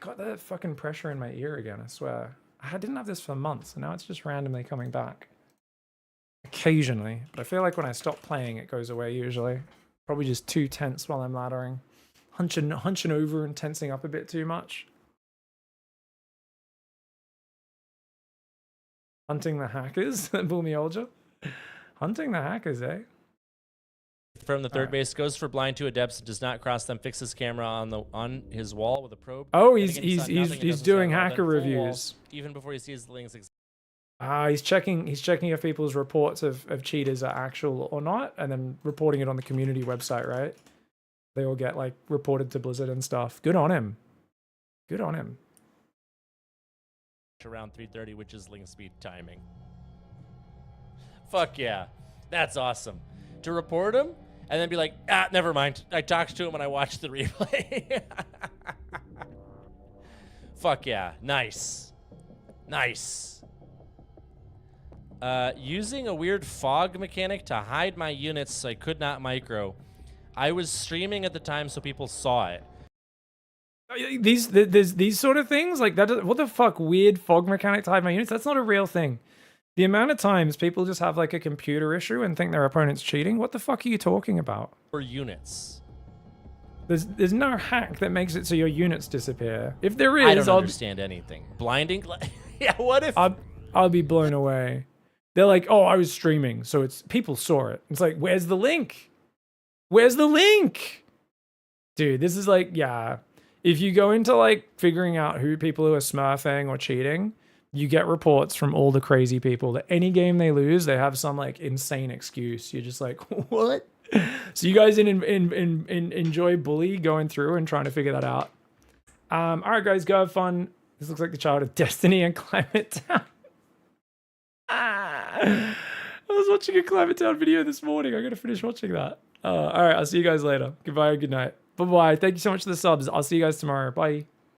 got that fucking pressure in my ear again, I swear. I didn't have this for months, and now it's just randomly coming back. Occasionally, but I feel like when I stop playing, it goes away usually. Probably just too tense while I'm laddering. Hunching over and tensing up a bit too much. Hunting the hackers, Boomyolja. Hunting the hackers, eh? From the third Alright. base, goes for blind 2 adepts, does not cross them, fixes camera on his wall with a probe. Oh, Then he's again, he saw nothing and he's doesn't doing stand well, then hacker full wall, reviews. even before he sees the links. He's checking if people's reports of cheaters are actual or not, and then reporting it on the community website, right? They all get like reported to Blizzard and stuff. Good on him. Good on him. Around 3:30, which is link speed timing. Fuck yeah, that's awesome. To report him and then be like, never mind. I talked to him and I watched the replay. Fuck yeah, nice, nice. Using a weird fog mechanic to hide my units so I could not micro. I was streaming at the time so people saw it. There's these sort of things like that. What the fuck? Weird fog mechanic to hide my units? That's not a real thing. The amount of times people just have like a computer issue and think their opponent's cheating. What the fuck are you talking about? For units. There's no hack that makes it so your units disappear. If there is, I don't understand anything. Blinding? Yeah, what if... I'll be blown away. They're like, oh, I was streaming, so it's people saw it. It's like, where's the link? Where's the link? Dude, this is like, yeah. If you go into like figuring out who people who are smurfing or cheating, you get reports from all the crazy people that any game they lose, they have some like insane excuse. You're just like, what? So you guys enjoy Bully going through and trying to figure that out. All right, guys, go have fun. This looks like the child of Destiny and Climate Town. I was watching a Climate Town video this morning. I gotta finish watching that. All right, I'll see you guys later. Goodbye, good night. Bye-bye. Thank you so much for the subs. I'll see you guys tomorrow. Bye.